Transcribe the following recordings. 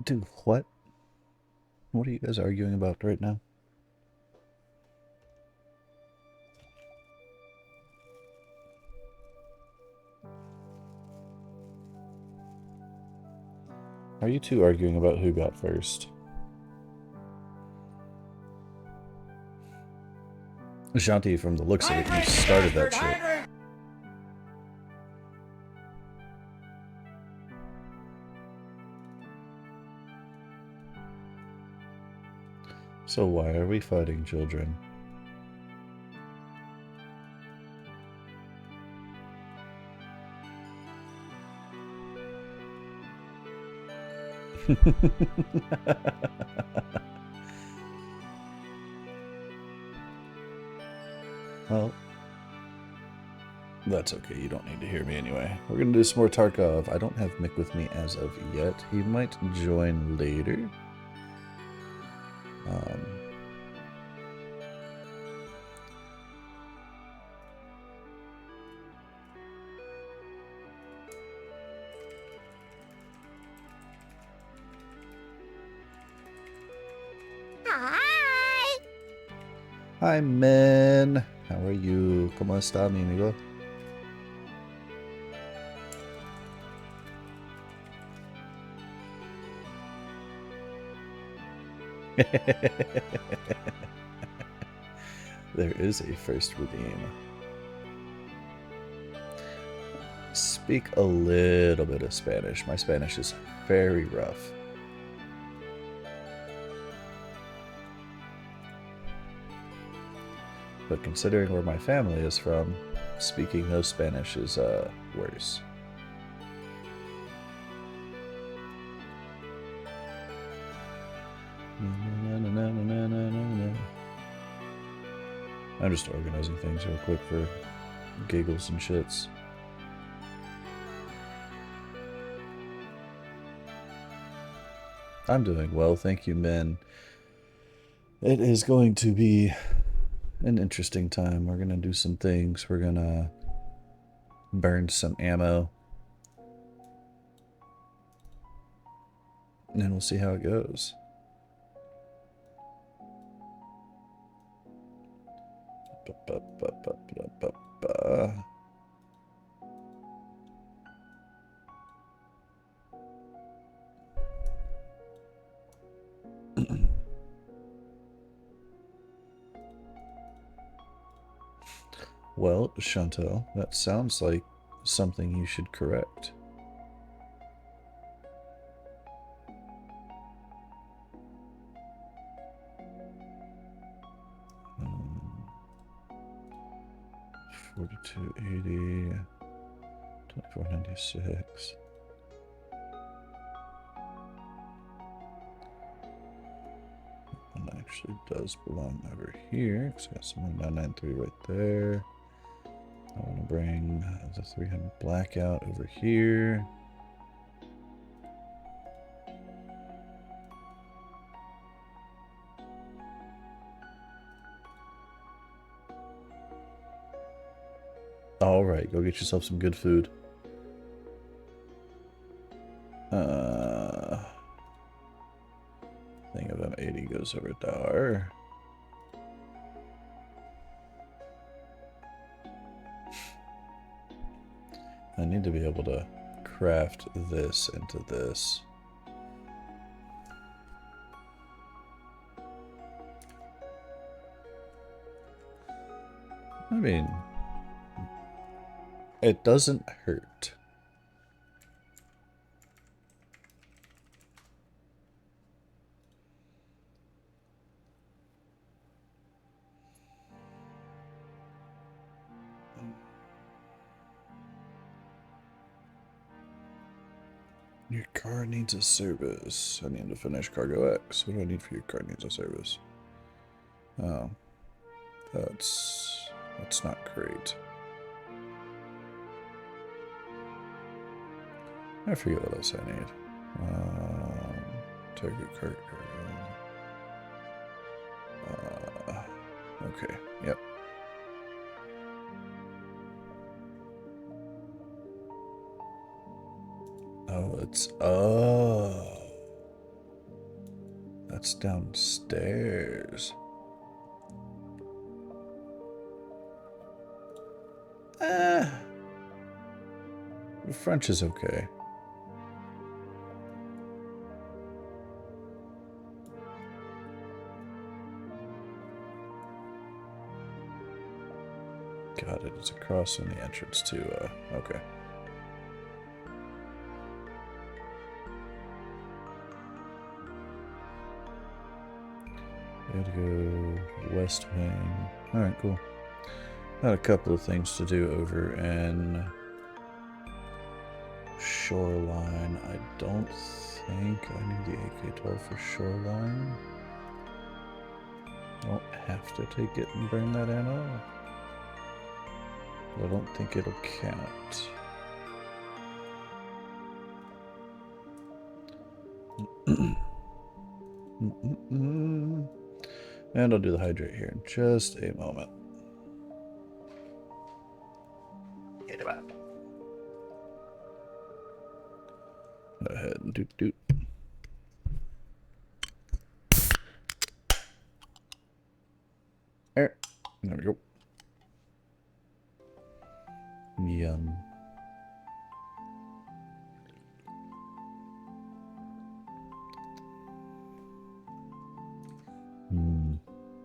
Do what? What are you guys arguing about right now? Are you two arguing about who got first? Shanti, from the looks of it, you started that shit. So why are we fighting, children? Well, that's okay. You don't need to hear me anyway. We're gonna do some more Tarkov. I don't have Mick with me as of yet. He might join later. Hi! Hi, men. How are you? ¿Cómo está, mi amigo? There is a first redeem. Speak a little bit of Spanish. My Spanish is very rough. But considering where my family is from, speaking no Spanish is worse. I'm just organizing things real quick for giggles and shits. I'm doing well, thank you, men. It is going to be an interesting time. We're gonna do some things. We're gonna burn some ammo. And we'll see how it goes. Well, Chantal, that sounds like something you should correct. Um, 4280, 2496. One actually does belong over here. It's got some 993 right there. I want to bring the 300 blackout over here. All right, go get yourself some good food. Thing of M80 goes over there. I need to be able to craft this into this. I mean, it doesn't hurt. Your car needs a service. I need to finish Cargo X. What do I need for your car needs a service? Oh. That's not great. I forget what else I need. Target cart. Okay, yep. Oh, it's... Oh. that's downstairs. The French is okay. Got it. It's across from the entrance to, okay. We gotta go west wing. Alright, cool. Got a couple of things to do over in Shoreline. I don't think I need the AK-12 for Shoreline. I don't have to take it and burn that ammo. But I don't think it'll count. And I'll do the hydrate here in just a moment. Get him up. Go ahead and doot. There we go. Yum.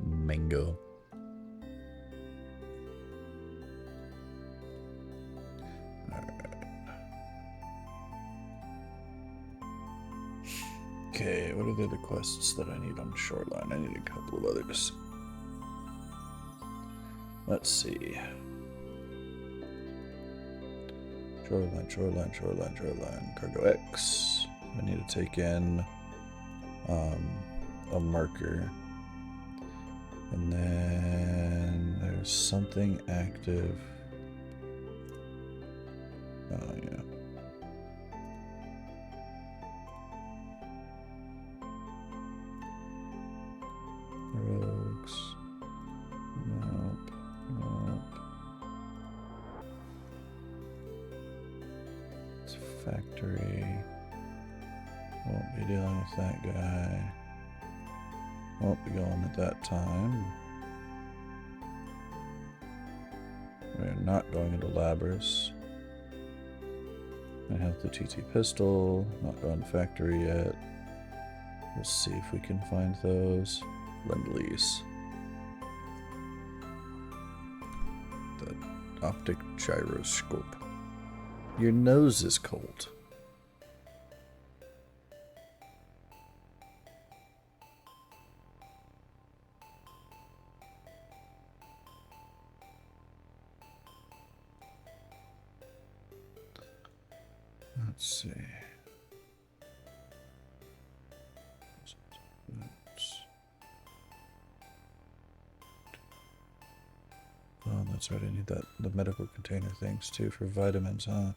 Mango. Okay, what are the other quests that I need on Shoreline? I need a couple of others. Let's see. Shoreline. Cargo X. I need to take in a marker. And then there's something active. Oh, yeah. Rogues. Nope. It's factory. Won't be dealing with that guy. Won't be going at that time. We're not going into Labras. I have the TT pistol. Not going to factory yet. We'll see if we can find those. Lend-lease. The optic gyroscope. Your nose is cold. Let's see. Oh, that's right. I need the medical container things too for vitamins, huh?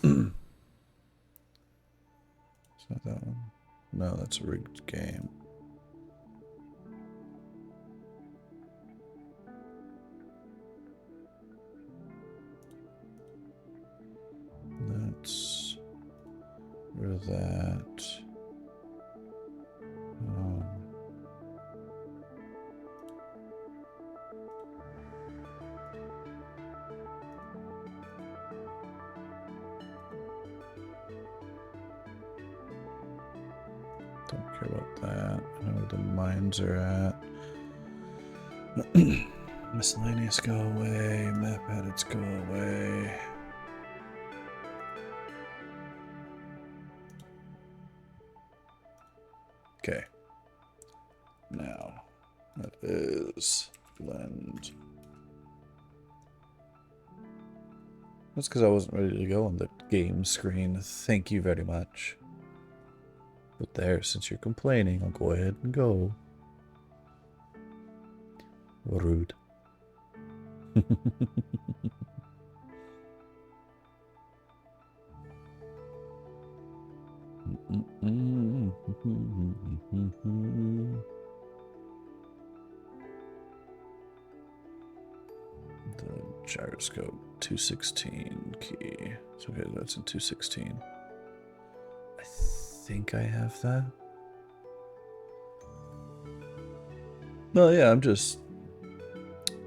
It's not that one. No, that's a rigged game. That's rid of that. Don't care about that. I know where the mines are at. Miscellaneous go away. Map edits go away. Okay. Now, that is blend. That's because I wasn't ready to go on the game screen. Thank you very much. But there, since you're complaining, I'll go ahead and go. Rude. The gyroscope 216 key. So okay, that's in 216. I think I have that. No, yeah, I'm just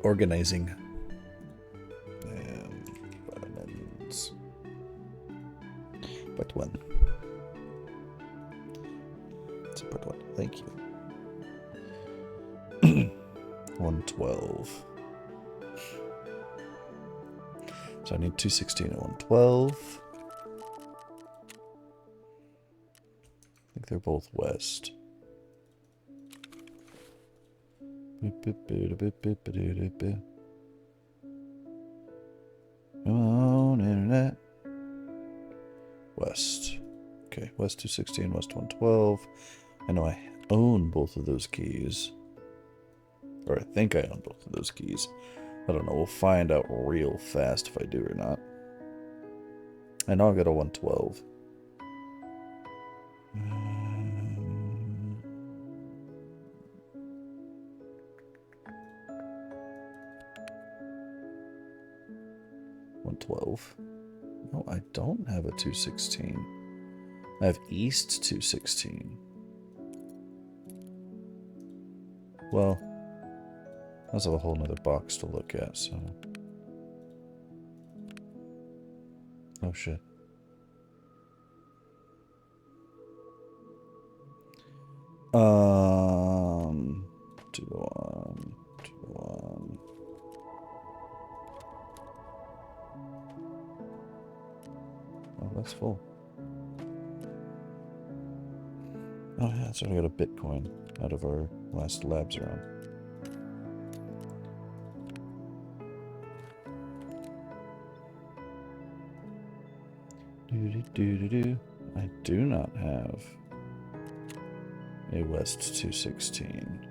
organizing. And vitamins. Part 1. It's part 1. Thank you. 112. So I need 216 and 112. I think they're both west. Come on, internet. West. Okay, west 216, west 112. I know I own both of those keys. Or I think I own both of those keys. I don't know. We'll find out real fast if I do or not. I know I got a 112. 112. No, I don't have a 216. I have East 216. Well, that's a whole nother box to look at, so. Oh shit. Um, 201, 201. Oh, that's full. Oh yeah, so I got a Bitcoin out of our last labs round. I do not have a West 216.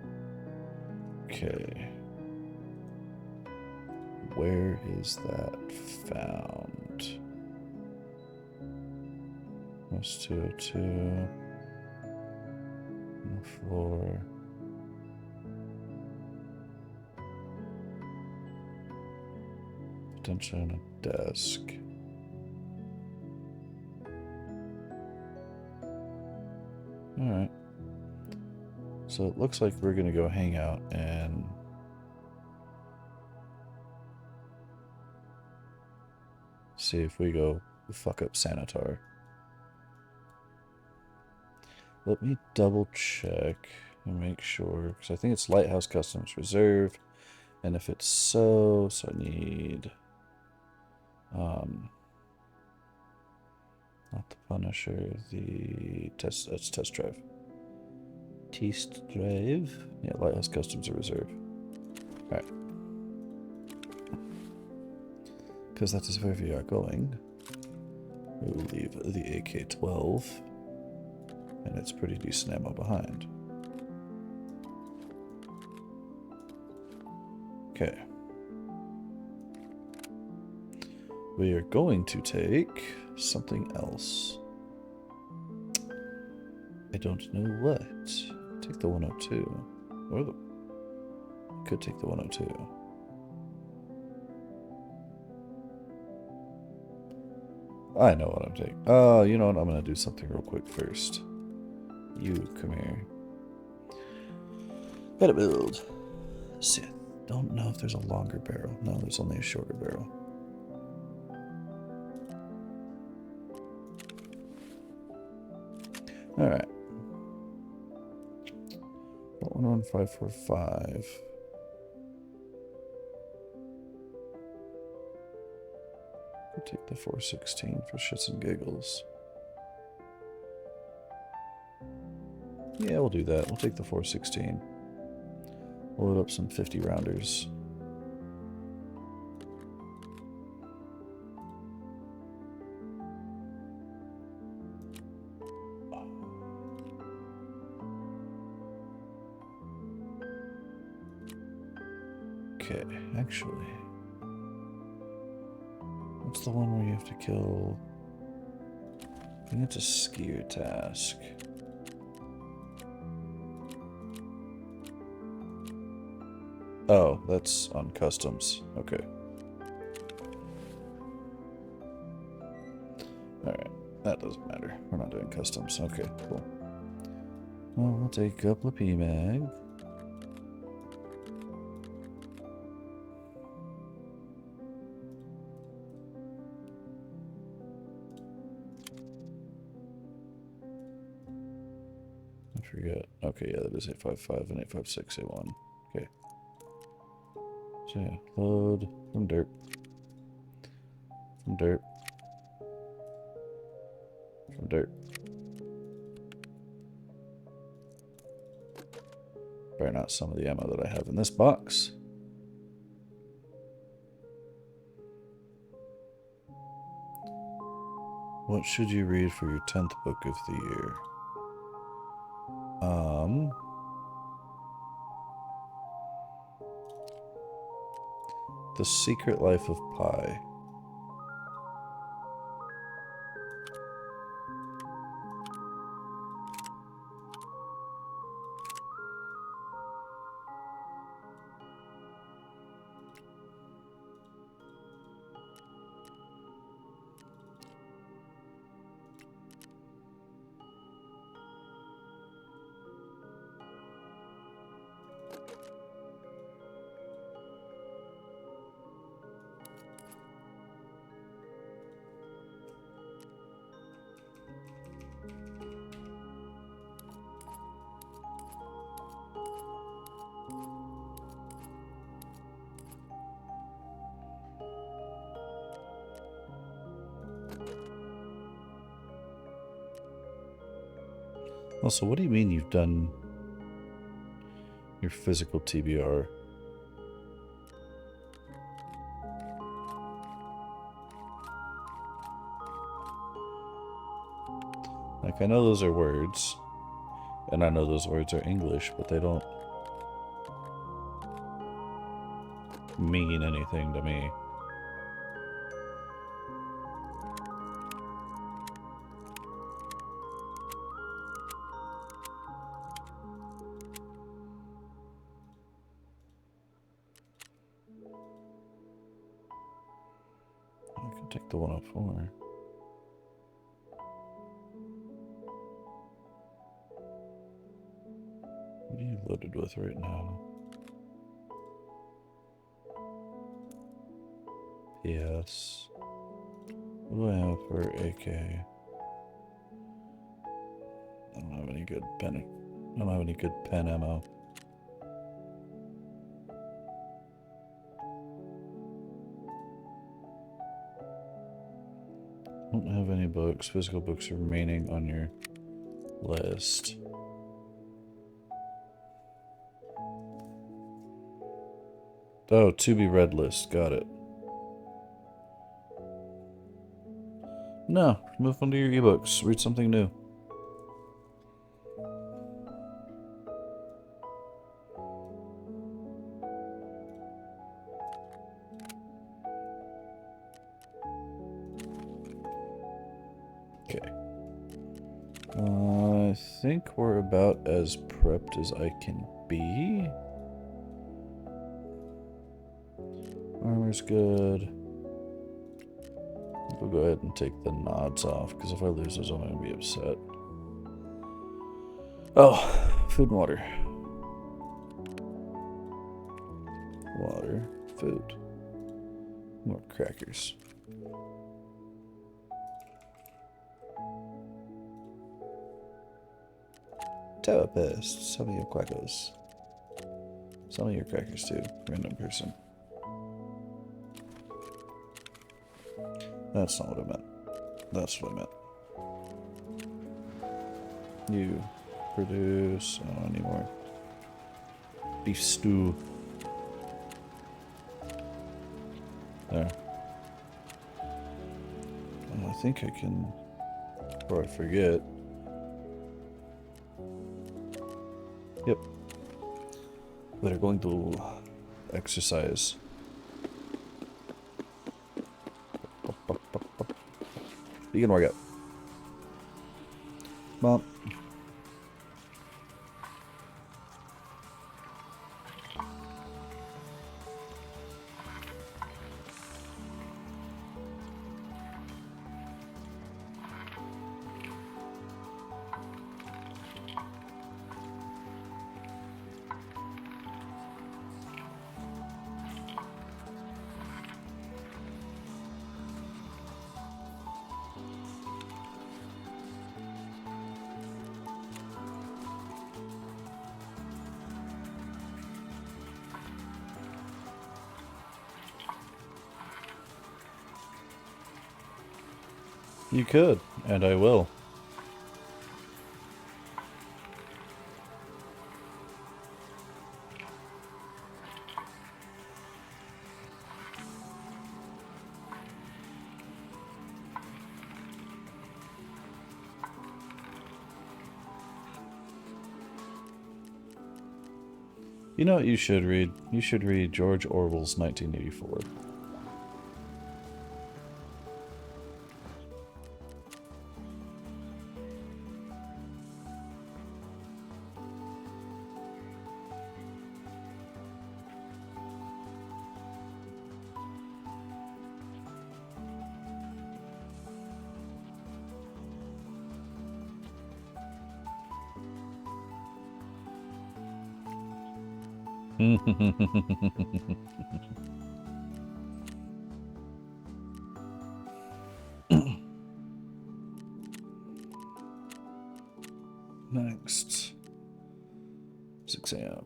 Okay. Where is that found? West 202. On the floor. Potentially on a desk. Alright. So it looks like we're gonna go hang out and see if we go fuck up Sanitar. Let me double check and make sure, because I think it's Lighthouse Customs Reserve, and if it's so I need not the Punisher, the test. That's Test Drive. Test Drive. Yeah, Lighthouse Customs Reserve. All right. Because that is where we are going. We will leave the AK-12, and it's pretty decent ammo behind. Okay. We are going to take something else. I don't know what. Take the 102. Or the... Could take the 102. I know what I'm taking. Oh, you know what? I'm going to do something real quick first. You, come here. Gotta build. Sith. Don't know if there's a longer barrel. No, there's only a shorter barrel. Alright. 11545. We'll take the 416 for shits and giggles. Yeah, we'll do that. We'll take the 416. We'll load up some 50 rounders. Okay, actually, what's the one where you have to kill? I think it's a skier task. Oh, that's on customs. Okay. Alright, that That doesn't matter. We're not doing customs. Okay, cool. Well, we'll take a couple of PMAG. I forget. Okay, yeah, that is 855 and 856 A1. Okay. So yeah, load from dirt. From dirt. From dirt. Burn out some of the ammo that I have in this box. What should you read for your 10th book of the year? The Secret Life of Pi. Also, what do you mean you've done your physical TBR? Like, I know those are words, and I know those words are English, but they don't mean anything to me. I can take the 104. What are you loaded with right now? Yes. What do I have for AK? I don't have any good pen. I don't have any good pen ammo. Don't have any books. Physical books remaining on your list. Oh, to be read list. Got it. No, move on to your ebooks. Read something new. Okay. I think we're about as prepped as I can be. Armor's good. We'll go ahead and take the nods off, because if I lose those, I'm going to be upset. Oh, food and water. Water, food. More crackers. Tower Pest. Some of your quackos. Some of your crackers too. Random person. That's not what I meant. That's what I meant. You produce. I don't need more. Beef stew. There. I think I can. Before I forget. Yep. We're going to exercise. Begin workout. Mom. You could, and I will. You know what you should read? You should read George Orwell's 1984. Next. 6 a.m.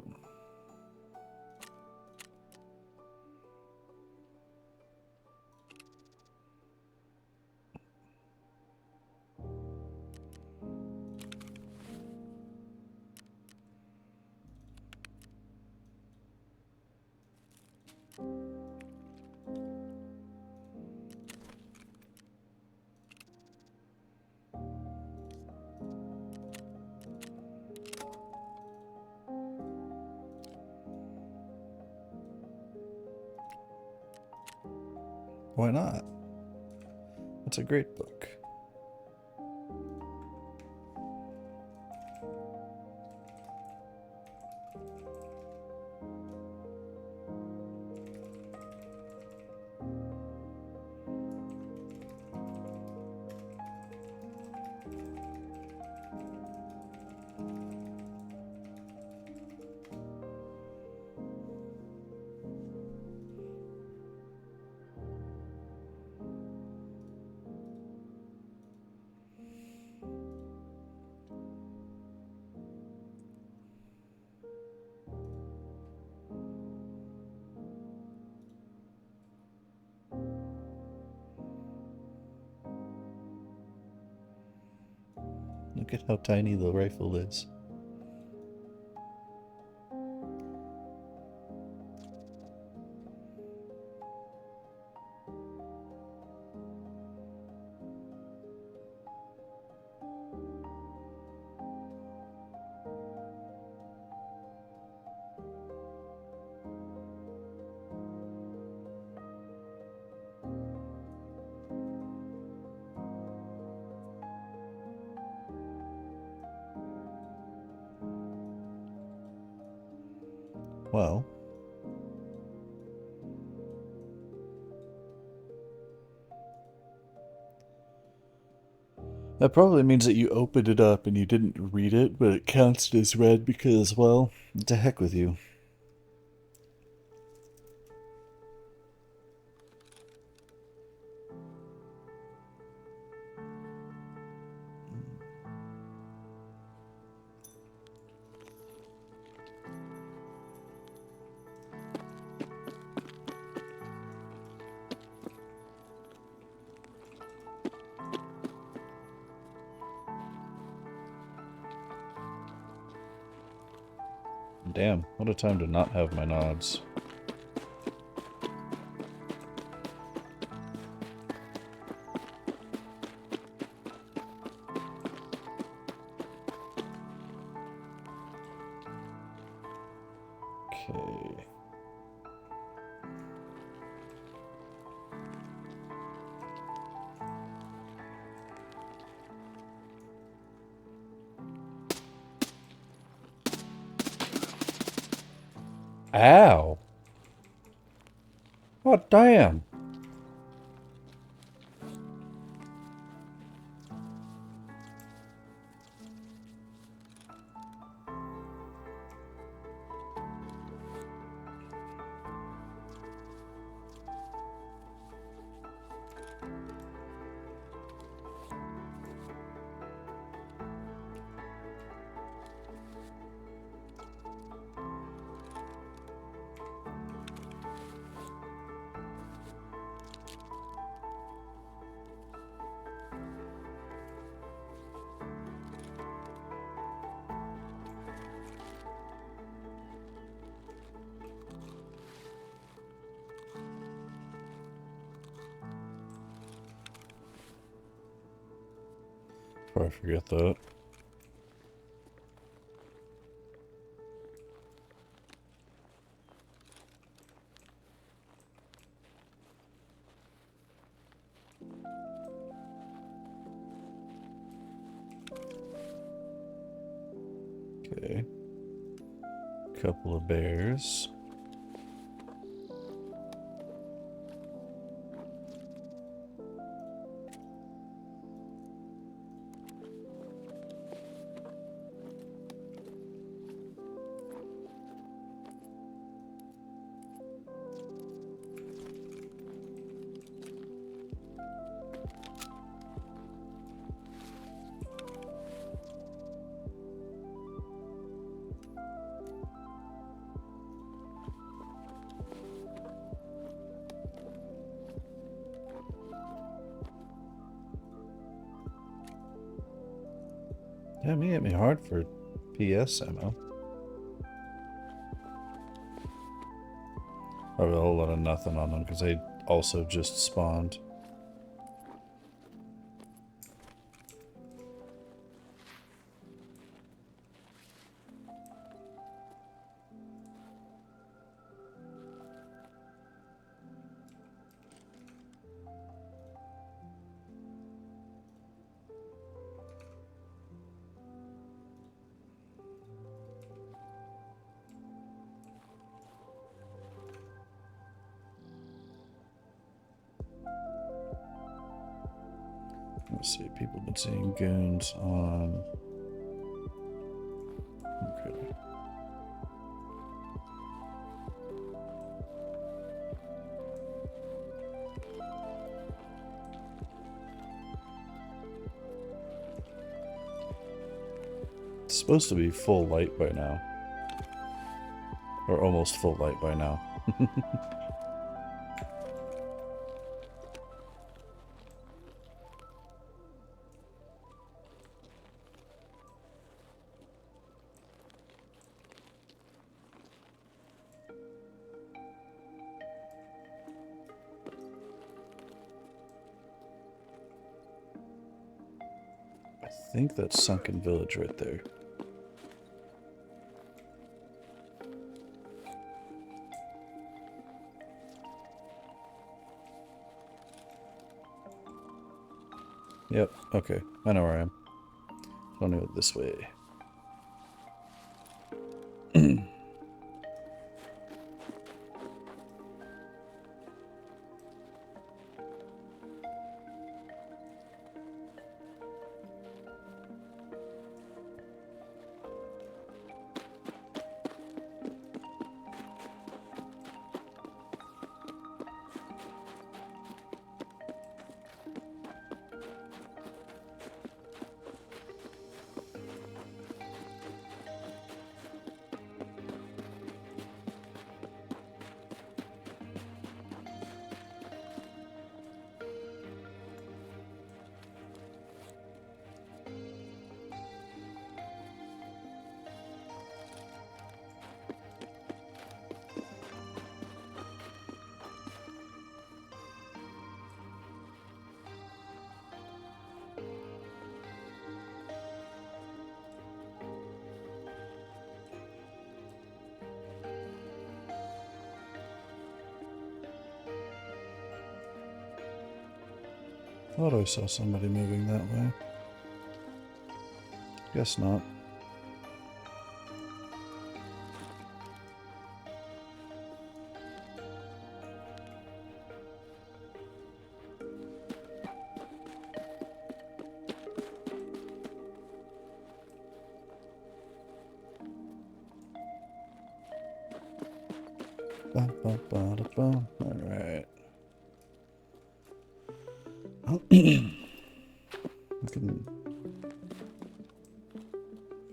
Why not? It's a great book. Look at how tiny the rifle is. Well, that probably means that you opened it up and you didn't read it, but it counts as read because, well, to heck with you. Damn, what a time to not have my nods. Okay. Ow! Oh, damn! Before I forget that. Okay. Couple of bears. Damn, he hit me hard for PS ammo. Probably a whole lot of nothing on them because they also just spawned. Let's see, people have been seeing goons on... Okay. It's supposed to be full light by now. Or almost full light by now. I think that's Sunken Village right there. Yep, okay. I know where I am. I'll go this way. Thought I saw somebody moving that way. Guess not. All right.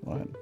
Fine.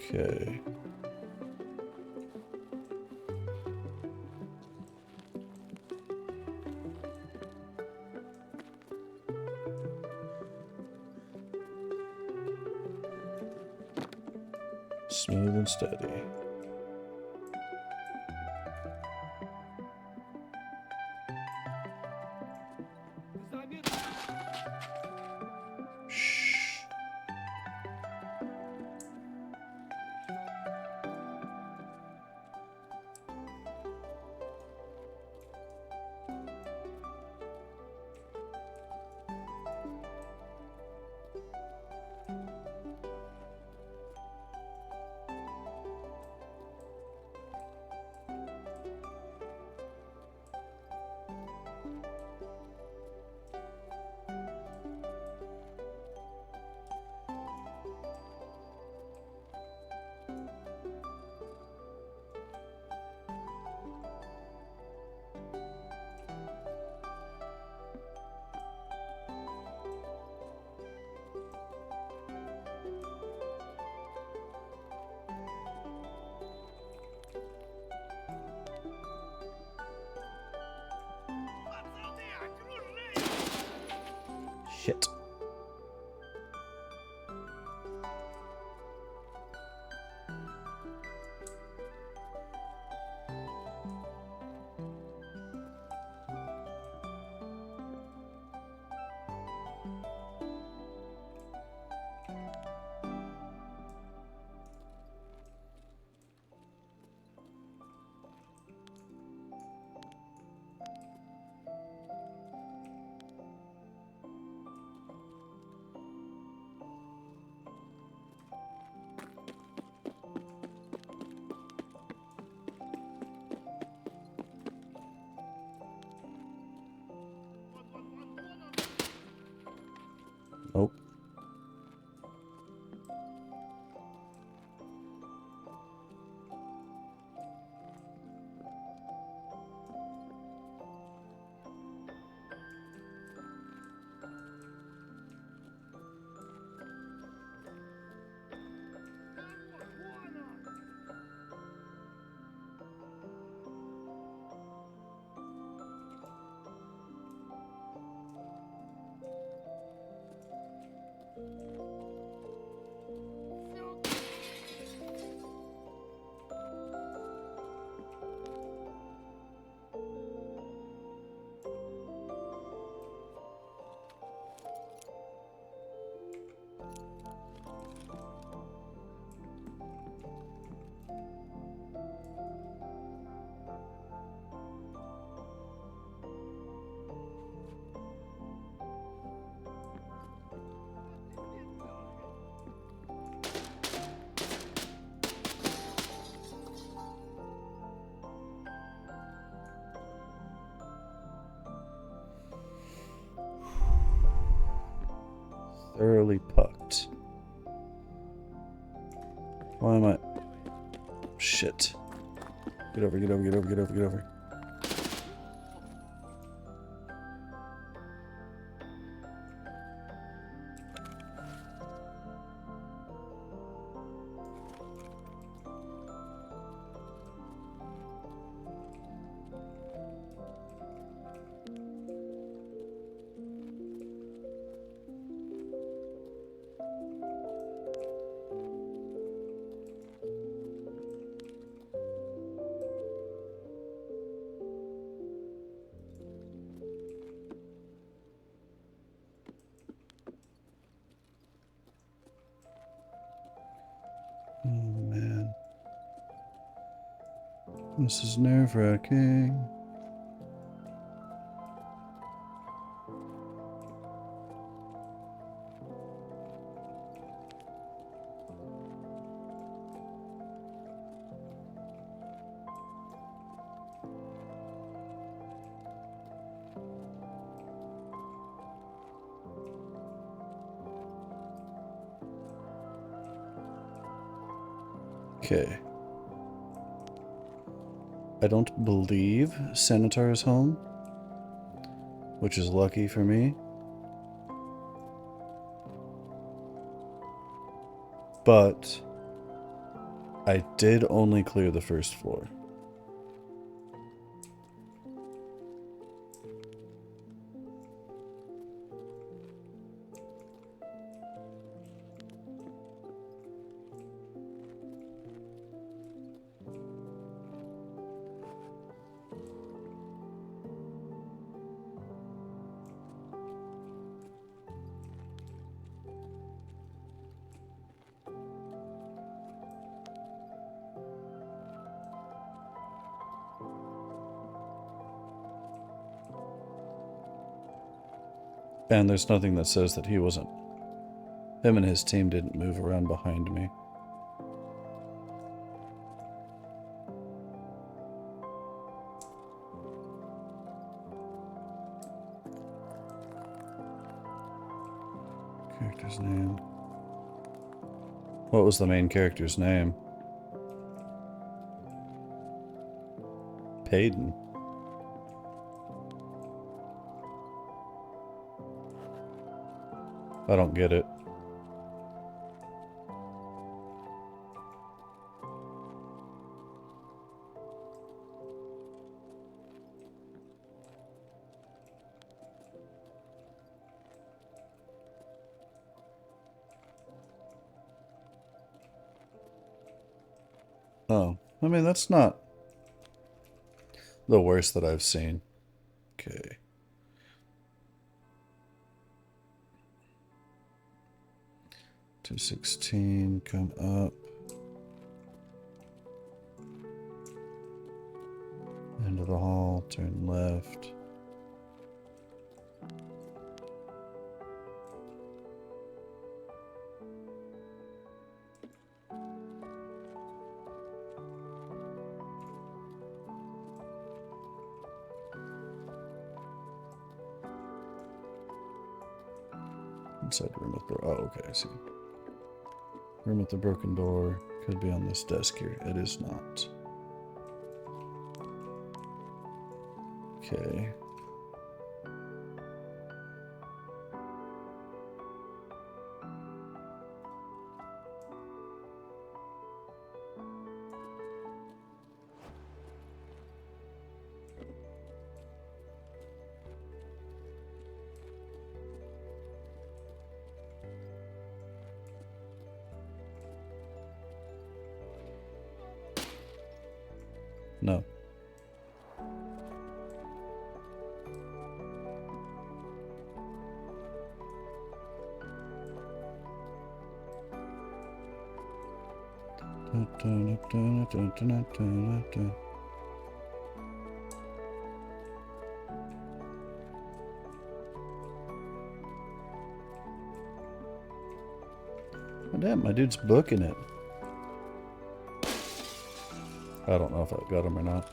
Okay. Smooth and steady. Shh. Shit. Nope. Thoroughly pucked. Why am I... Shit. Get over, get over, get over, get over, get over. Oh man. This is nerve-wracking. Okay. I don't believe Senator is home, which is lucky for me. But I did only clear the first floor. And there's nothing that says that he wasn't. Him and his team didn't move around behind me. Character's name. What was the main character's name? Payton. I don't get it. Oh, I mean, that's not the worst that I've seen. Okay. $216, come up. End of the hall, turn left. Inside the room with the... Oh, okay, I see. Room with the broken door. Could be on this desk here. It is not. Okay. No. Oh, damn, my dude's booking it. I don't know if I got him or not.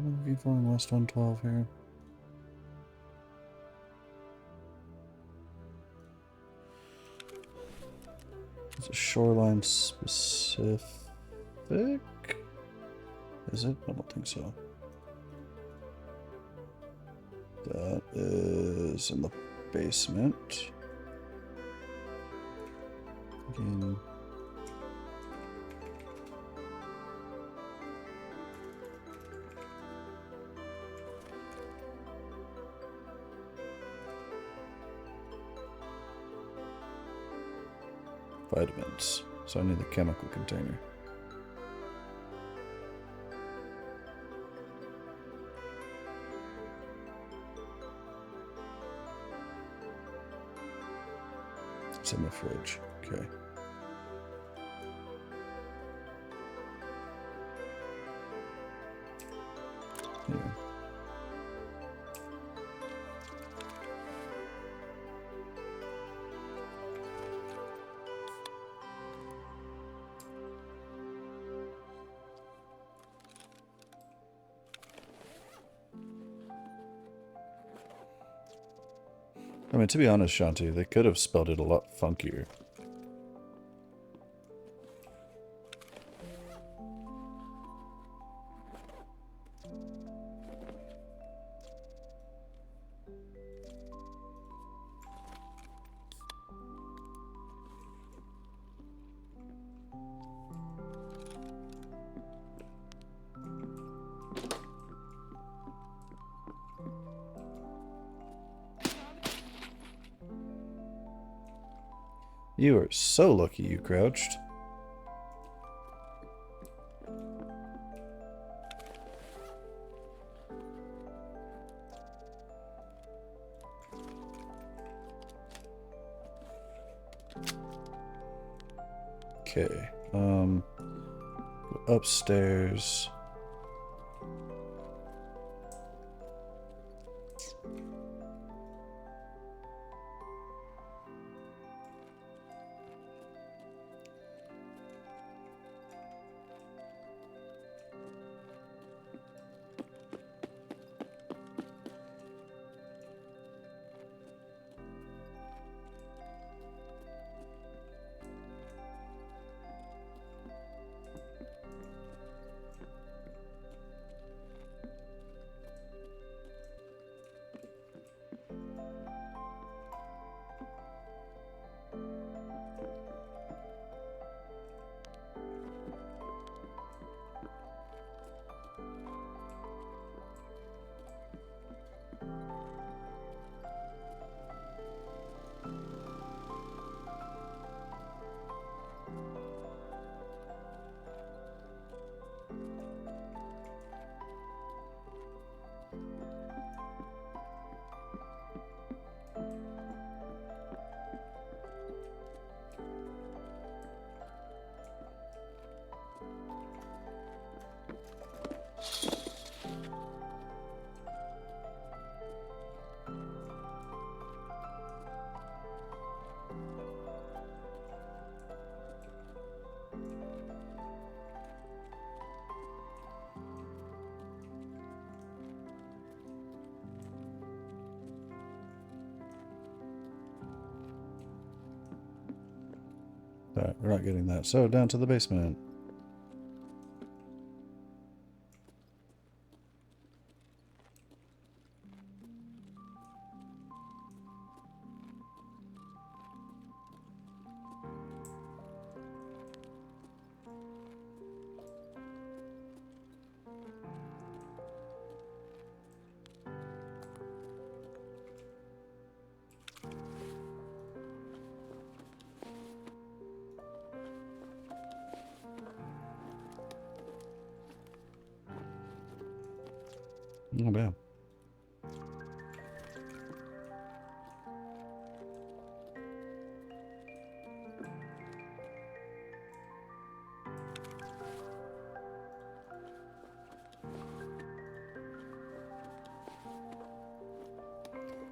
What am I looking for in West 112 here? Is it shoreline specific? Is it? I don't think so. That is in the basement. Again. Vitamins. So I need the chemical container. It's in the fridge. Okay. Yeah. I mean, to be honest, Shanti, they could have spelled it a lot funkier. You are so lucky you crouched. Okay. Upstairs. Alright, we're not getting that. So, down to the basement. Oh, damn.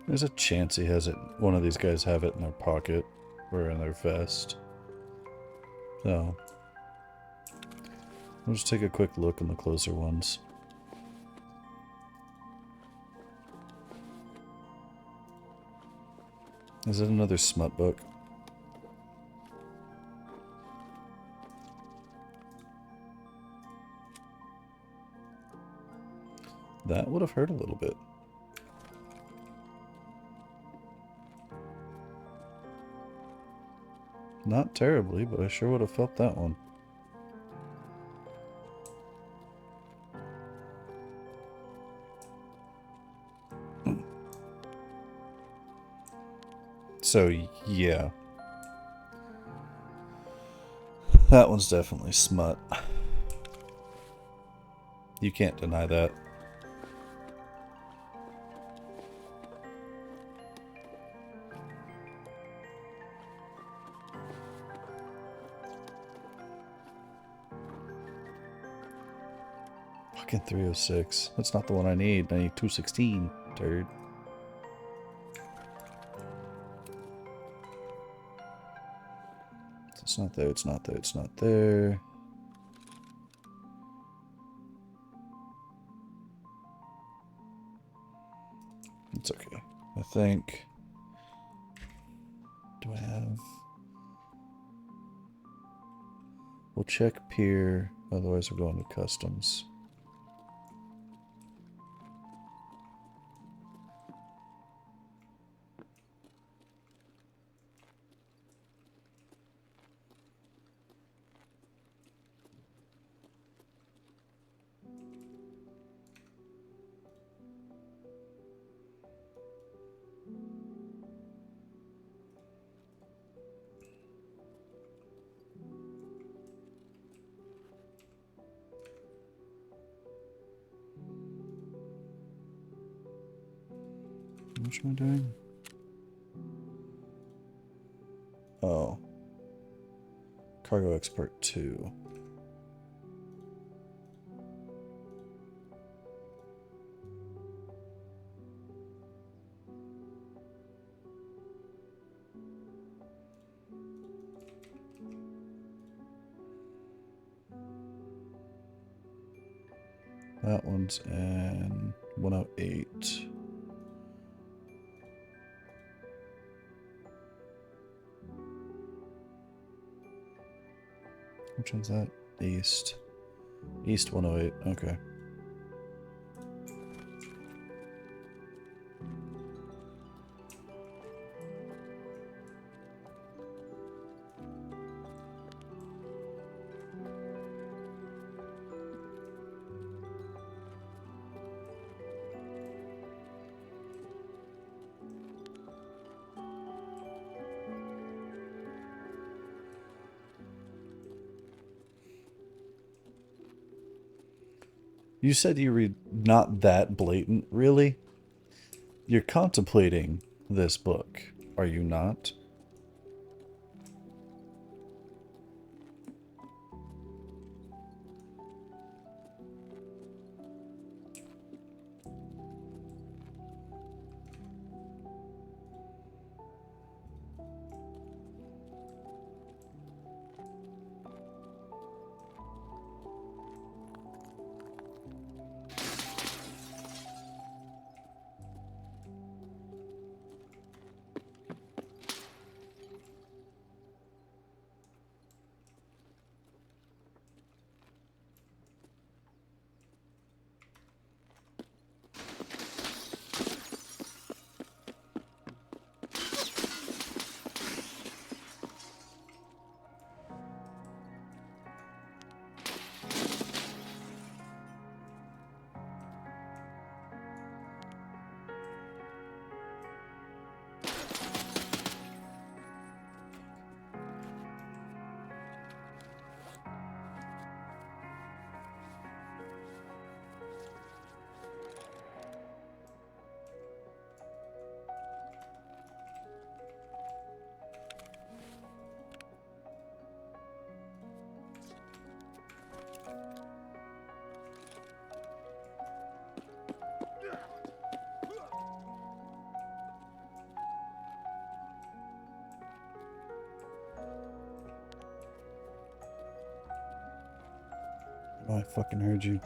There's a chance he has it. One of these guys have it in their pocket or in their vest. So, we'll just take a quick look in the closer ones. Is it another smut book? That would have hurt a little bit. Not terribly, but I sure would have felt that one. So, yeah. That one's definitely smut. You can't deny that. Fucking 306. That's not the one I need. I need 216, turd. It's not there, it's not there, it's not there. It's okay. I think... Do I have... We'll check pier, otherwise we're going to customs. How much am I doing? Oh. Cargo export 2. That one's in 108. Which one's that? East. East 108. Okay. You said you were not that blatant, really? You're contemplating this book, are you not? Oh, I fucking heard you.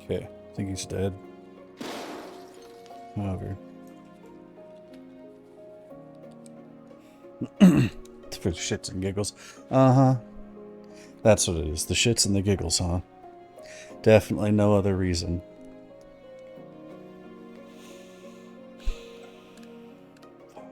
Okay, I think he's dead. However. It's for shits and giggles. Uh-huh. That's what it is. The shits and the giggles, huh? Definitely no other reason. Fuck.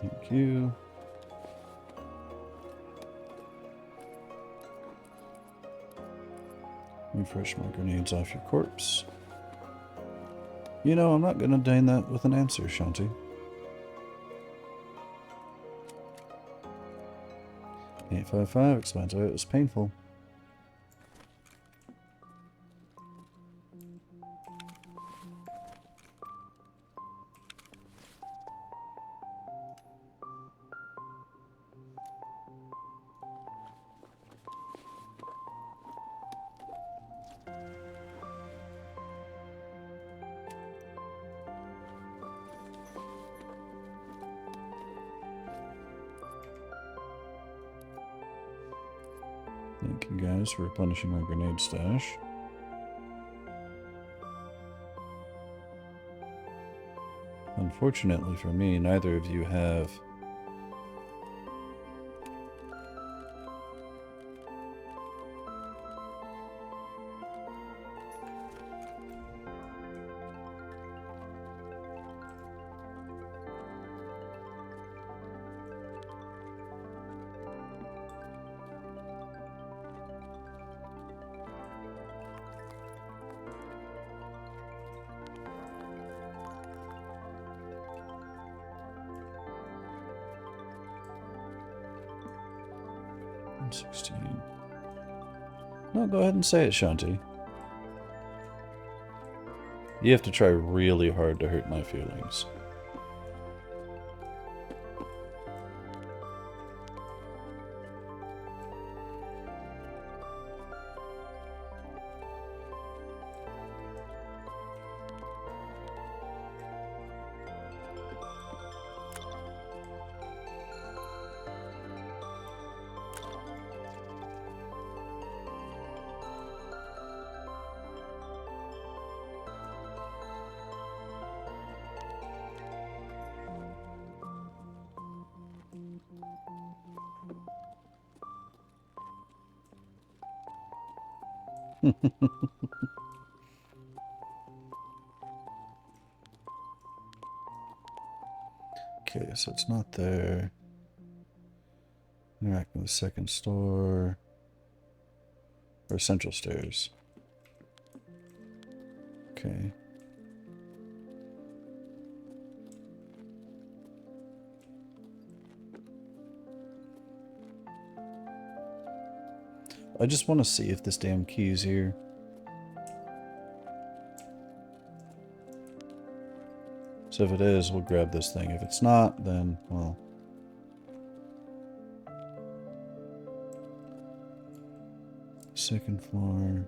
Thank you. Refresh my grenades off your corpse. You know, I'm not gonna deign that with an answer, Shanti. 855 explains why it was painful. Thank you guys for replenishing my grenade stash. Unfortunately for me, neither of you have No, go ahead and say it, Shanti. You have to try really hard to hurt my feelings. Okay, so it's not there. Interact with the second store. Or central stairs. Okay. I just want to see if this damn key is here. So if it is, we'll grab this thing. If it's not, then, well. Second floor.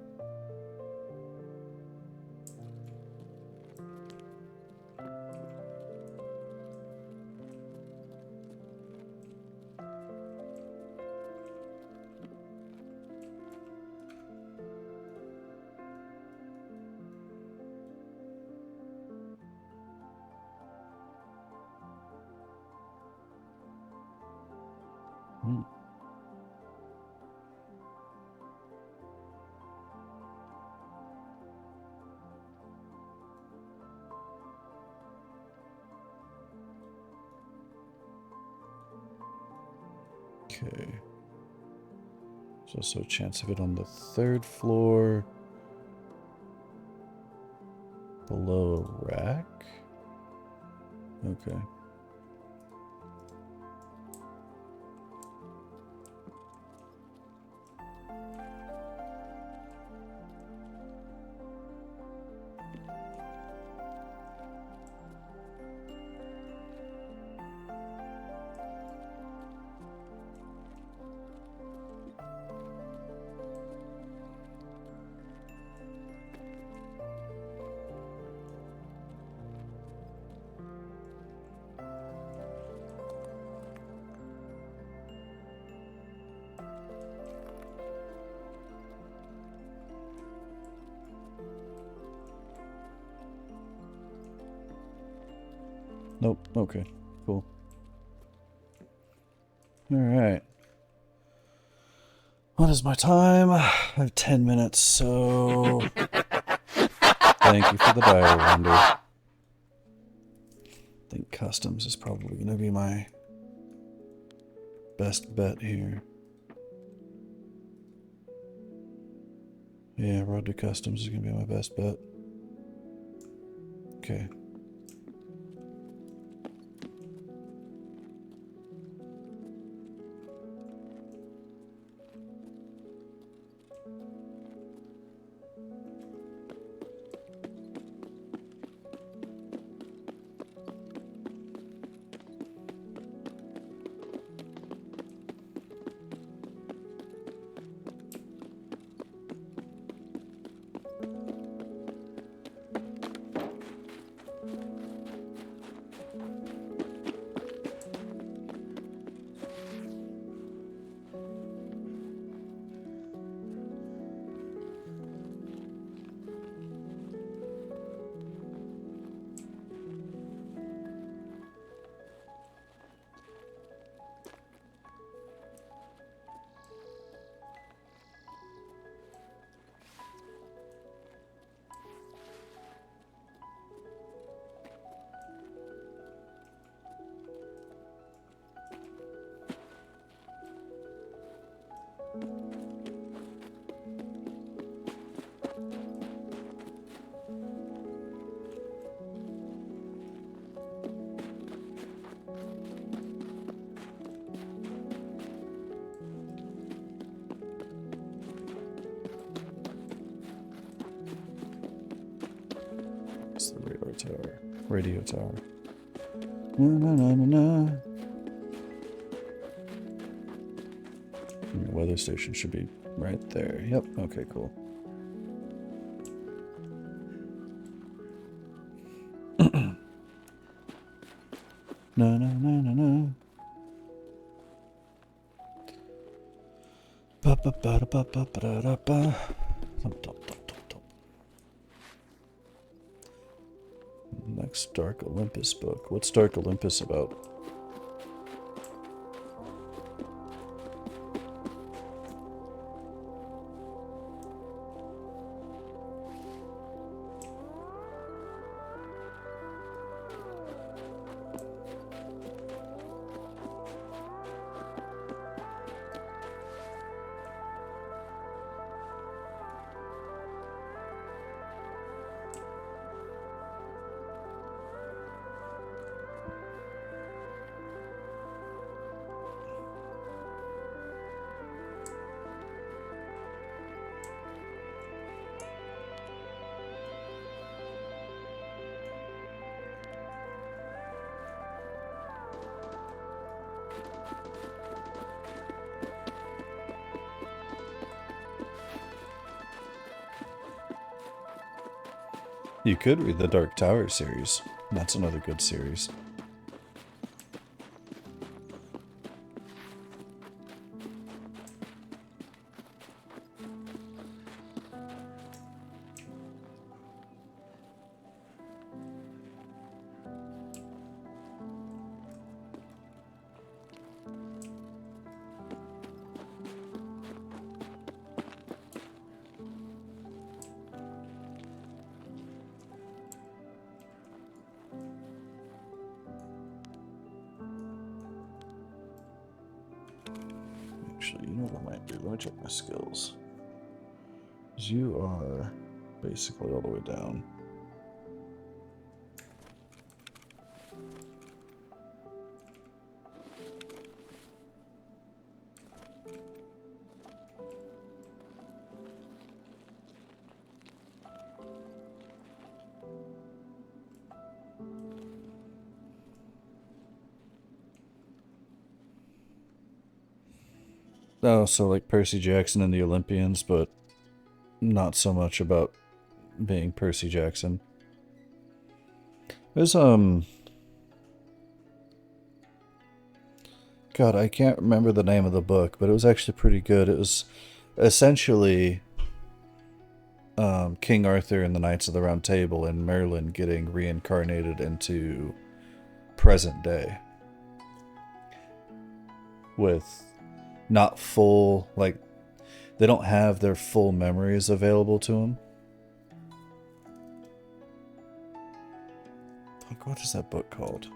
Okay. So a chance of it on the third floor. Below rack? Okay. Nope. Okay. Cool. Alright. What is my time? I have 10 minutes, so... Thank you for the diary render. I think customs is probably going to be my best bet here. Yeah, road to customs is going to be my best bet. Okay. It's the radar tower. Radio tower. Na na na na na. The weather station should be right there. Yep. Okay, cool. Na na na na na. Ba ba ba da ba ba ba da da ba. Top, top, top, top, top. Next Dark Olympus book. What's Dark Olympus about? You could read the Dark Tower series. That's another good series. Actually, you know what I might do? Let me check my skills. 'Cause you are basically all the way down. Oh, so like Percy Jackson and the Olympians, but not so much about being Percy Jackson. There's God, I can't remember the name of the book, but it was actually pretty good. It was essentially King Arthur and the Knights of the Round Table and Merlin getting reincarnated into present day with not full, like, they don't have their full memories available to them. Like, what is that book called?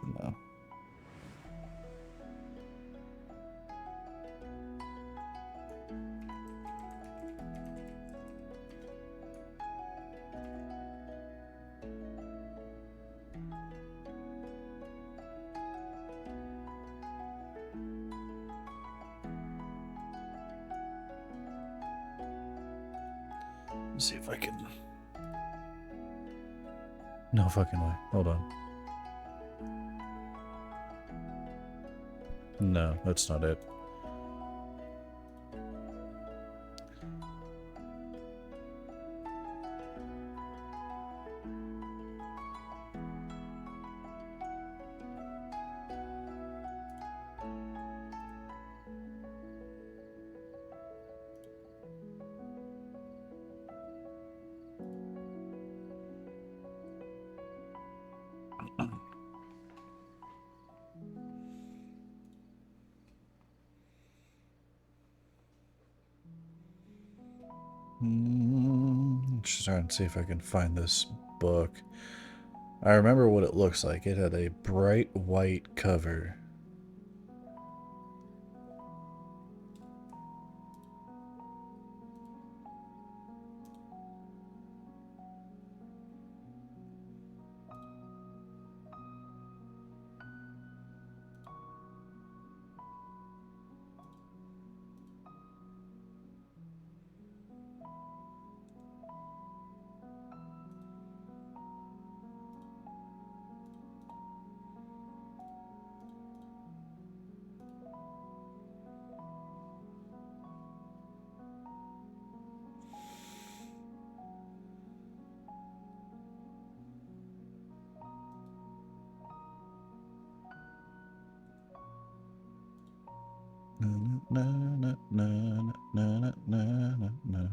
No. Let's see if I can. No fucking way. Hold on. No, that's not it. Just trying to see if I can find this book. I remember what it looks like. It had a bright white cover. Na, na, na, na, na, na, na.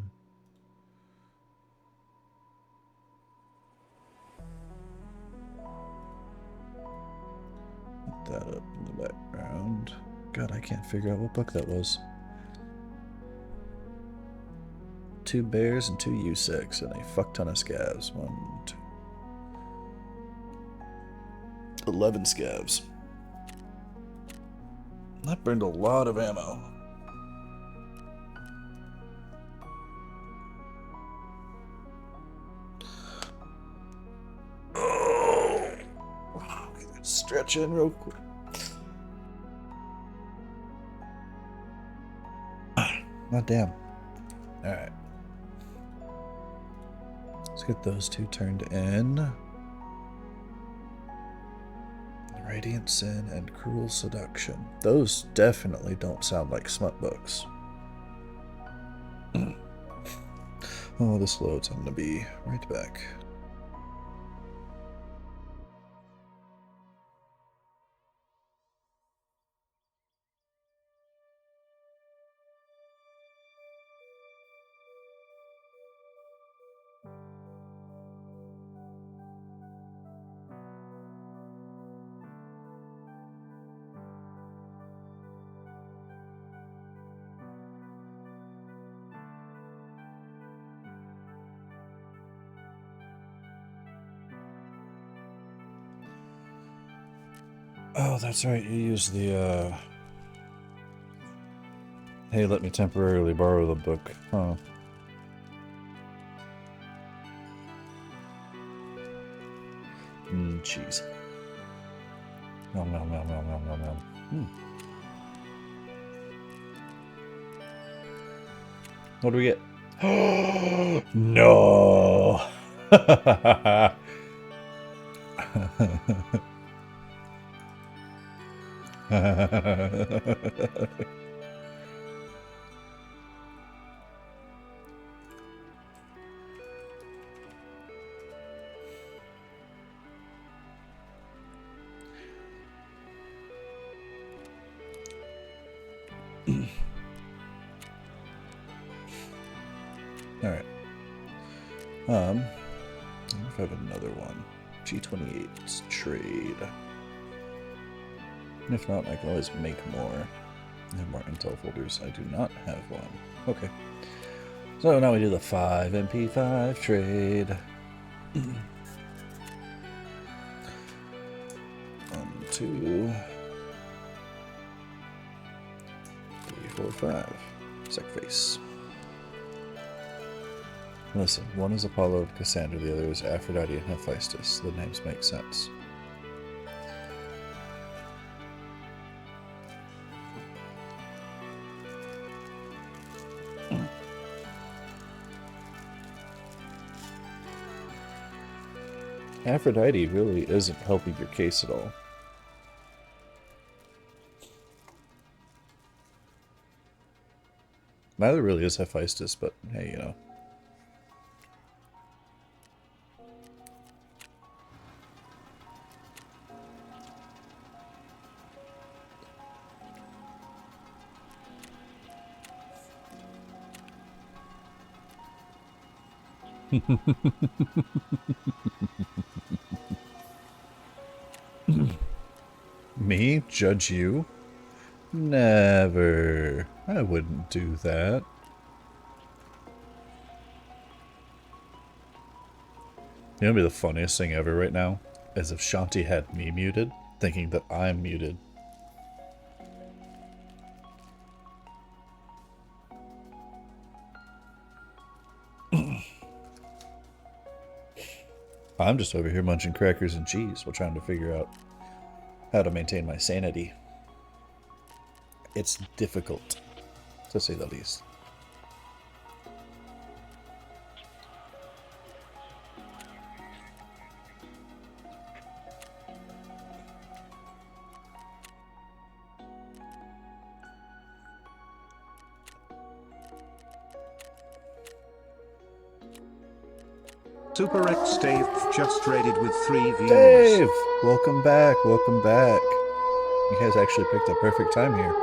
Put that up in the background. God, I can't figure out what book that was. 2 bears and 2 U6 and a fuck ton of scavs. 1, 2. 11 scavs. That burned a lot of ammo. Oh, stretch in real quick. God damn. Alright. Let's get those 2 turned in. Radiant Sin and Cruel Seduction. Those definitely don't sound like smut books. Oh, this loads. I'm gonna be right back. Oh, that's right. You use the, hey, let me temporarily borrow the book. Huh. Cheese. Nom nom nom nom nom nom nom. What do we get? No! Alright. I wonder if I have another one. G28's trade. And if not, I can always make more. I have more intel folders. I do not have one. Okay. So now we do the 5 MP5 trade. 1, 2, 3, 4, 5. Sec face. Listen, one is Apollo and Cassandra, the other is Aphrodite and Hephaestus. The names make sense. Aphrodite really isn't helping your case at all. Neither really is Hephaestus, but hey, you know. Me? Judge you? Never. I wouldn't do that. You know, be the funniest thing ever right now is if Shanti had me muted, thinking that I'm muted. I'm just over here munching crackers and cheese while trying to figure out how to maintain my sanity. It's difficult, to say the least. Super X Dave just raided with 3 views. Dave! Welcome back, welcome back. You guys actually picked a perfect time here.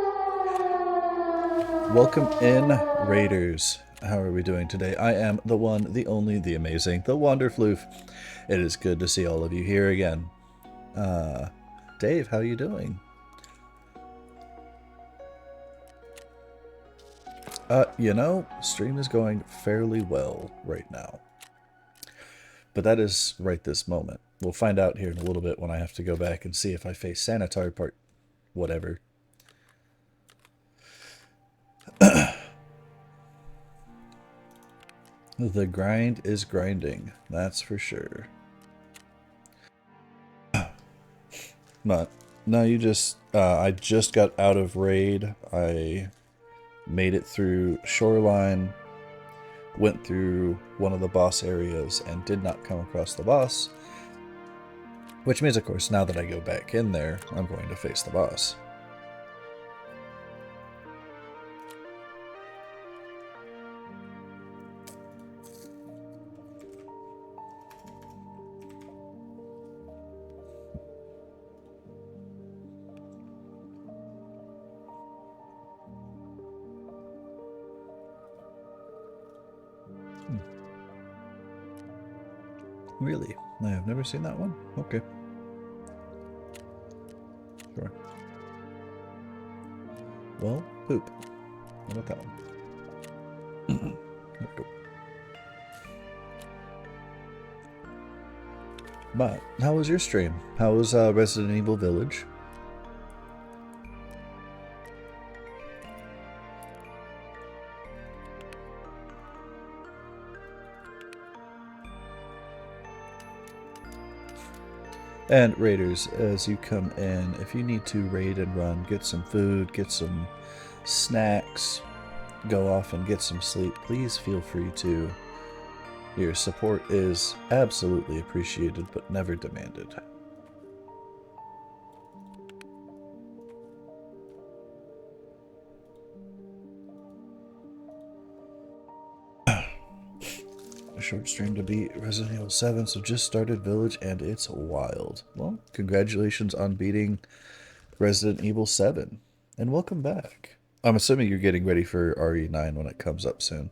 Welcome in, Raiders. How are we doing today? I am the one, the only, the amazing, the Wanderfloof. It is good to see all of you here again. Dave, how are you doing? You know, stream is going fairly well right now. But that is right this moment. We'll find out here in a little bit when I have to go back and see if I face Sanitar part whatever. The grind is grinding, that's for sure. But no, you just I just got out of raid. I made it through Shoreline, went through one of the boss areas and did not come across the boss. Which means, of course, now that I go back in there, I'm going to face the boss. Really? I have never seen that one? Okay. Sure. Well, poop. What about that one? There we go. But, how was your stream? How was Resident Evil Village? And raiders, as you come in, if you need to raid and run, get some food, get some snacks, go off and get some sleep, please feel free to. Your support is absolutely appreciated, but never demanded. A short stream to beat Resident Evil 7, so just started Village and it's wild. Well, congratulations on beating Resident Evil 7, and welcome back. I'm assuming you're getting ready for RE9 when it comes up soon.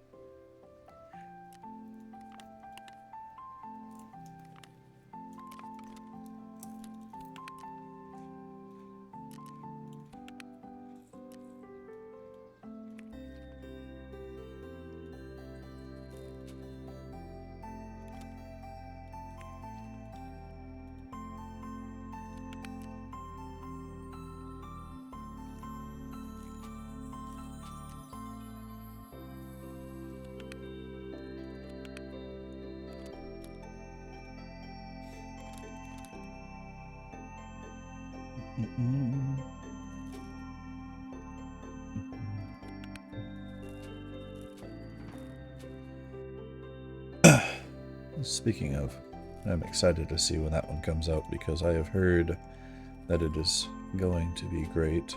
Speaking of, I'm excited to see when that one comes out because I have heard that it is going to be great.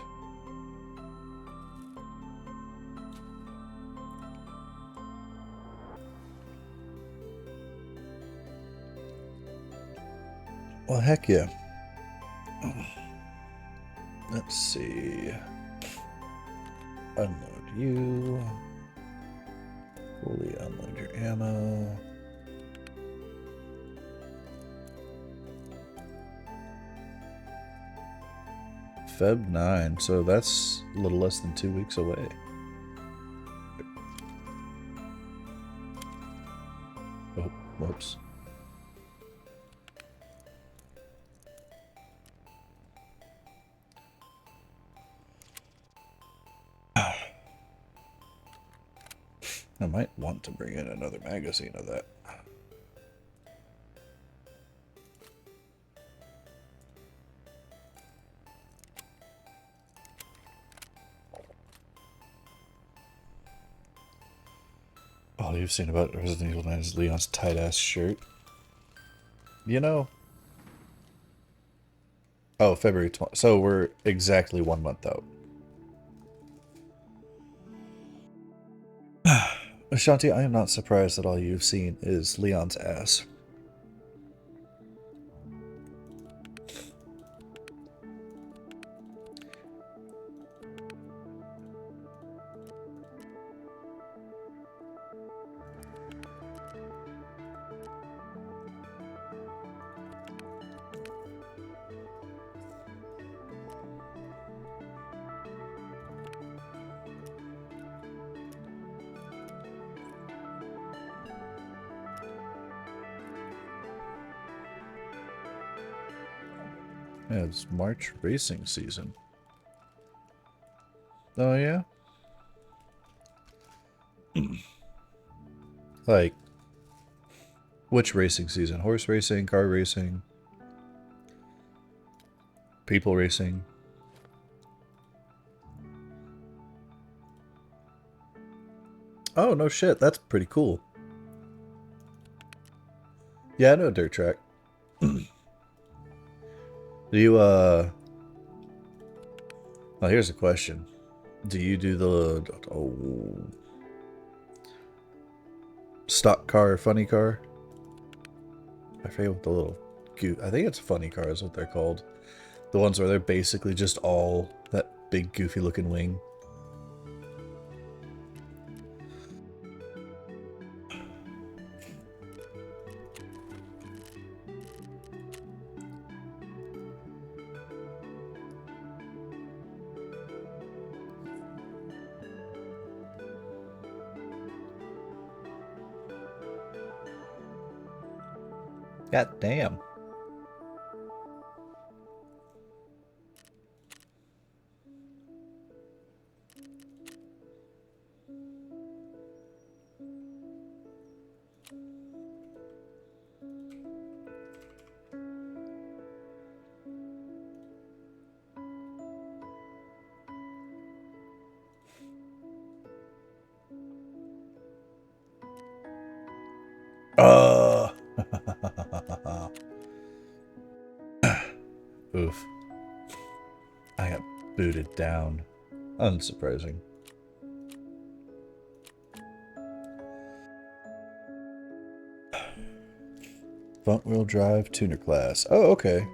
Well, heck yeah. Let's see. Unload you. Fully unload your ammo. Feb 9, so that's a little less than 2 weeks away. Oh, whoops. I might want to bring in another magazine of that. All you've seen about Resident Evil 9 is Leon's tight-ass shirt. You know... Oh, February 20th. So we're exactly 1 month out. Ashanti, I am not surprised that all you've seen is Leon's ass. Yeah, it's March racing season. Oh, yeah? Like, which racing season? Horse racing, car racing, people racing? Oh, no shit. That's pretty cool. Yeah, I know dirt track. Do you, Well, here's a question. Do you do the... Oh... Stock car, funny car? I forget what the little... I think it's funny car is what they're called. The ones where they're basically just all that big goofy looking wing. God damn. Oof. I got booted down. Unsurprising. Front-wheel drive tuner class. Oh, okay.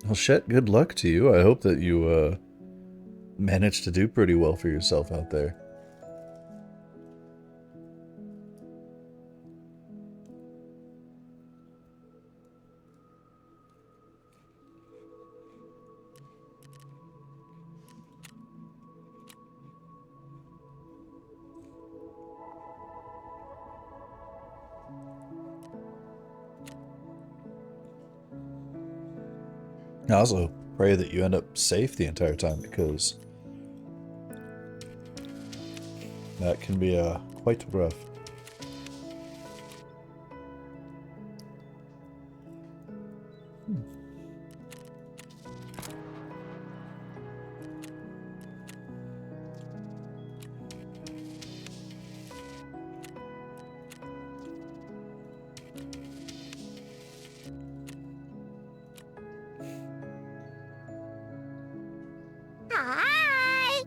Well, shit, good luck to you. I hope that you, managed to do pretty well for yourself out there. I also pray that you end up safe the entire time, because that can be quite rough. Hi.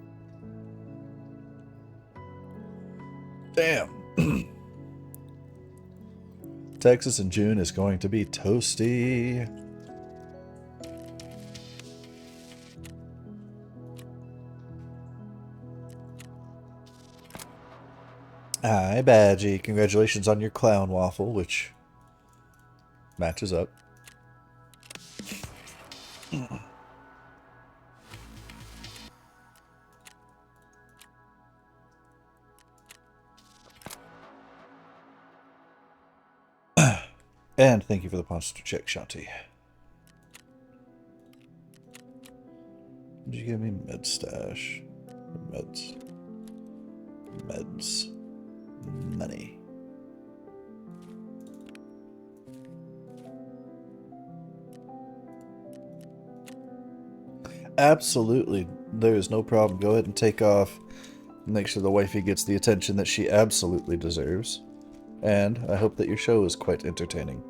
Damn. Texas in June is going to be toasty. Hi, Badgie. Congratulations on your clown waffle, which matches up. And thank you for the monster check, Shanti. Did you give me med stash? Meds. Meds. Money. Absolutely. There is no problem. Go ahead and take off. Make sure the wifey gets the attention that she absolutely deserves. And I hope that your show is quite entertaining.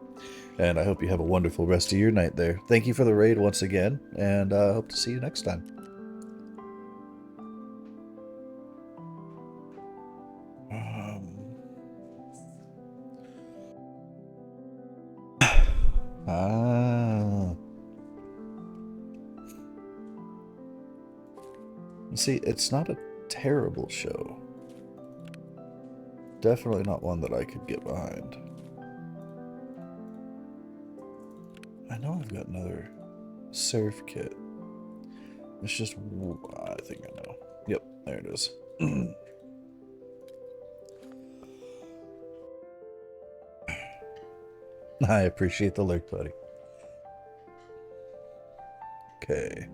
And I hope you have a wonderful rest of your night there. Thank you for the raid once again, and I hope to see you next time. Ah. See, it's not a terrible show. Definitely not one that I could get behind. I know I've got another surf kit. It's just, I think I know. Yep, there it is. I appreciate the lurk, buddy. Okay.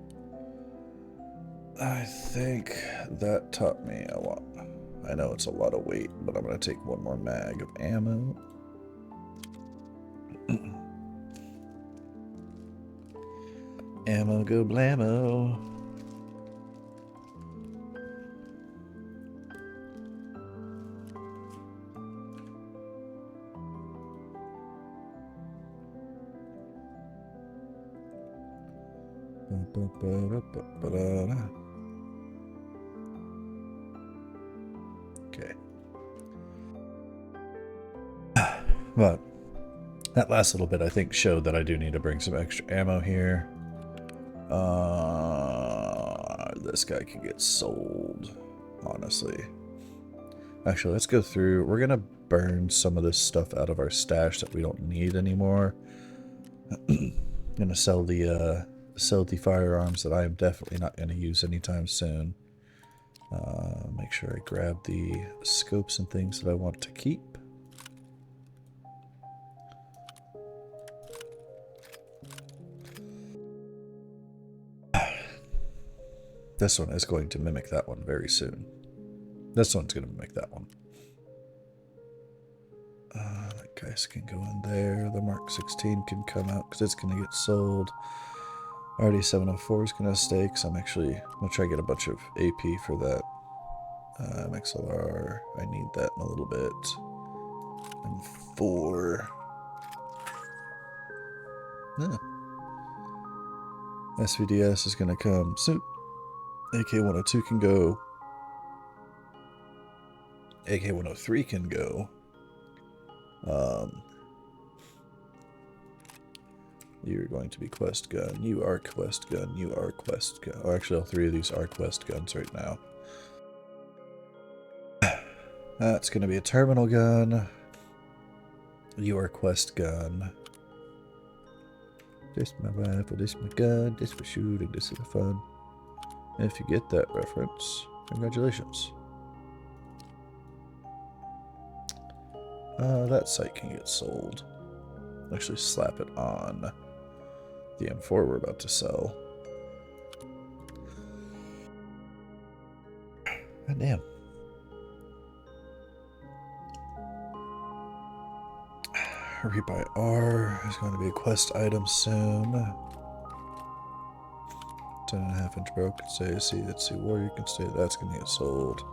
I think that taught me a lot. I know it's a lot of weight, but I'm going to take one more mag of ammo. Ammo go blammo. Okay. But that last little bit, I think, showed that I do need to bring some extra ammo here. This guy can get sold, honestly. Actually, let's go through. We're gonna burn some of this stuff out of our stash that we don't need anymore. Gonna sell the firearms that I am definitely not gonna use anytime soon. Make sure I grab the scopes and things that I want to keep. This one is going to mimic that one very soon. This one's going to mimic that one. That guy's can go in there. The Mark 16 can come out because it's going to get sold. Already 704 is going to stay because I'm actually going to try to get a bunch of AP for that. MXLR, I need that in a little bit. And 4. Yeah. SVDS is going to come soon. AK-102 can go. AK-103 can go. You're going to be quest gun. You are quest gun. You are quest gun. Oh, actually, all three of these are quest guns right now. That's going to be a terminal gun. You are quest gun. This my rifle, this my gun, this for shooting, this is for fun. And if you get that reference, congratulations. That sight can get sold. Actually slap it on the M4 we're about to sell. God damn. Rebuy R is going to be a quest item soon. 10.5-inch barrel can stay. See, let's see, warrior can stay. That's going to get sold.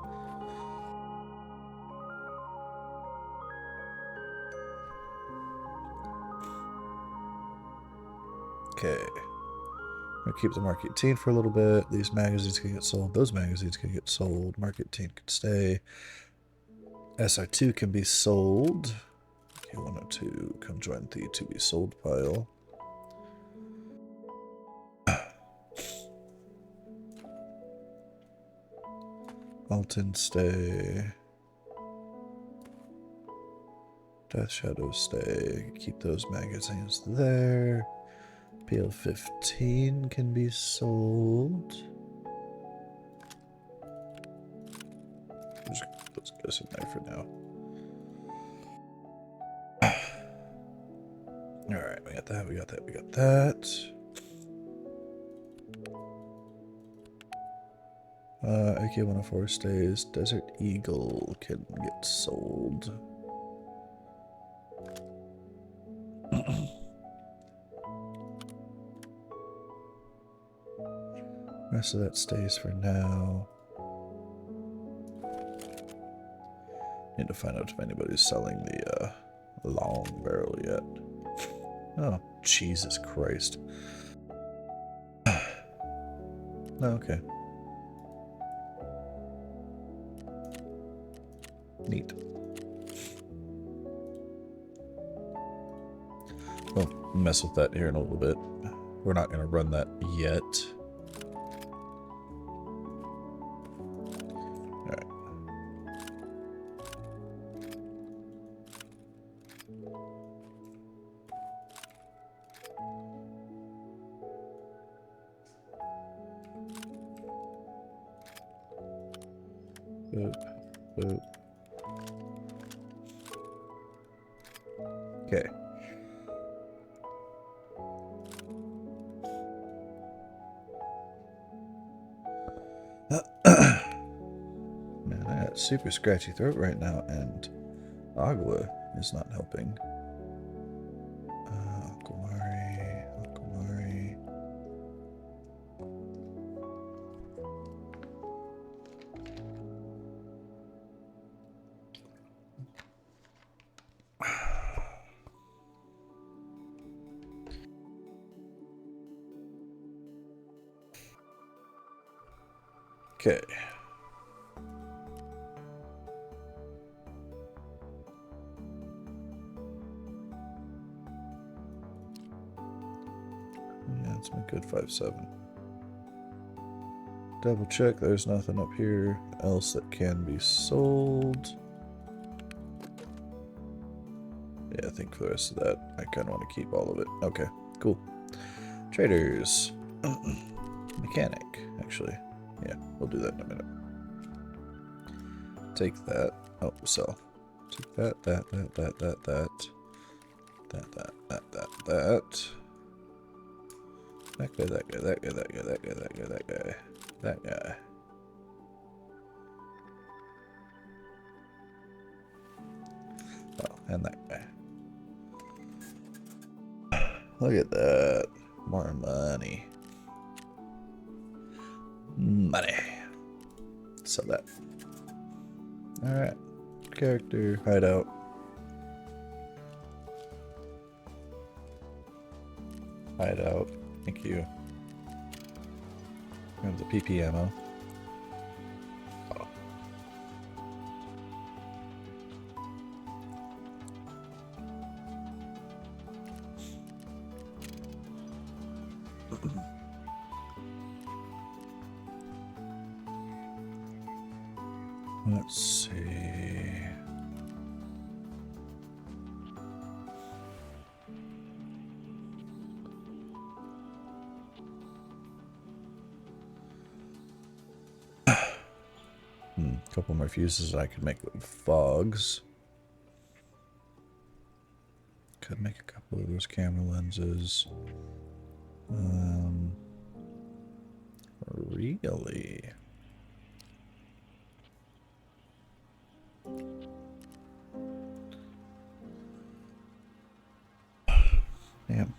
Okay. I'm going to keep the Mark 18 for a little bit. These magazines can get sold. Those magazines can get sold. Mark 18 can stay. SI2 can be sold. K102, come join the to be sold pile. Alton stay. Death Shadow stay. Keep those magazines there. PL-15 can be sold. Just put those guys in there for now. Alright, we got that, we got that, we got that. AK-104 stays. Desert Eagle can get sold. Rest of that stays for now. Need to find out if anybody's selling the long barrel yet. Oh, Jesus Christ. Okay. Neat. We'll mess with that here in a little bit. We're not going to run that yet. Alright. Boop. Okay. Man, I got a super scratchy throat right now, and Agua is not helping. Aquamari. Okay. Yeah, it's my good 5.7. Double check, there's nothing up here else that can be sold. Yeah, I think for the rest of that, I kind of want to keep all of it. Okay, cool. Traders. Mechanic, actually. Yeah, we'll do that in a minute. Take that. Oh, sell. Take that. That. That guy. Oh, and that guy. Look at that. More money. Money. Sell that. Alright. Character. Hideout. Hideout. Thank you. Grab the PP ammo. Let's see. A couple more fuses I could make with fogs. Could make a couple of those camera lenses. Really? Damn.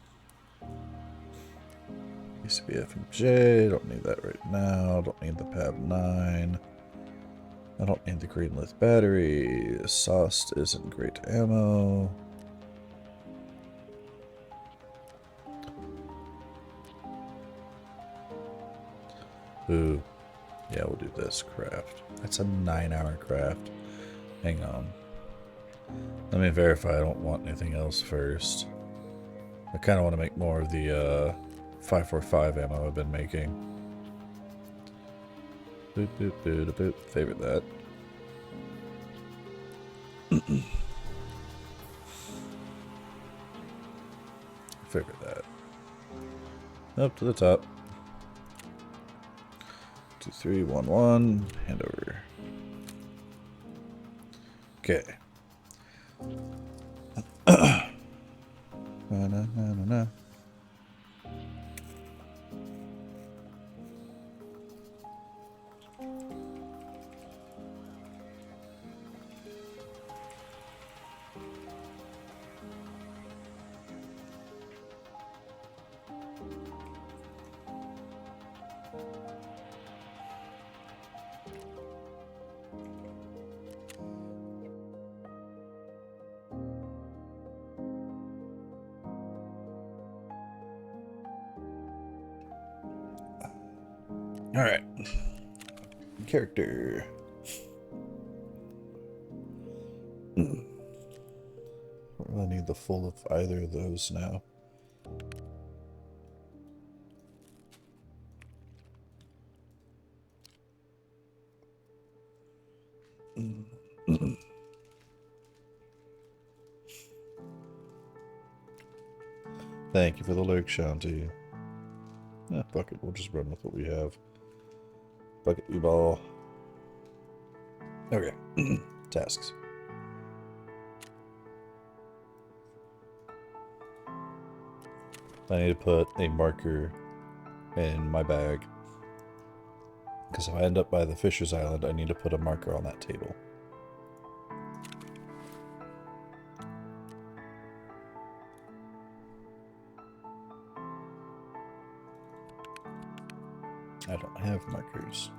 UCB FMJ, don't need that right now. Don't need the PAB 9. I don't need the green lithium battery. SOST isn't great ammo. Ooh. Yeah, we'll do this craft. That's a 9-hour craft. Hang on. Let me verify I don't want anything else first. I kind of want to make more of the 545 ammo I've been making. Boop, boop, boop, boop. Favorite that. Favorite that. Up to the top. 2, 3, 1, 1. Hand over. Okay. Na, na, na, na, na. All right. Character. I really need the full of either of those now. Thank you for the lurk, Shanti. Fuck it, we'll just run with what we have. Bucket you ball. Okay. Tasks. I need to put a marker in my bag. Because if I end up by the Fisher's Island, I need to put a marker on that table. I don't have markers.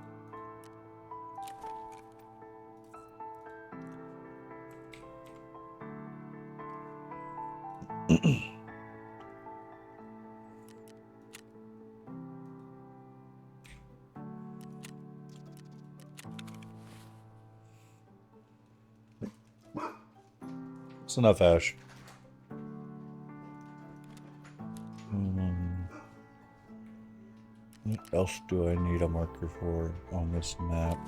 It's enough, Ash. What else do I need a marker for on this map?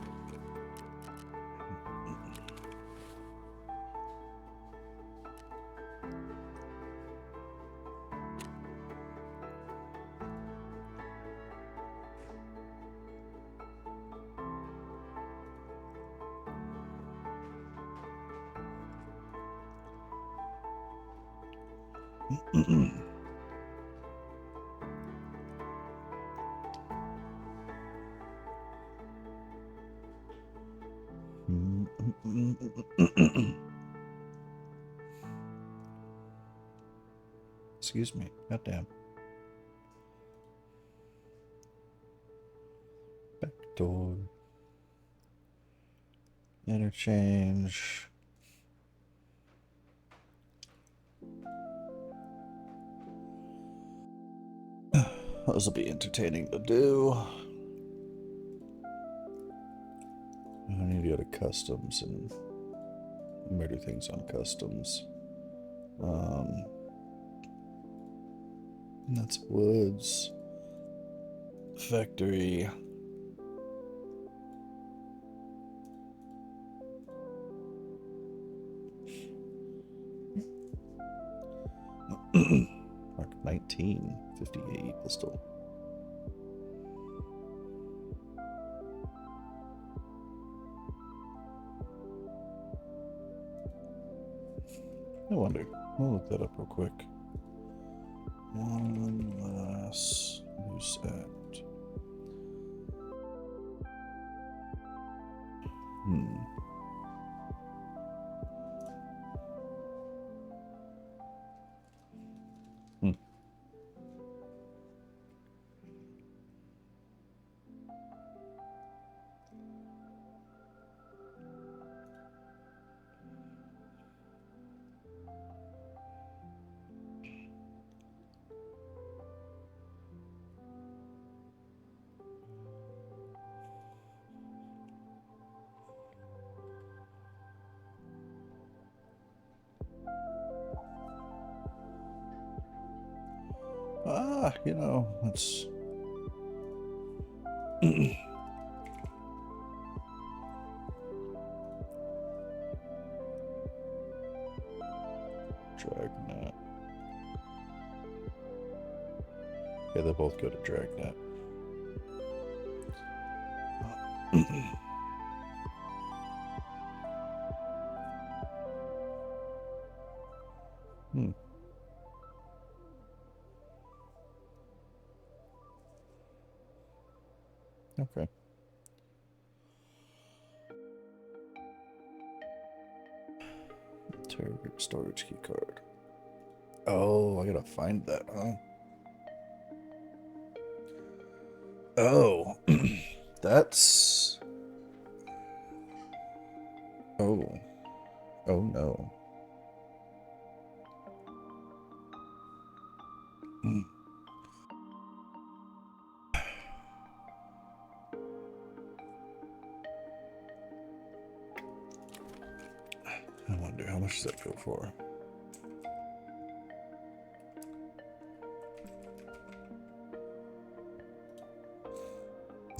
Excuse me. Goddamn. Back door. Interchange. Those will be entertaining to do. I need to go to customs and murder things on customs. That's woods. Factory. Mark 1958 pistol. I wonder. I'll look that up real quick. One last loose end. You know, let's Dragnet. Yeah, they both go to Dragnet. Okay. Target storage key card. Oh, I gotta find that, huh? Oh, that's. Oh. Oh no. I wonder how much does that go for?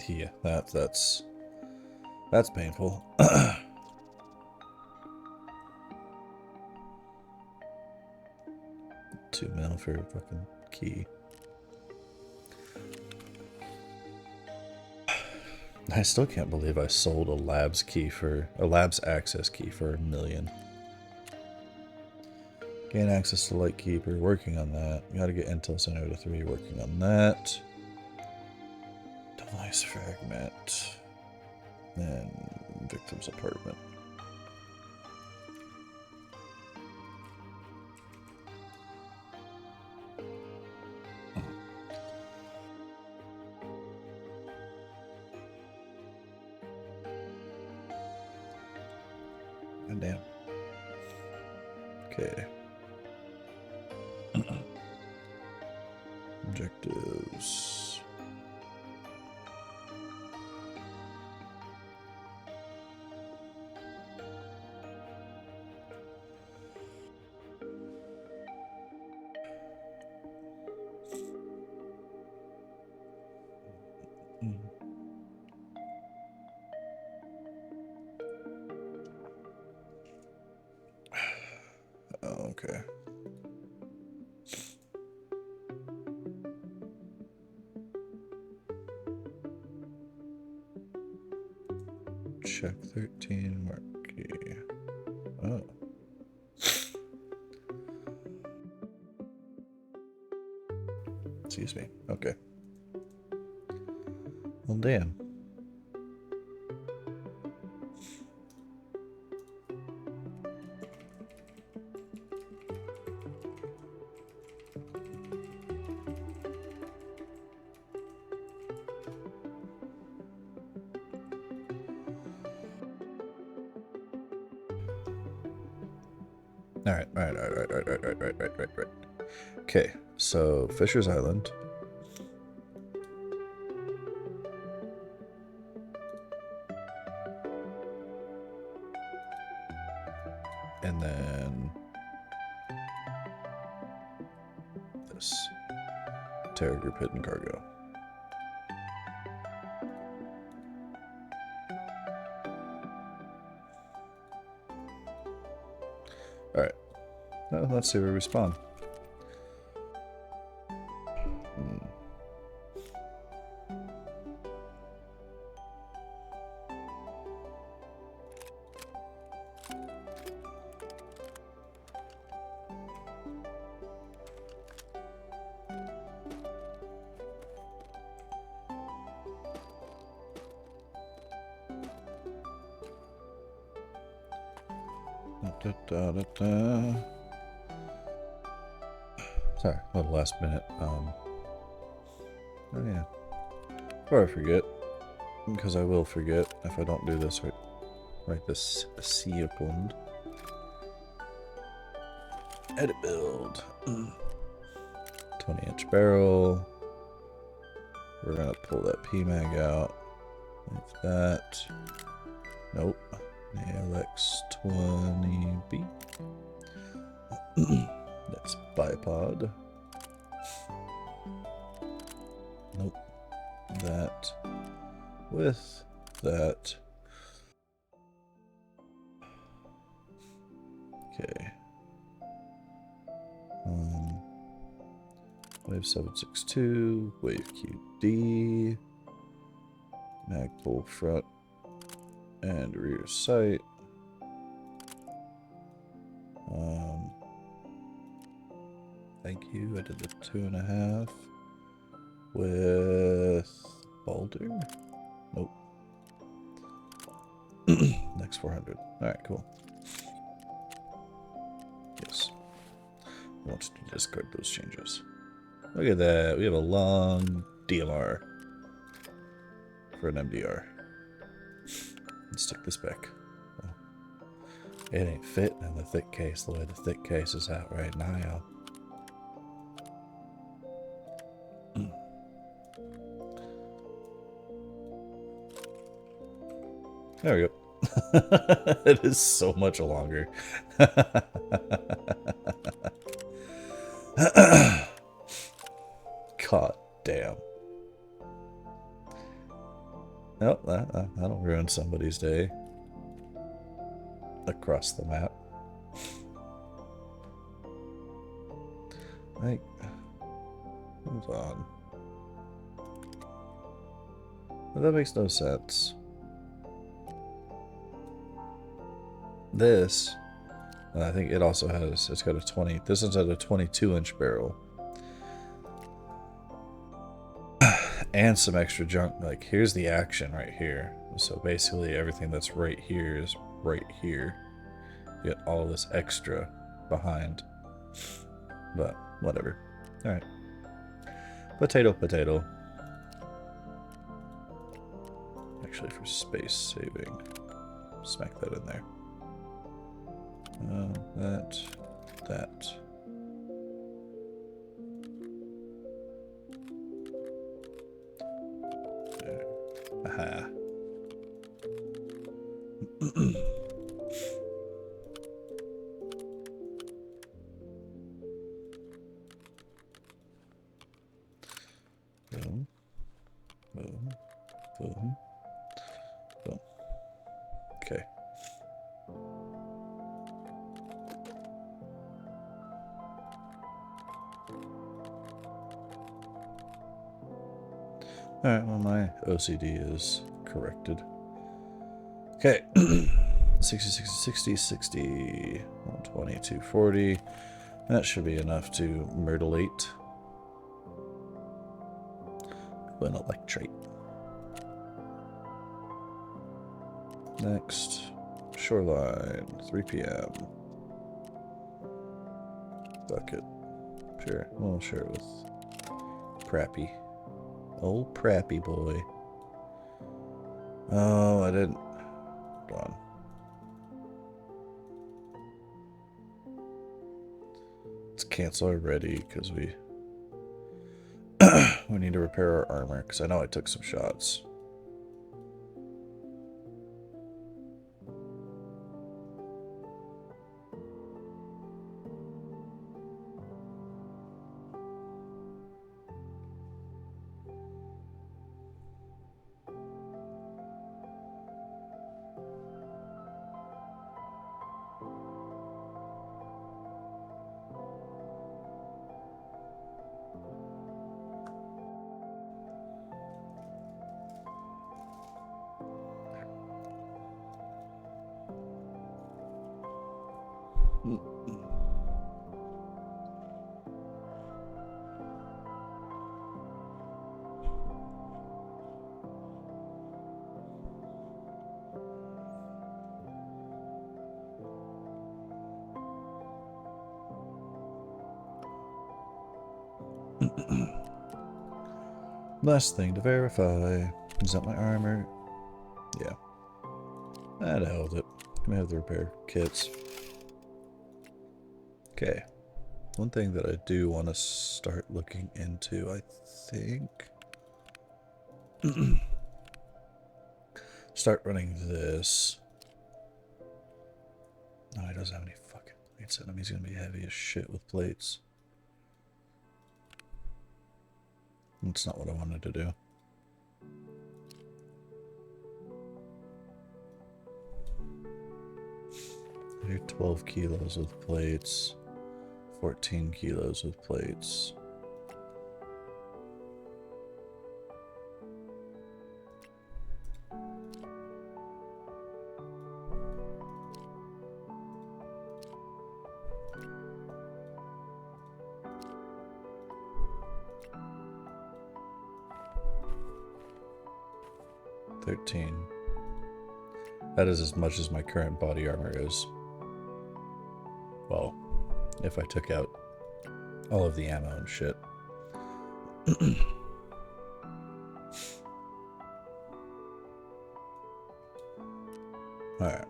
Yeah, that's painful. 2 mil for a fucking key. I still can't believe I sold a labs access key for $1 million. Gain access to Lightkeeper, working on that. Gotta get Intel Center to 3, working on that. Device fragment. And victim's apartment. God damn. Okay. Objectives. Oh, okay. Check 13 marquee. Oh. Excuse me. Okay. Well, damn. Right. Okay, so Fisher's Island. And then this. Terror Group hidden cargo. Alright. Well, let's see where we spawn. Sorry, a little last minute. Oh yeah. Before I forget, because I will forget if I don't do this right this second. Edit build. 20-inch barrel. We're gonna pull that PMAG out. Like that. Nope. ALX20B. That's bipod. Nope. That with that. Okay. Wave 762, wave QD, mag pull front and rear sight. Thank you. I did the 2.5 with Boulder. Nope. Next 400. All right, cool. Yes. I want you to discard those changes. Look at that. We have a long DMR for an MDR. Let's stick this back. Oh. It ain't fitting in the thick case the way the thick case is out right now. There we go. It is so much longer. God damn. Nope, that'll ruin somebody's day. Across the map. Like, hold on. Well, that makes no sense. This, and I think it also has, it's got a 20, this one's at a 22-inch barrel. And some extra junk, like here's the action right here. So basically everything that's right here is right here. You get all this extra behind. But, whatever. Alright. Potato, potato. Actually, for space saving, smack that in there. That. There. Aha. Boom. Boom. Boom. Boom. Okay. Alright, well my OCD is corrected. Okay. 60, 60, 60, 60, 120, 240. That should be enough to myrtlate. An electrate. Next, shoreline, 3 p.m. Bucket. Sure, we'll share it with Prappy. Old Prappy boy. Oh, I didn't. Hold on. Let's cancel already because we we need to repair our armor because I know I took some shots. Last thing to verify. Is that my armor? Yeah. That held it. Can I have the repair kits? Okay. One thing that I do want to start looking into, I think. Start running this. No, he doesn't have any fucking plates in him. He's gonna be heavy as shit with plates. That's not what I wanted to do. I do 12 kilos with plates. 14 kilos with plates. That is as much as my current body armor is. Well, if I took out all of the ammo and shit. Alright.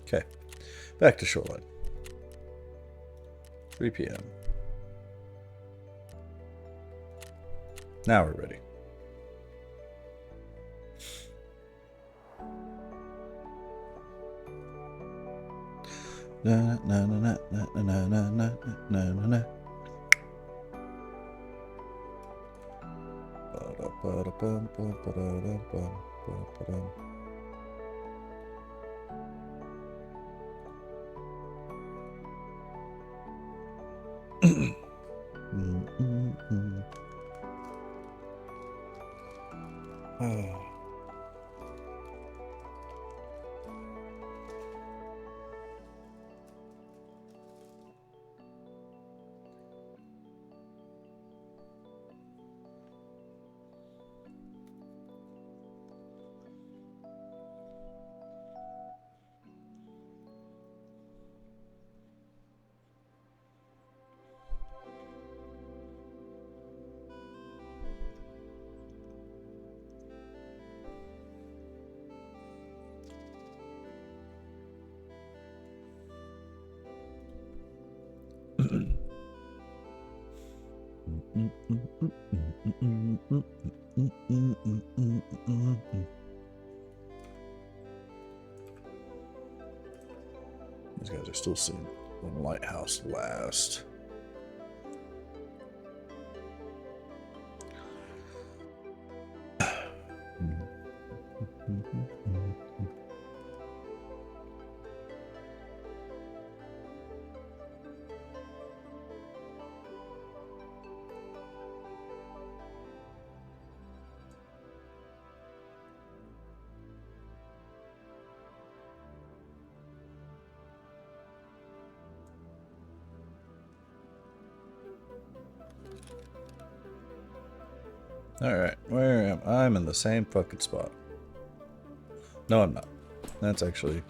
Okay. Back to shoreline. 3 p.m. Now we're ready. Na na na na na na na na na na na. Oh. These guys are still seeing one lighthouse last. Alright, where am I? I'm in the same fucking spot. No, I'm not. That's actually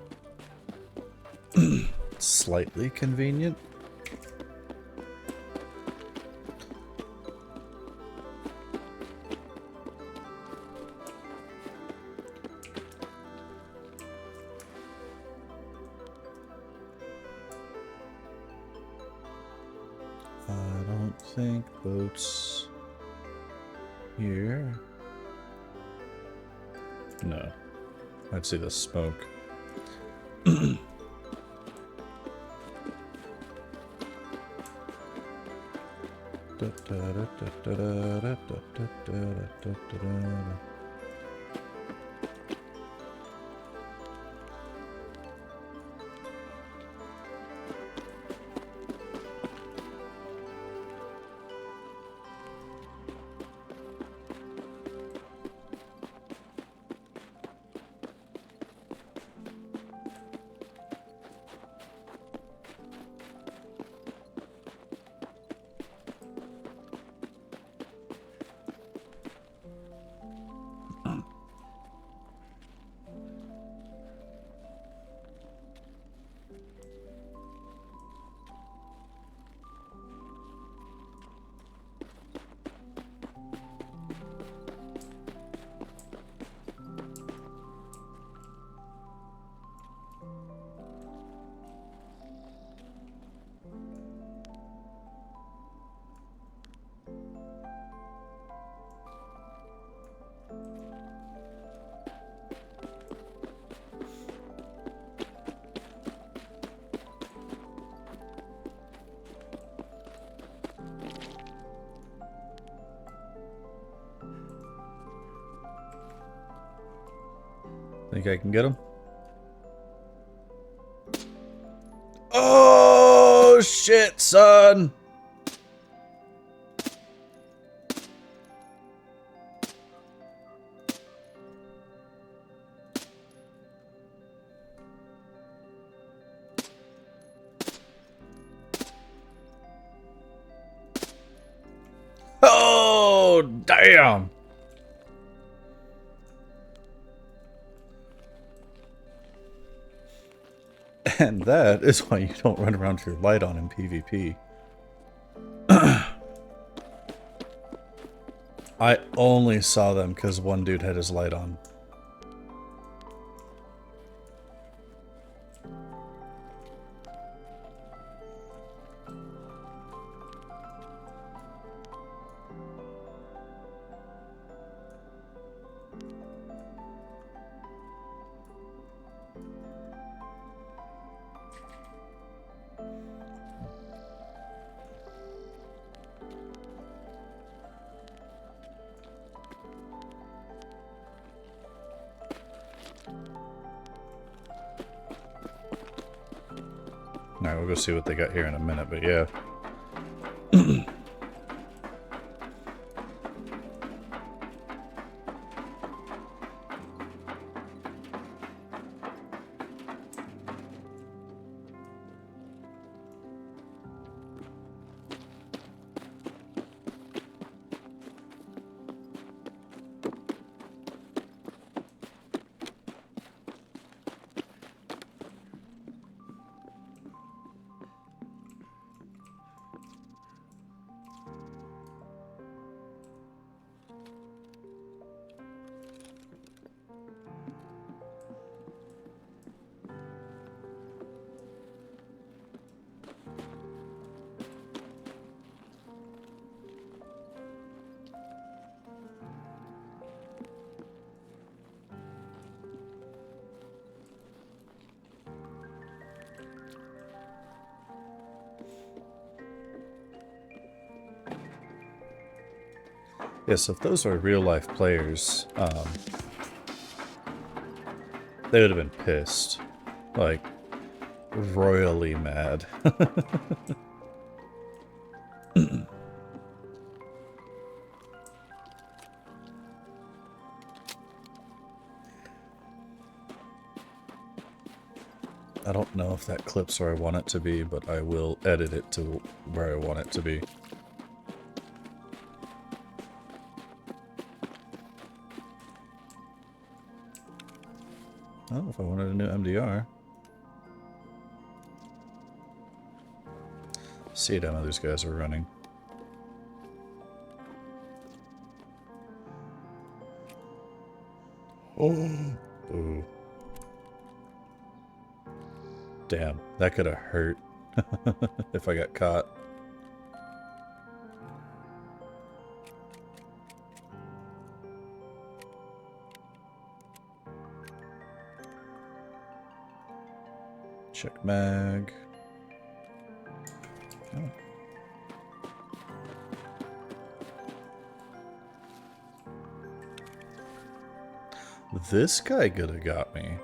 slightly convenient. I don't think boats here. No. I'd see the smoke. Think I can get him? Oh, shit, son! Oh, damn! And that is why you don't run around with your light on in PvP. I only saw them because one dude had his light on. Alright, we'll go see what they got here in a minute, but yeah. Yeah, so if those were real-life players, they would have been pissed. Like, royally mad. I don't know if that clip's where I want it to be, but I will edit it to where I want it to be. Oh, if I wanted a new MDR. See how these guys are running. Oh, ooh. Damn, that could have hurt if I got caught. Check mag. Oh. This guy could have got me.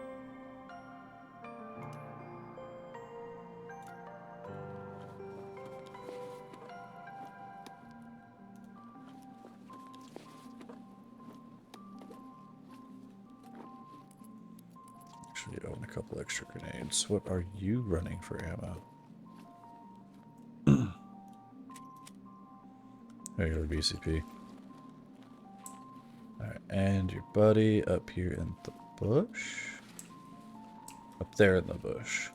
Actually, I own a couple extra grenades. What are you running for ammo? Regular BCP. Alright, and your buddy up here in the bush? Up there in the bush.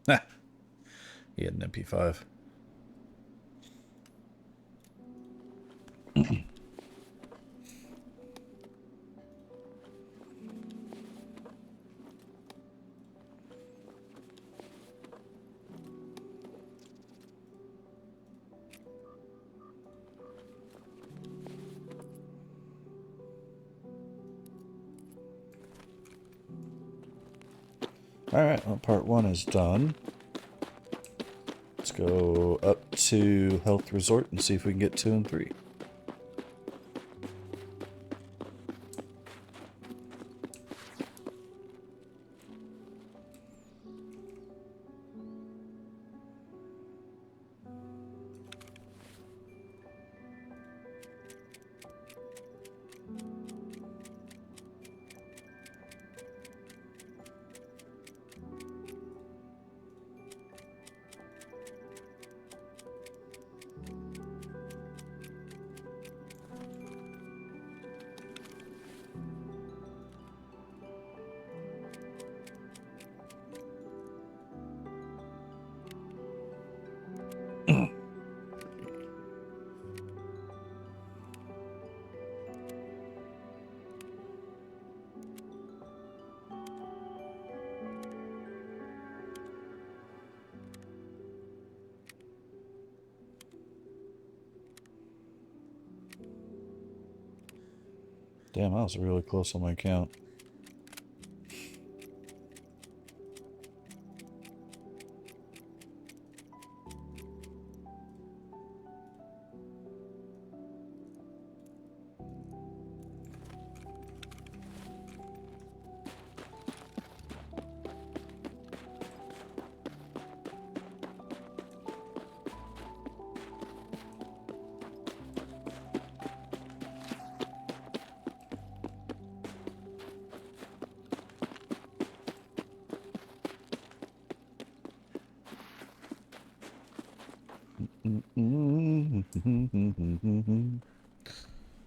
Ha! He had an MP5. Alright, well, part 1 is done. Let's go up to Health Resort and see if we can get 2 and 3. Damn, I was really close on my count.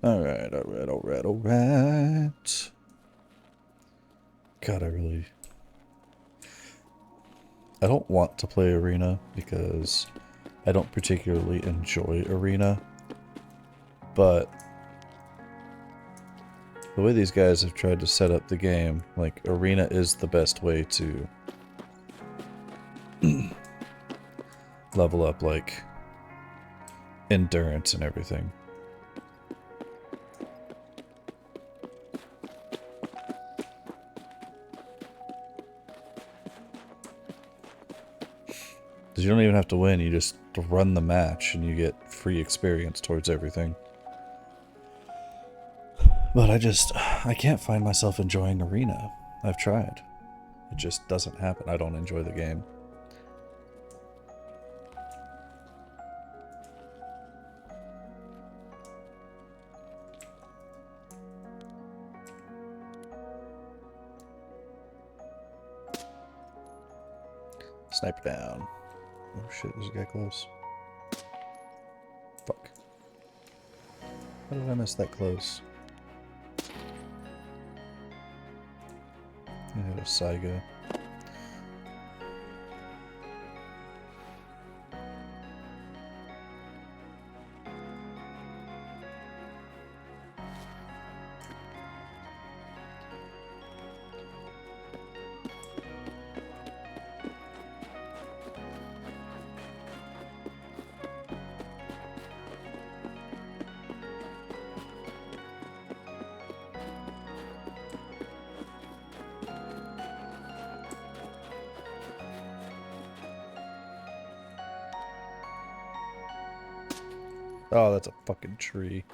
Alright, alright, alright, alright. God, I don't want to play Arena because I don't particularly enjoy Arena. But the way these guys have tried to set up the game, like, Arena is the best way to level up, like, endurance and everything. Because you don't even have to win, you just run the match and you get free experience towards everything. But I can't find myself enjoying Arena. I've tried. It just doesn't happen. I don't enjoy the game. Sniper down. Oh shit, there's a guy close. Fuck. How did I miss that close? I had a Saiga. Oh, that's a fucking tree.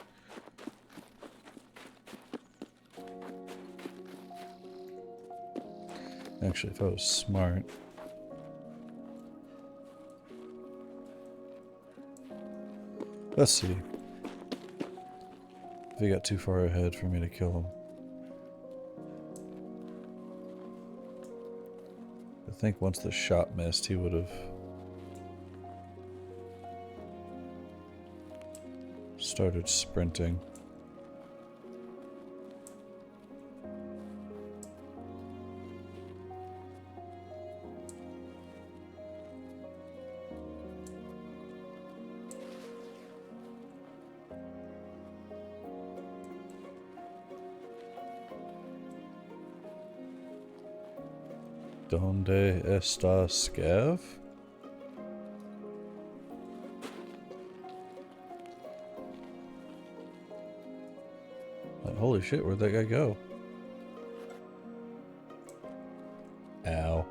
Actually, if I was smart. Let's see. If he got too far ahead for me to kill him. I think once the shot missed, he would have started sprinting. ¿Dónde está Scav? Like, holy shit, where'd that guy go? Ow.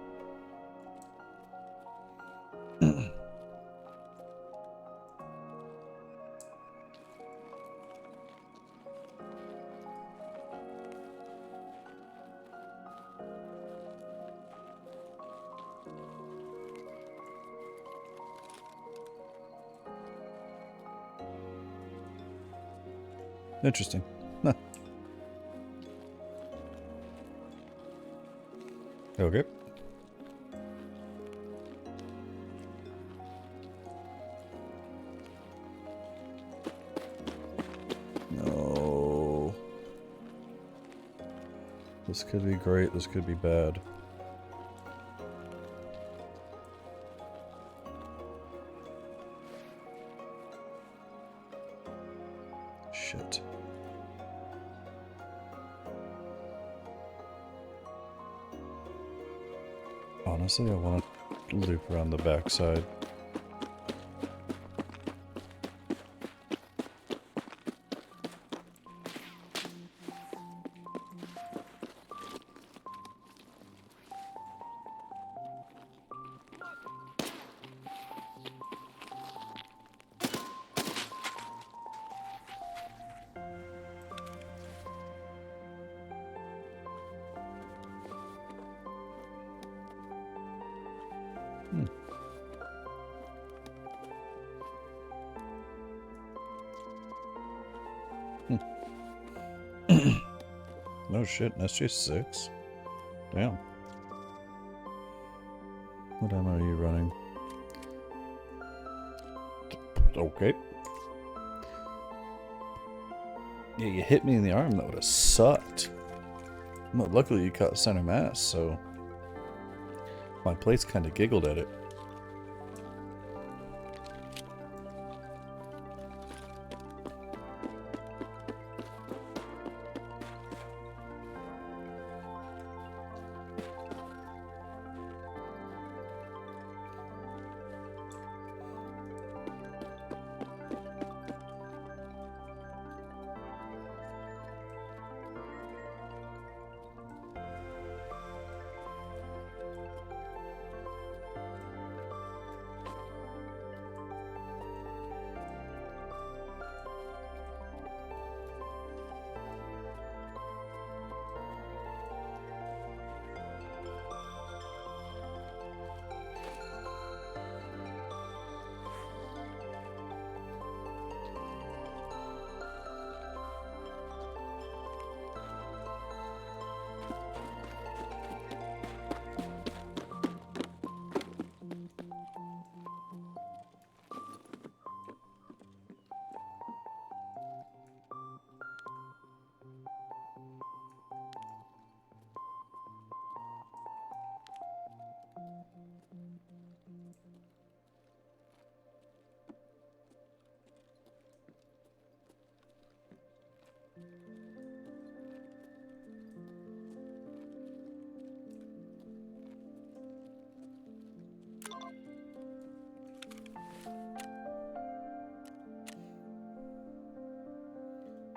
Interesting. Huh. Okay. No. This could be great, this could be bad. Shit. Honestly, I want to loop around the backside. Hmm. No shit, an SJ6? Damn. What ammo are you running? Okay. Yeah, you hit me in the arm, that would have sucked. Well, luckily you caught center mass, so my plates kind of giggled at it.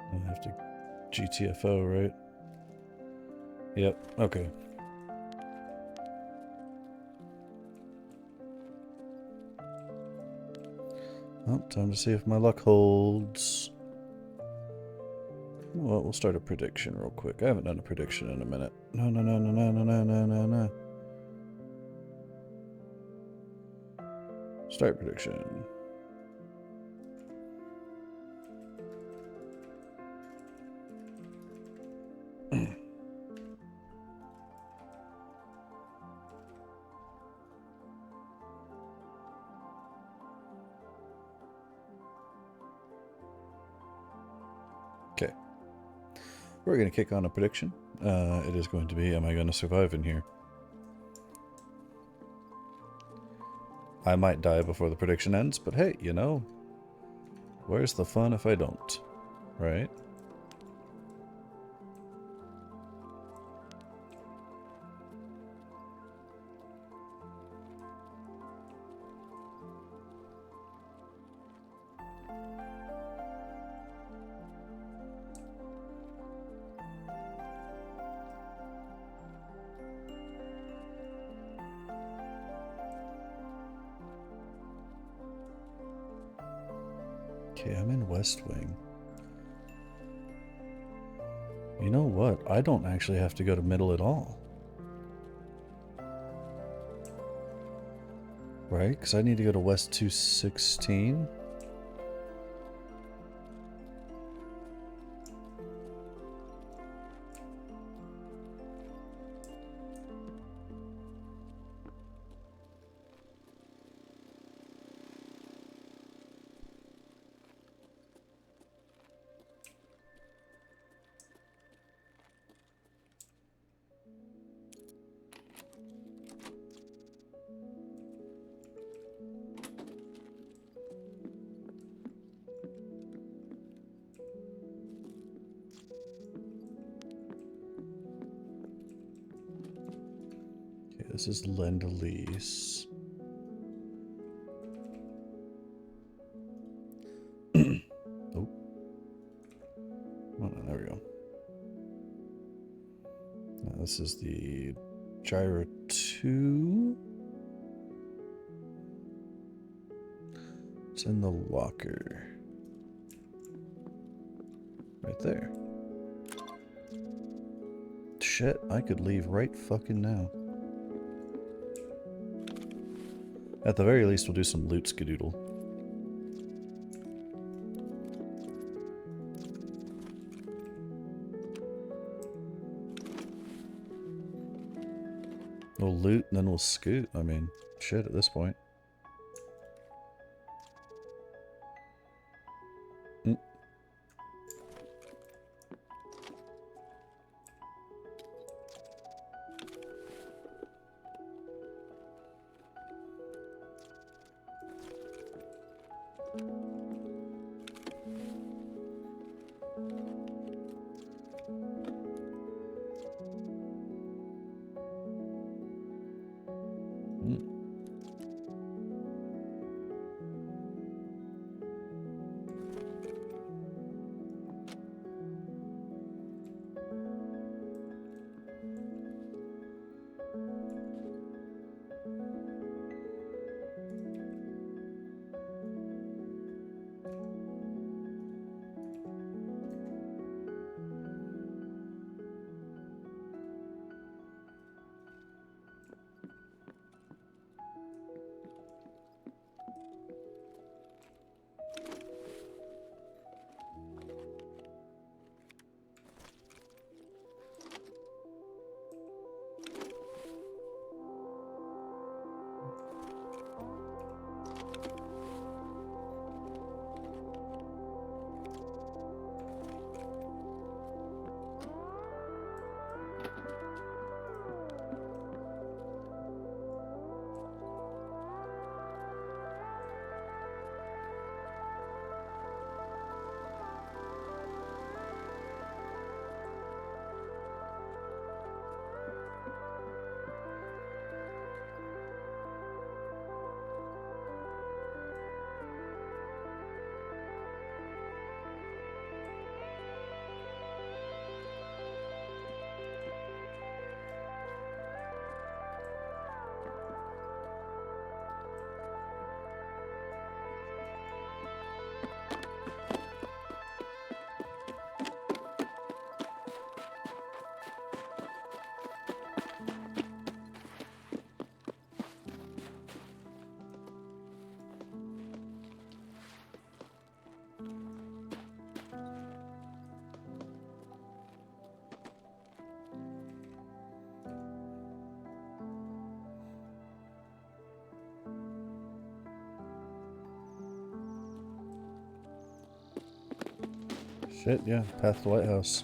I have to GTFO, right? Yep, okay. Well, time to see if my luck holds. Well, we'll start a prediction real quick. I haven't done a prediction in a minute. No, no, no, no, no, no, no, no, no, no. Start prediction. Okay. We're going to kick on a prediction. It is going to be, am I going to survive in here? I might die before the prediction ends, but hey, you know, where's the fun if I don't? Right? Okay, I'm in West Wing. You know what? I don't actually have to go to middle at all. Right? Because I need to go to West 216. This is Lend-Lease. Oh. Oh, there we go. Now this is the Gyro 2. It's in the locker. Right there. Shit, I could leave right fucking now. At the very least, we'll do some loot skadoodle. We'll loot and then we'll scoot. I mean, shit at this point. Mm. Shit, yeah. Path to Lighthouse.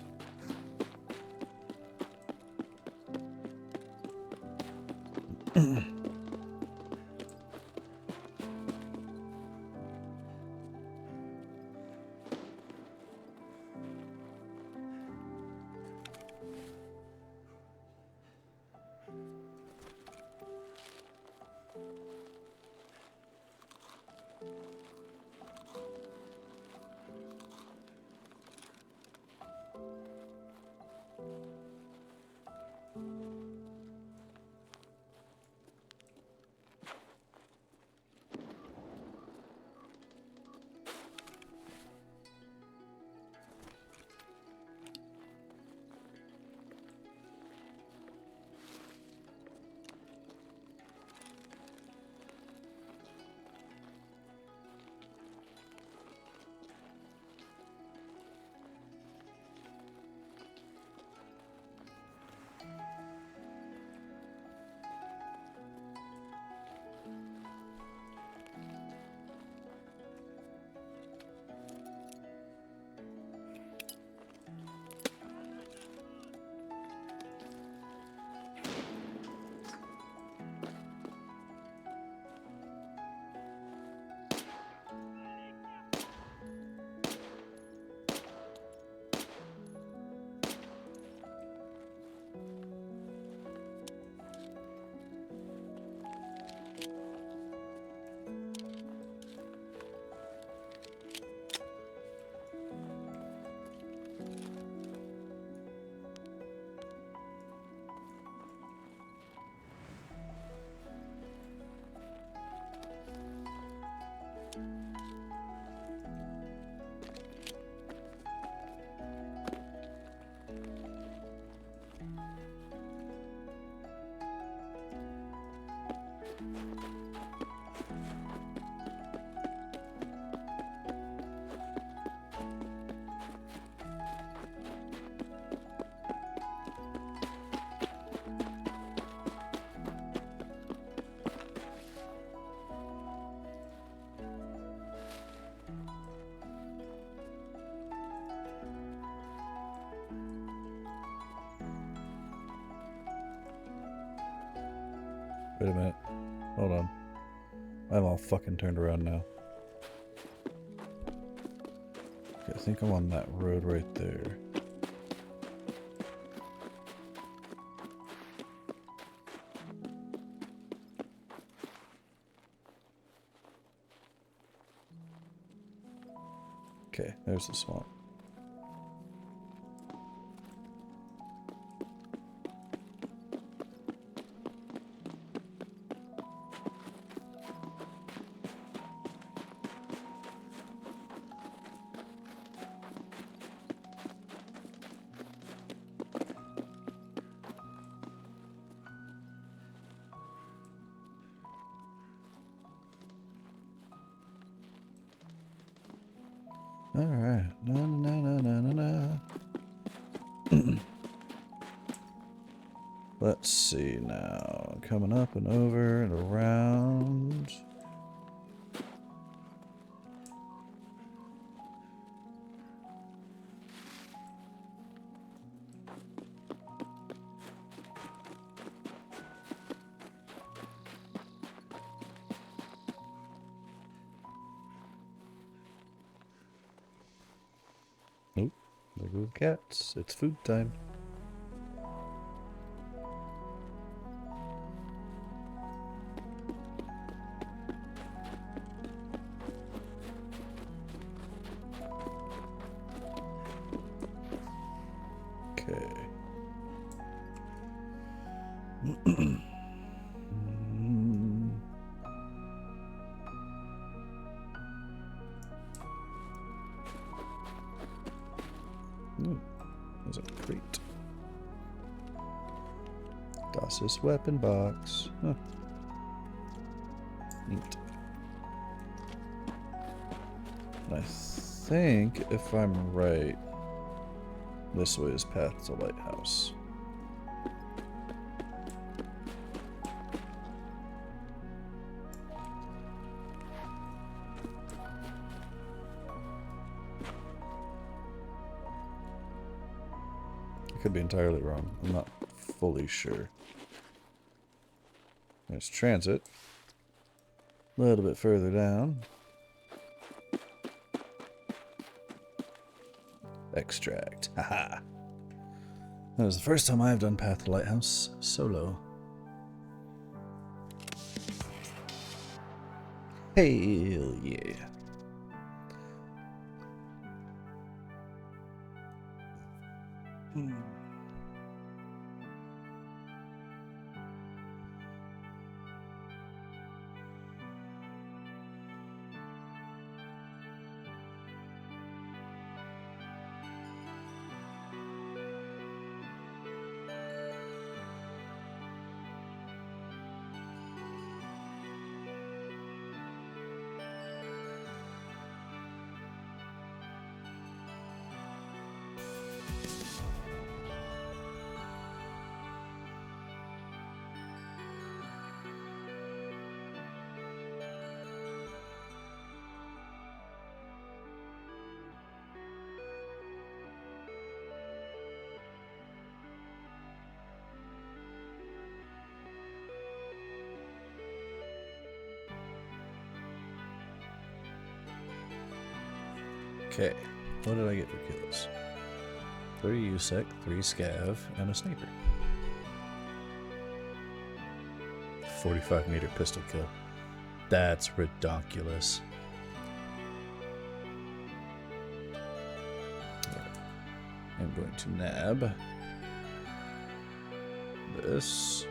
Wait a minute. Hold on. I'm all fucking turned around now. Okay, I think I'm on that road right there. Okay, there's the swamp. Alright. Na na na na na na. Let's see now. Coming up and over and around. Nope. There go the cats. It's food time. Okay. There's a crate. Das weapon box. Huh. Neat. And I think, if I'm right, this way is path to lighthouse. I could be entirely wrong. I'm not fully sure. There's transit. A little bit further down. Extract. Haha. That was the first time I've done Path to Lighthouse solo. Hell yeah. Okay, what did I get for kills? 3 USEC, 3 Scav, and a sniper. 45-meter pistol kill. That's redonkulous. Right. I'm going to nab this,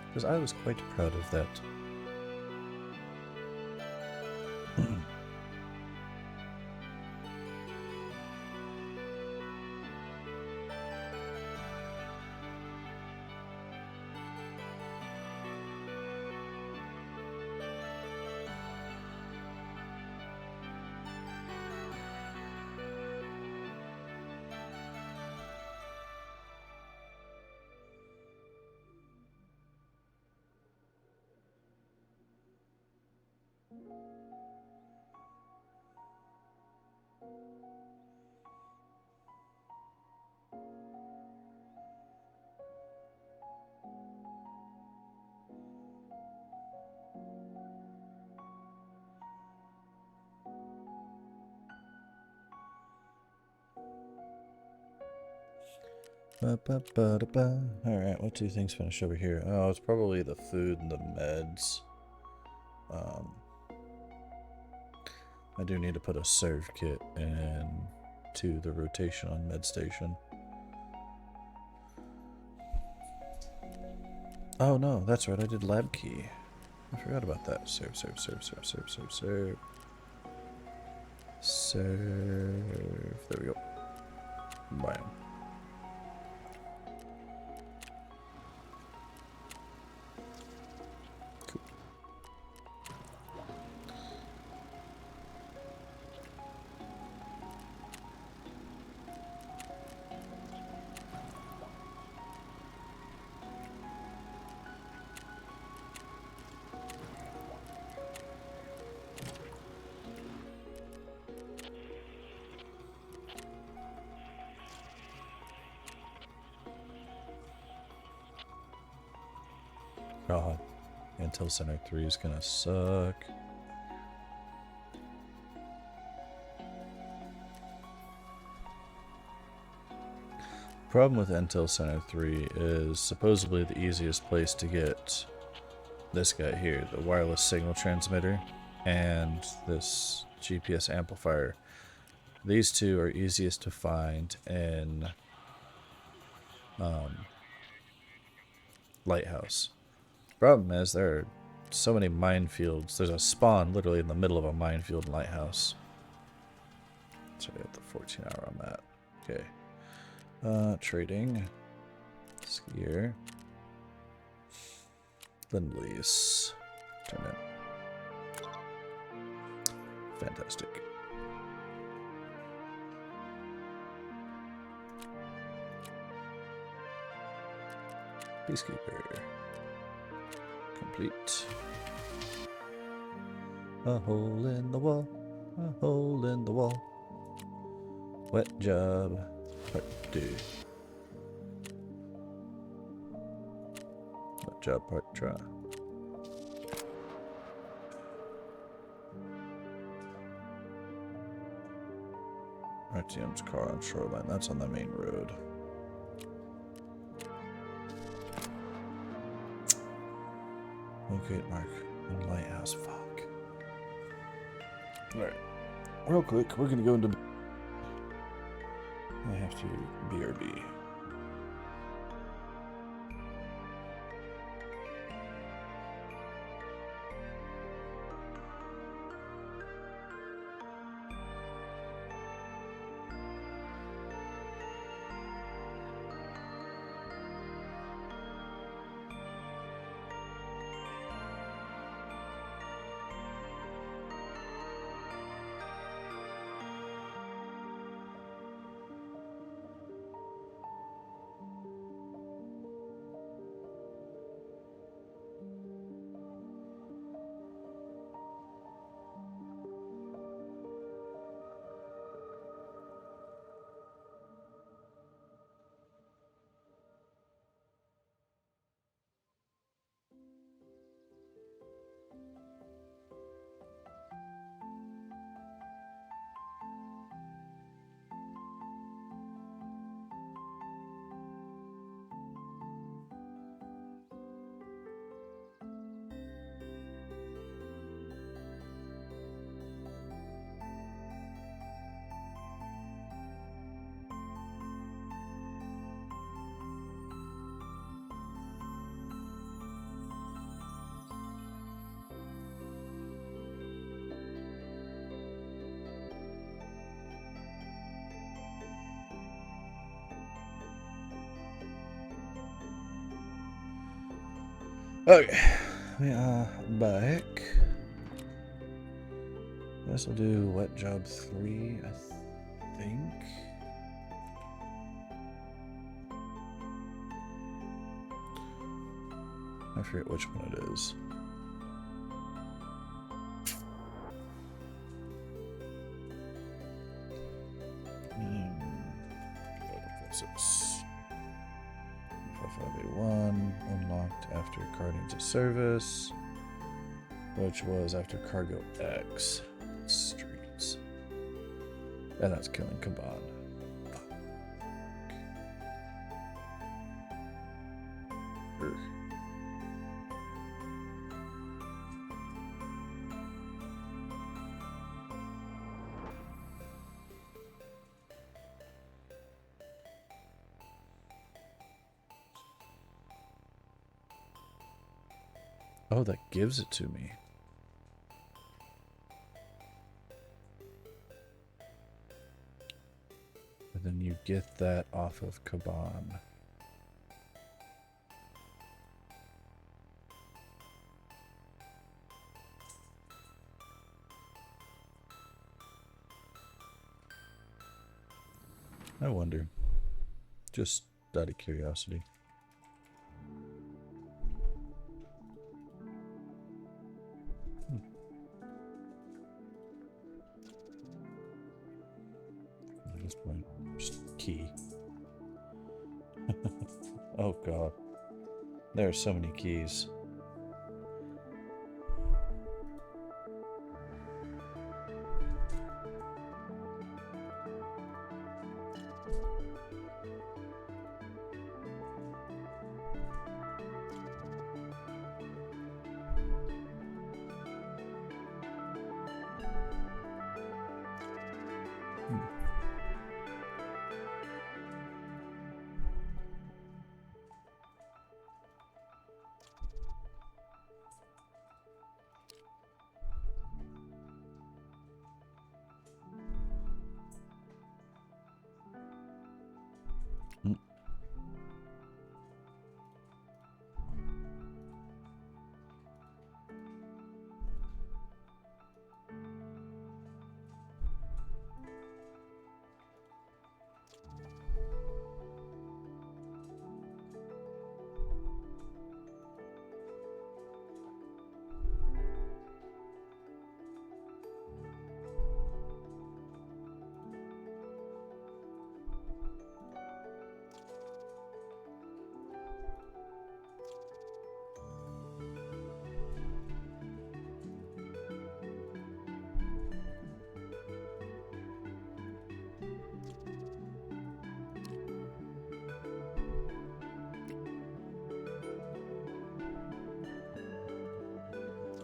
because I was quite proud of that. Alright, what two things finish over here? Oh, it's probably the food and the meds. I do need to put a serve kit in to the rotation on med station. Oh no, that's right, I did lab key. I forgot about that. Serve. There we go. Bam. Cool. God, Intel Center 3 is gonna suck. Problem with Intel Center 3 is supposedly the easiest place to get this guy here, the wireless signal transmitter, and this GPS amplifier. These two are easiest to find in Lighthouse. Problem is, there are so many minefields. There's a spawn literally in the middle of a minefield in Lighthouse. So we have the 14 hour on that. Okay. Trading. Skier. Lend-lease. Turn in. Fantastic. Peacekeeper. Complete. A hole in the wall. A hole in the wall. Wet job. Part 2. Wet job part try. RTM's car on shoreline. That's on the main road. Locate mark on Lighthouse. Fuck. Alright. Real quick, we're gonna go into. I have to BRB. Okay, we are back. This will do wet job 3, I think. I forget which one it is. It's 5581, unlocked after car needs a service, which was after Cargo X. Streets. And that's killing Kaban. Oh, that gives it to me. And then you get that off of Kaban. I wonder. Just out of curiosity. At this point, just key. Oh god. There are so many keys.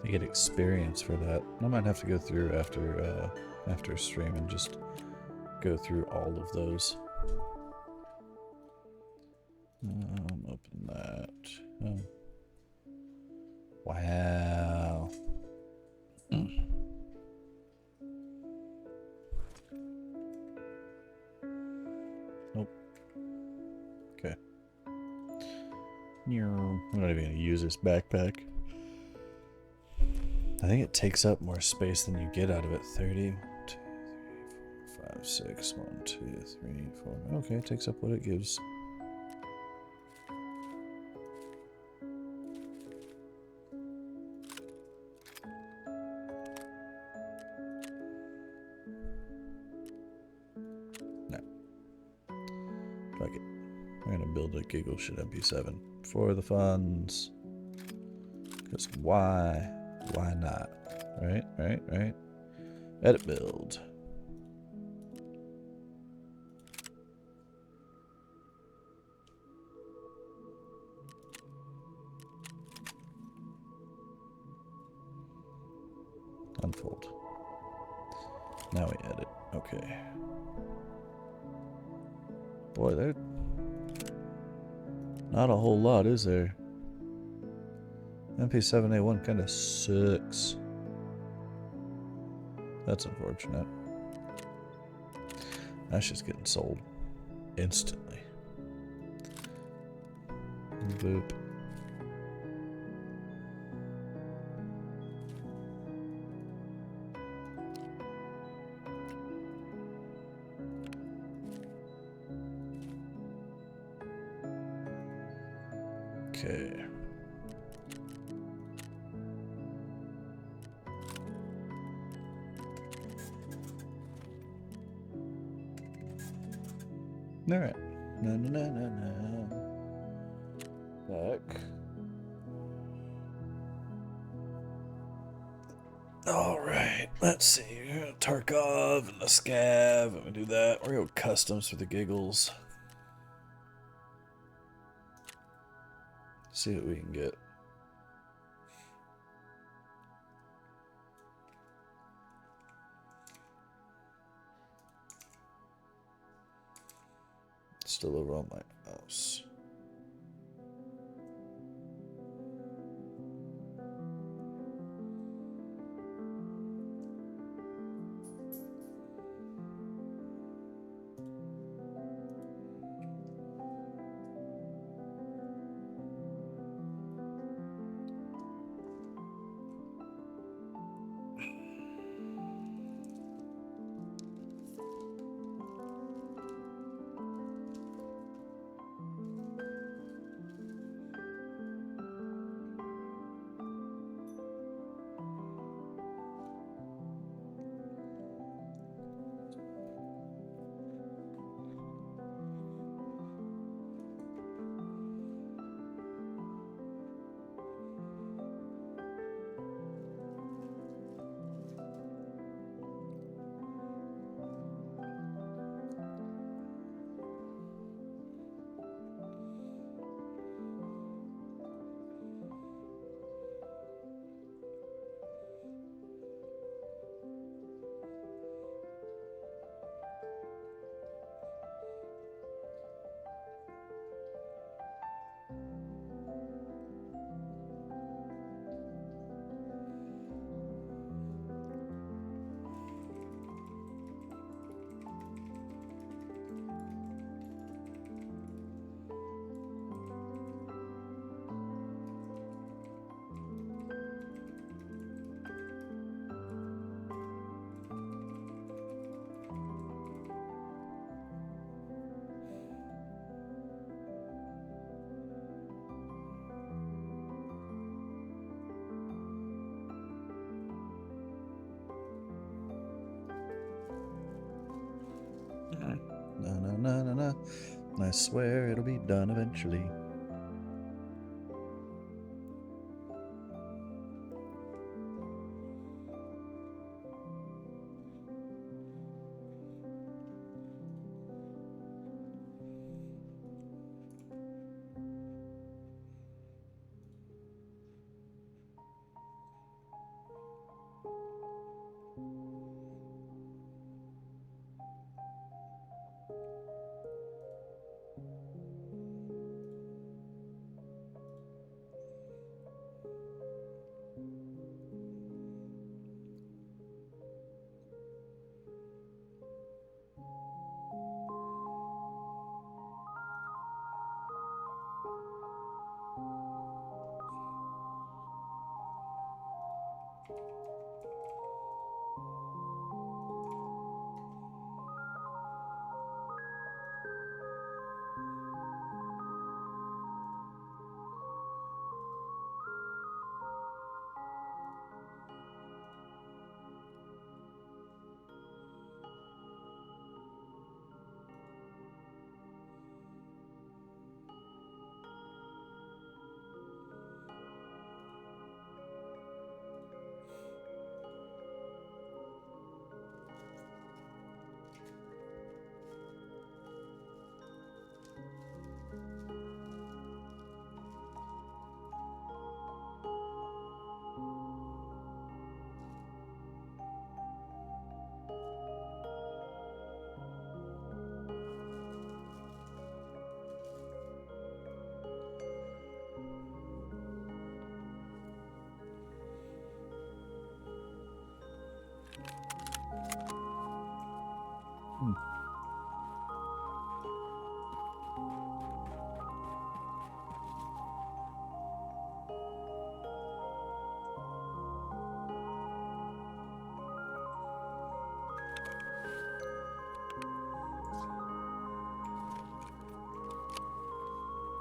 I get experience for that. I might have to go through after stream and just go through all of those. Open that. Oh. Wow. Nope. Okay. I'm not even gonna use this backpack. I think it takes up more space than you get out of it. 30, 1, 2, 3, 4, 5, 6, 1, 2, 3, 4. Okay, it takes up what it gives. No. Fuck it. We're gonna build a giggle shit MP7 for the funds. Because why? Why not? Right? Edit build. Unfold. Now we edit. Okay. Boy, there not a whole lot, is there? MP7A1 kind of sucks. That's unfortunate. That's just getting sold instantly. Boop. Okay. Alright. No. Back. Alright, let's see. Tarkov and the scav. I'm gonna do that. We're gonna go customs for the giggles. See what we can get. Still over on my mouse. Na na na na na. I swear it'll be done eventually.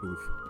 Oof.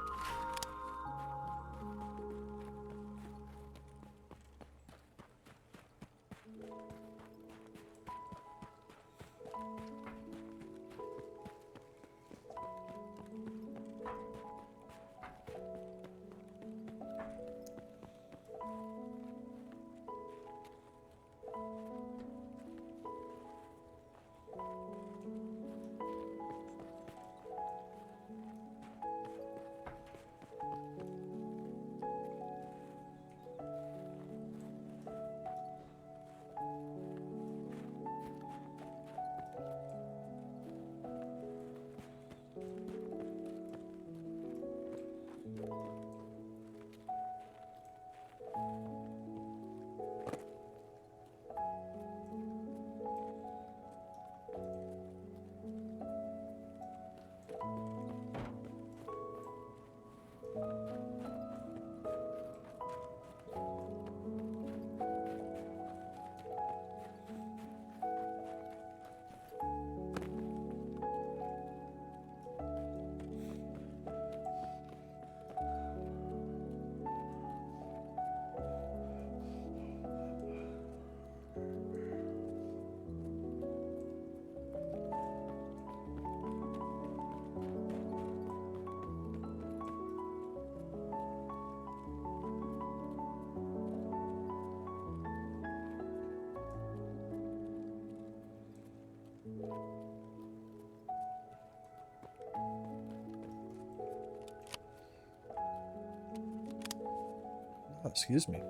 Oh, excuse me.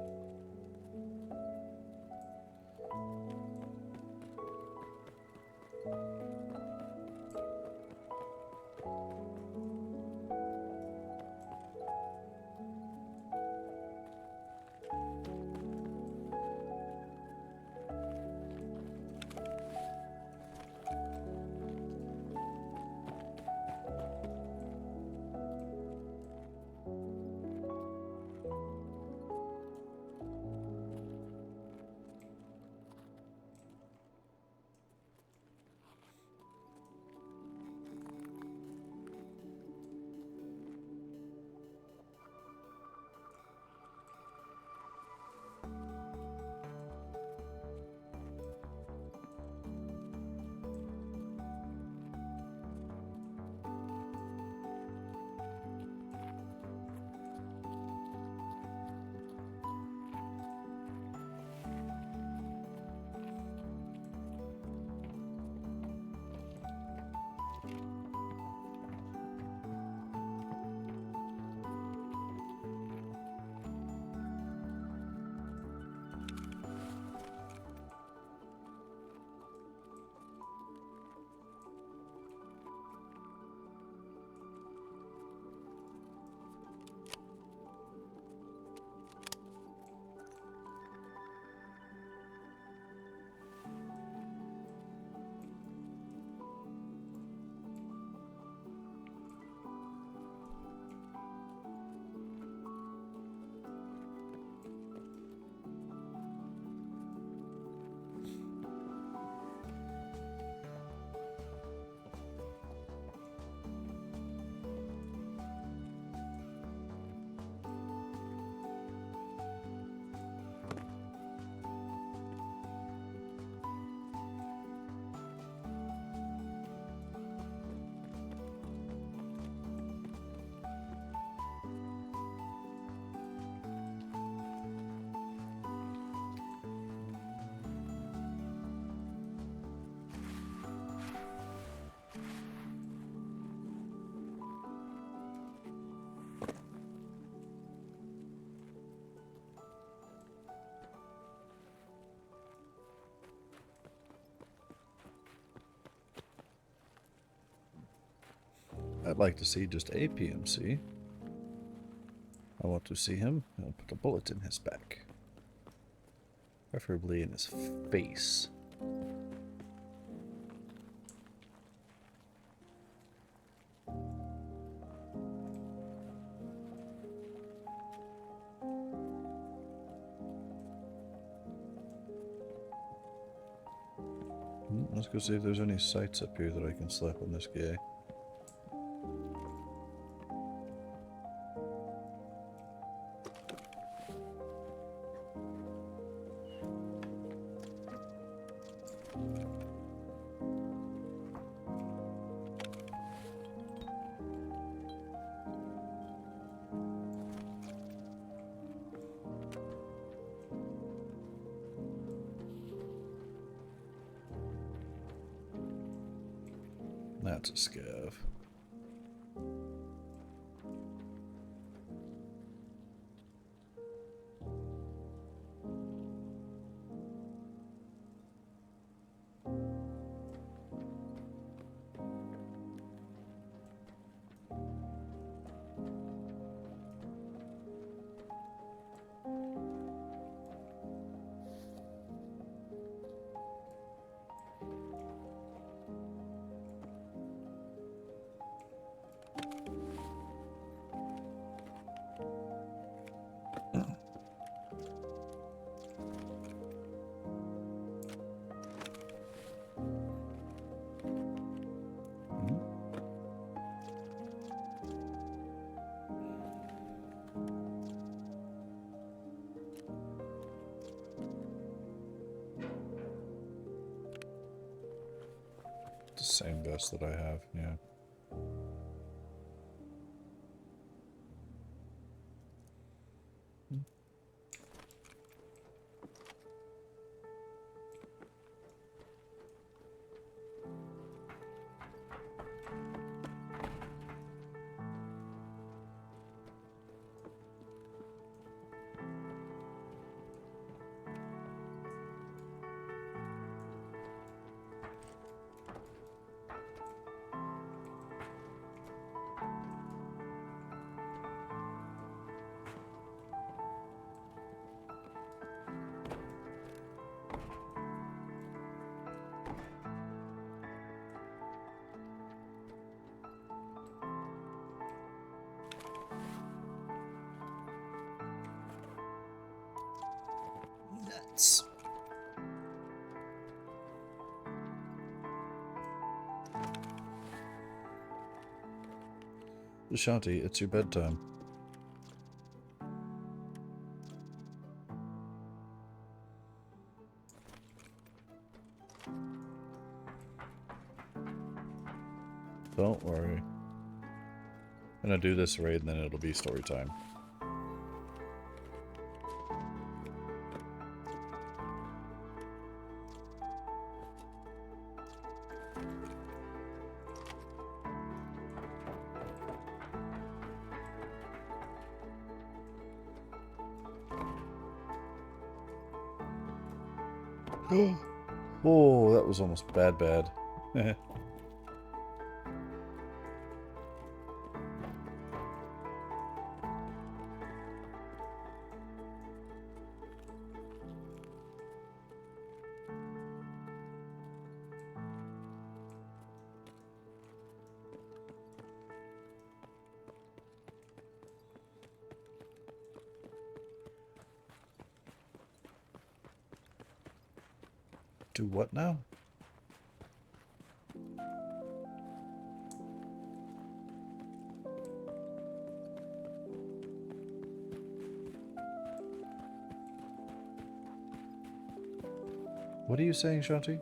I'd like to see just a PMC. I want to see him and put a bullet in his back. Preferably in his face. Let's go see if there's any sights up here that I can slap on this guy. That's a scav. The same vest that I have, yeah. Nuts. Ashanti, it's your bedtime. Don't worry. I'm gonna do this raid and then it'll be story time. Oh, that was almost bad. Do what now? What are you saying, Shanti?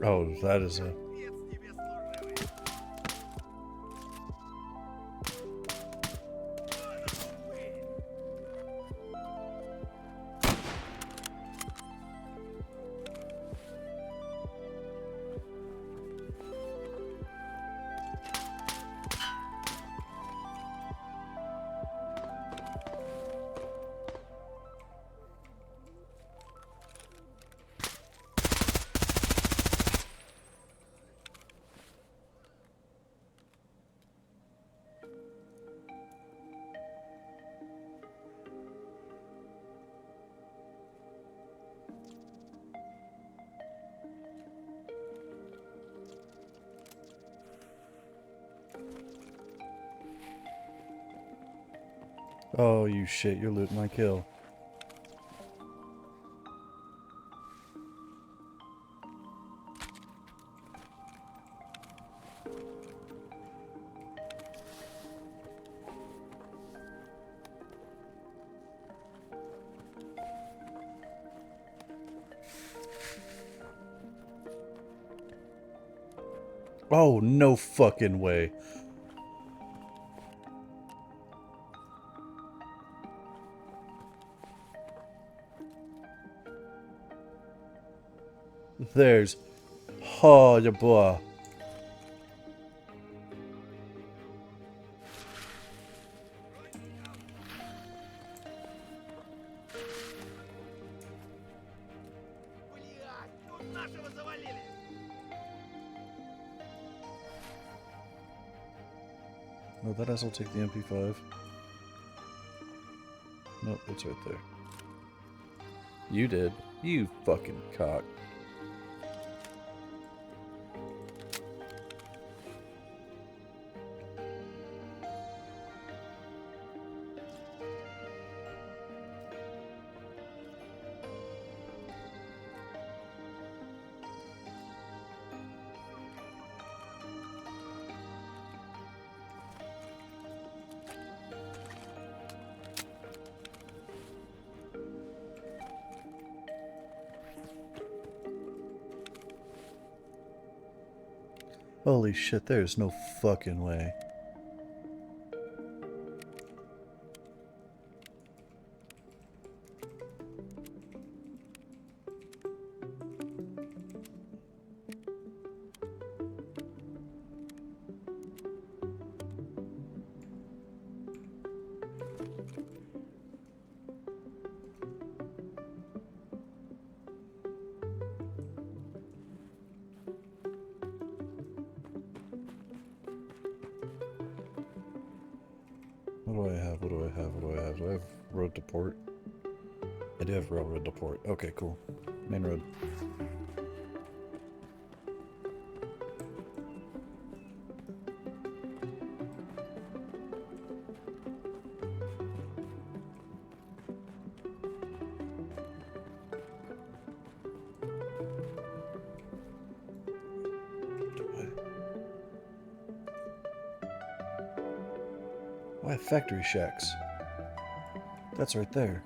Oh, that is a... Oh, you shit, you're looting my kill. Oh, no fucking way. There's... Oh, ya boy. Oh, that asshole take the MP5. Nope, it's right there. You did. You fucking cock. Holy shit, there's no fucking way. What do I have? What do I have? What do I have? Do I have road to port? I do have railroad to port. Okay, cool. Main road. Why factory shacks? That's right there.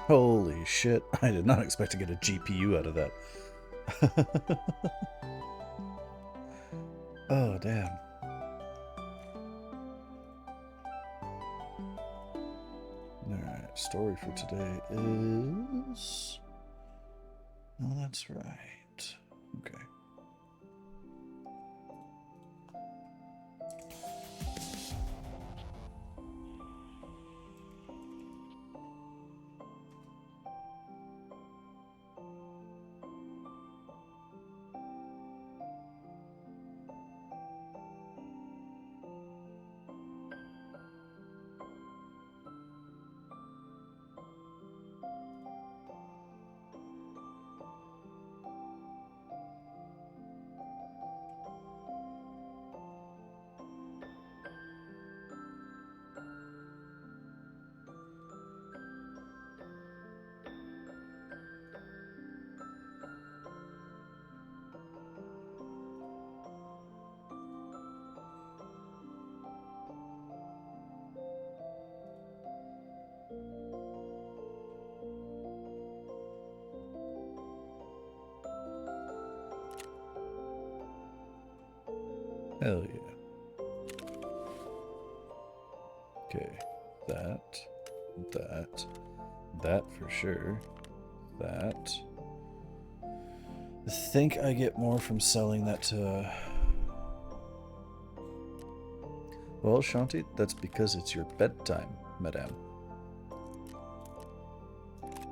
Holy shit, I did not expect to get a GPU out of that. Oh, damn. story for today is... Oh, that's right. Okay. Hell yeah. Okay. That for sure. That. I think I get more from selling that to... Well, Shanti, that's because it's your bedtime, madame.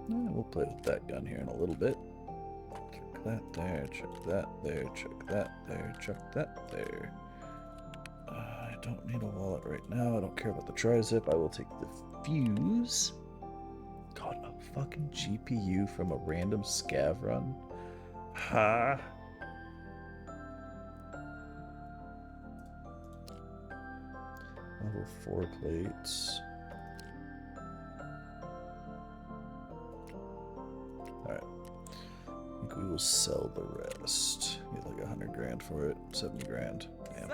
We'll play with that gun here in a little bit. Check that there, check that there, check that there, check that there. I don't need a wallet right now. I don't care about the tri-zip. I will take the fuse. God, a fucking GPU from a random scav run? Ha! Level 4 plates. Alright. I think we will sell the rest. Get like 100 grand for it. 70 grand. Damn.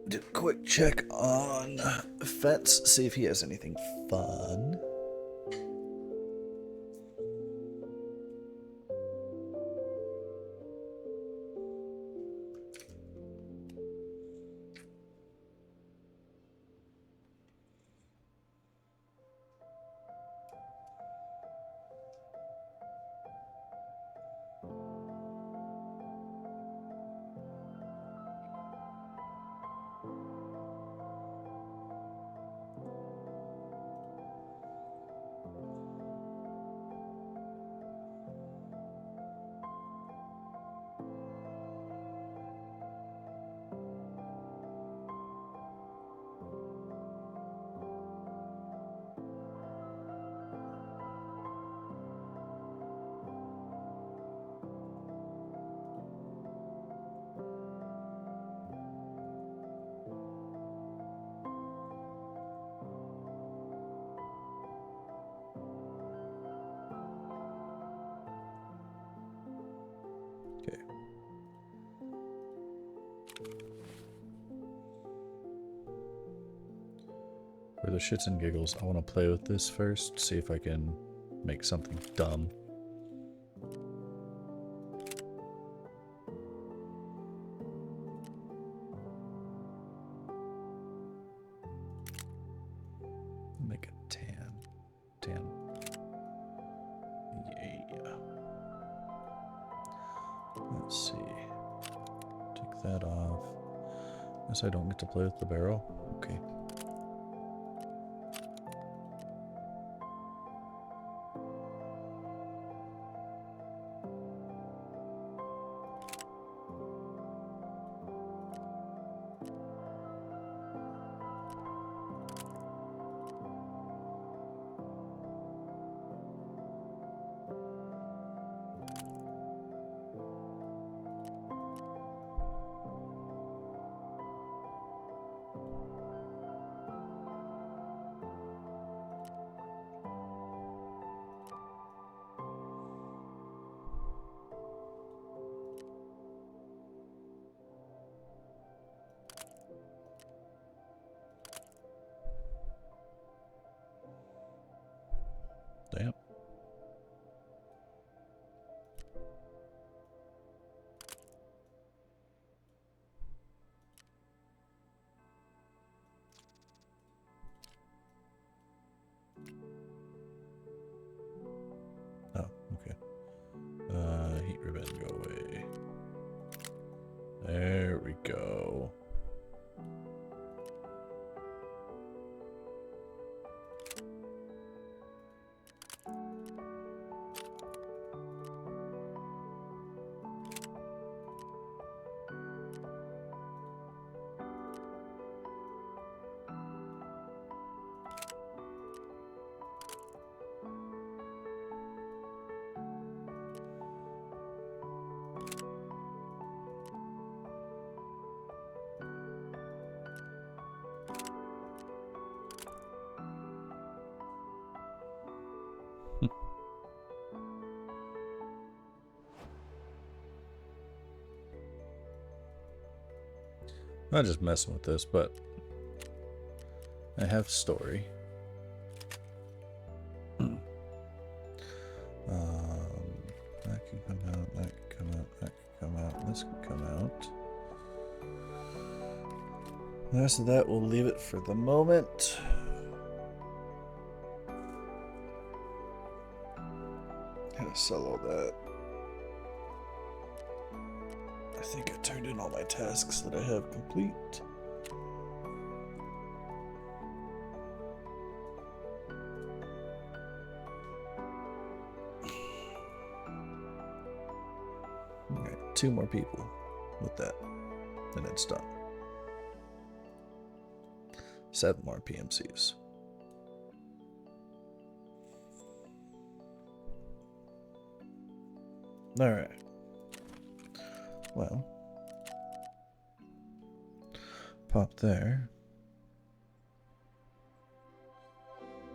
Do a quick check on Fetz, see if he has anything fun. Okay. For the shits and giggles, I want to play with this first, see if I can make something dumb. Make a tan. Yeah. Let's see. Take that off. Guess I don't get to play with the barrel. Okay. There we go. I'm just messing with this, but I have story. That can come out, that can come out, that can come out, this can come out. The rest of that, we'll leave it for the moment. Gotta sell all that. I think I turned in all my tasks that I have complete. Alright, 2 more people with that, and it's done. 7 more PMCs. Alright. Well, pop there.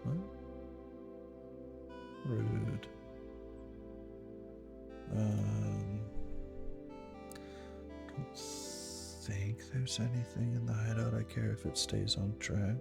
What? Rude. Don't think there's anything in the hideout I care if it stays on track.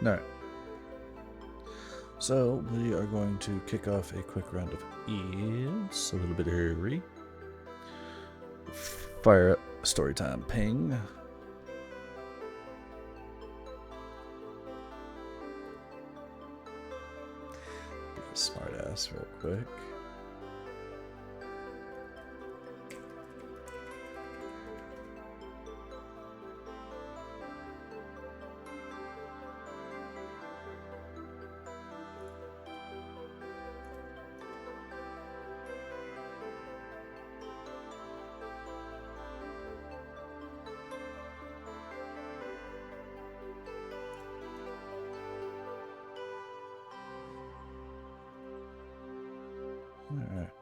Alright. So, we are going to kick off a quick round of E's. A little bit of hurry. Fire up Storytime Ping. Be a smart ass real quick. Alright.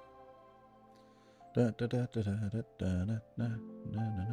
Da da da da da da da da da da da.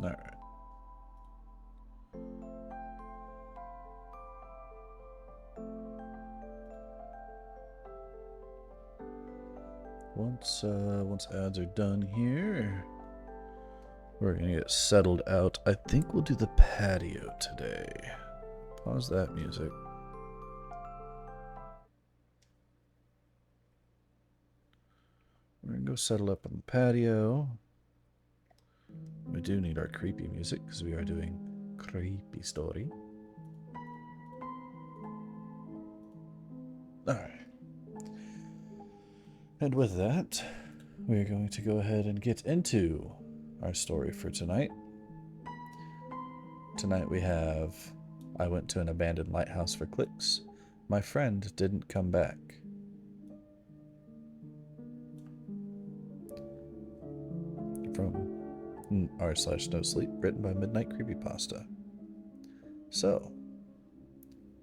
Alright. Once ads are done here, we're gonna get settled out. I think we'll do the patio today. Pause that music. go settle up on the patio. We do need our creepy music because we are doing creepy story. Alright. And with that, we're going to go ahead and get into our story for tonight. Tonight we have I went to an abandoned lighthouse for clicks. My friend didn't come back. From r/no sleep, written by Midnight Creepypasta. So,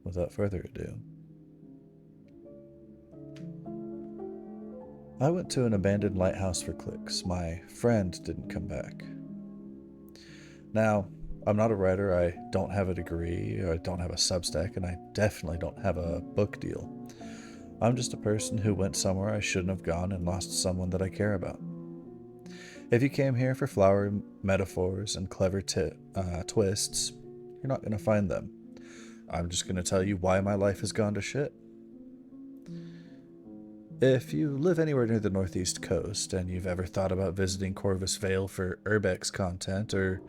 without further ado, I went to an abandoned lighthouse for clicks. My friend didn't come back. Now, I'm not a writer, I don't have a degree, or I don't have a Substack, and I definitely don't have a book deal. I'm just a person who went somewhere I shouldn't have gone and lost someone that I care about. If you came here for flowery metaphors and clever twists, you're not going to find them. I'm just going to tell you why my life has gone to shit. If you live anywhere near the northeast coast and you've ever thought about visiting Corvus Vale for urbex content or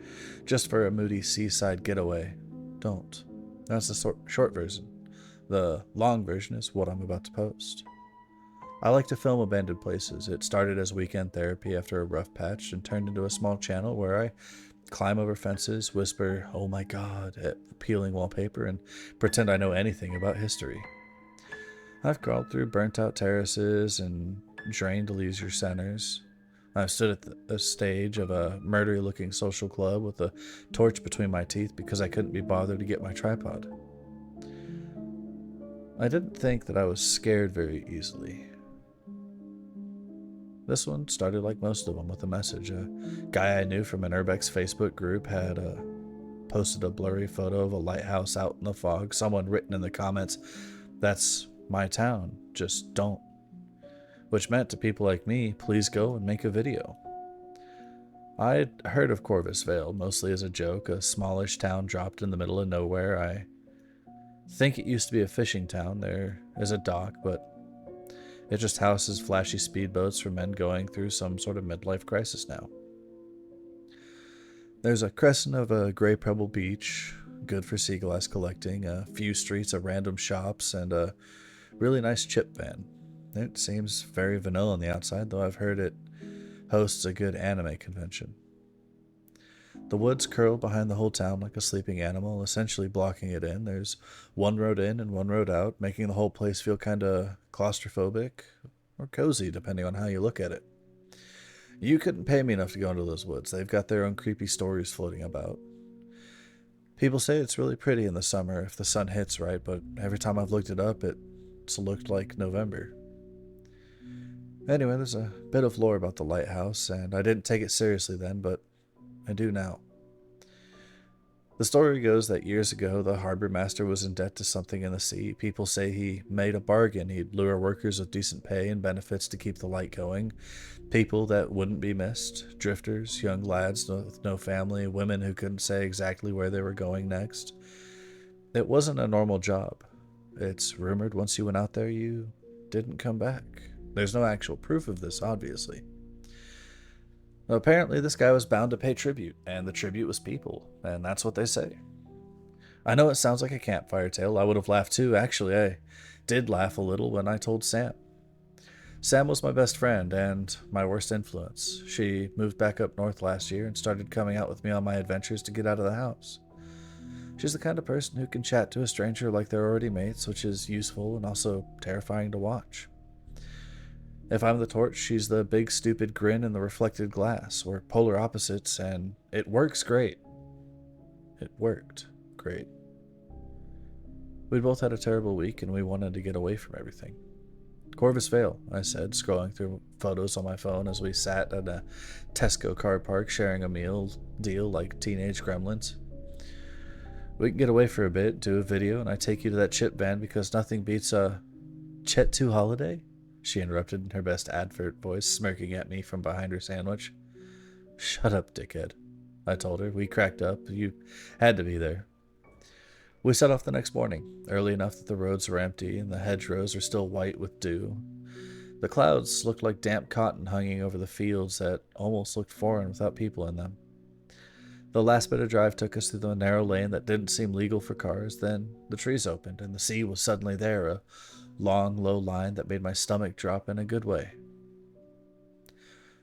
just for a moody seaside getaway, don't. That's the short version. The long version is what I'm about to post. I like to film abandoned places. It started as weekend therapy after a rough patch and turned into a small channel where I climb over fences, whisper, "Oh my god," at peeling wallpaper, and pretend I know anything about history. I've crawled through burnt-out terraces and drained leisure centers. I've stood at the stage of a murdery-looking social club with a torch between my teeth because I couldn't be bothered to get my tripod. I didn't think that I was scared very easily. This one started like most of them with a message. A guy I knew from an Urbex Facebook group had posted a blurry photo of a lighthouse out in the fog. Someone written in the comments, "That's my town, just don't." Which meant to people like me, please go and make a video. I'd heard of Corvus Vale, mostly as a joke, a smallish town dropped in the middle of nowhere. I think it used to be a fishing town. There is a dock, but it just houses flashy speedboats for men going through some sort of midlife crisis now. There's a crescent of a gray pebble beach, good for seaglass collecting, a few streets of random shops, and a really nice chip van. It seems very vanilla on the outside, though I've heard it hosts a good anime convention. The woods curl behind the whole town like a sleeping animal, essentially blocking it in. There's one road in and one road out, making the whole place feel kinda claustrophobic, or cozy, depending on how you look at it. You couldn't pay me enough to go into those woods. They've got their own creepy stories floating about. People say it's really pretty in the summer if the sun hits right, but every time I've looked it up, it's looked like November. Anyway, there's a bit of lore about the lighthouse, and I didn't take it seriously then, but I do now. The story goes that years ago, the harbor master was in debt to something in the sea. People say he made a bargain. He'd lure workers with decent pay and benefits to keep the light going. People that wouldn't be missed. Drifters, young lads with no family, women who couldn't say exactly where they were going next. It wasn't a normal job. It's rumored once you went out there, you didn't come back. There's no actual proof of this, obviously. Apparently, this guy was bound to pay tribute, and the tribute was people, and that's what they say. I know it sounds like a campfire tale. I would have laughed too. Actually, I did laugh a little when I told Sam. Sam was my best friend and my worst influence. She moved back up north last year and started coming out with me on my adventures to get out of the house. She's the kind of person who can chat to a stranger like they're already mates, which is useful and also terrifying to watch. If I'm the torch, she's the big stupid grin in the reflected glass. We're polar opposites, and it works great. It worked great. We'd both had a terrible week, and we wanted to get away from everything. Corvus Vale, I said, scrolling through photos on my phone as we sat at a Tesco car park sharing a meal deal like teenage gremlins. We can get away for a bit, do a video, and I take you to that chip van because nothing beats a Chet 2 holiday? She interrupted in her best advert voice, smirking at me from behind her sandwich. Shut up, dickhead, I told her. We cracked up. You had to be there. We set off the next morning, early enough that the roads were empty and the hedgerows were still white with dew. The clouds looked like damp cotton hanging over the fields that almost looked foreign without people in them. The last bit of drive took us through the narrow lane that didn't seem legal for cars. Then the trees opened, and the sea was suddenly there, a long, low line that made my stomach drop in a good way.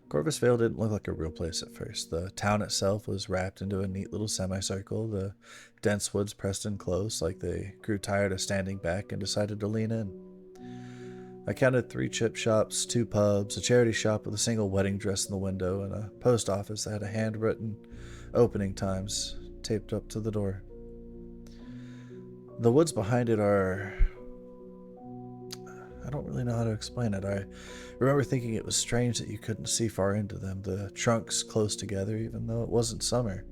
Corvus Vale didn't look like a real place at first. The town itself was wrapped into a neat little semicircle, the dense woods pressed in close like they grew tired of standing back and decided to lean in. I counted 3 chip shops, 2 pubs, a charity shop with a single wedding dress in the window, and a post office that had a handwritten opening times taped up to the door. The woods behind it are... I don't really know how to explain it. I remember thinking it was strange that you couldn't see far into them, the trunks close together even though it wasn't summer.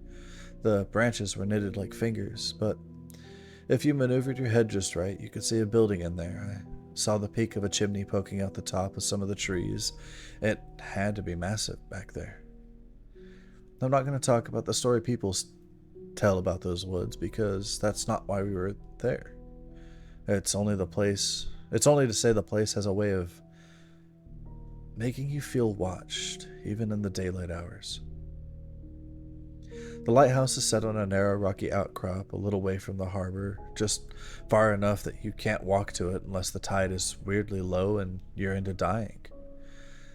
The branches were knitted like fingers, but if you maneuvered your head just right, you could see a building in there. I saw the peak of a chimney poking out the top of some of the trees. It had to be massive back there. I'm not going to talk about the story people tell about those woods because that's not why we were there. It's only to say the place has a way of making you feel watched, even in the daylight hours. The lighthouse is set on a narrow rocky outcrop a little way from the harbor, just far enough that you can't walk to it unless the tide is weirdly low and you're into dying.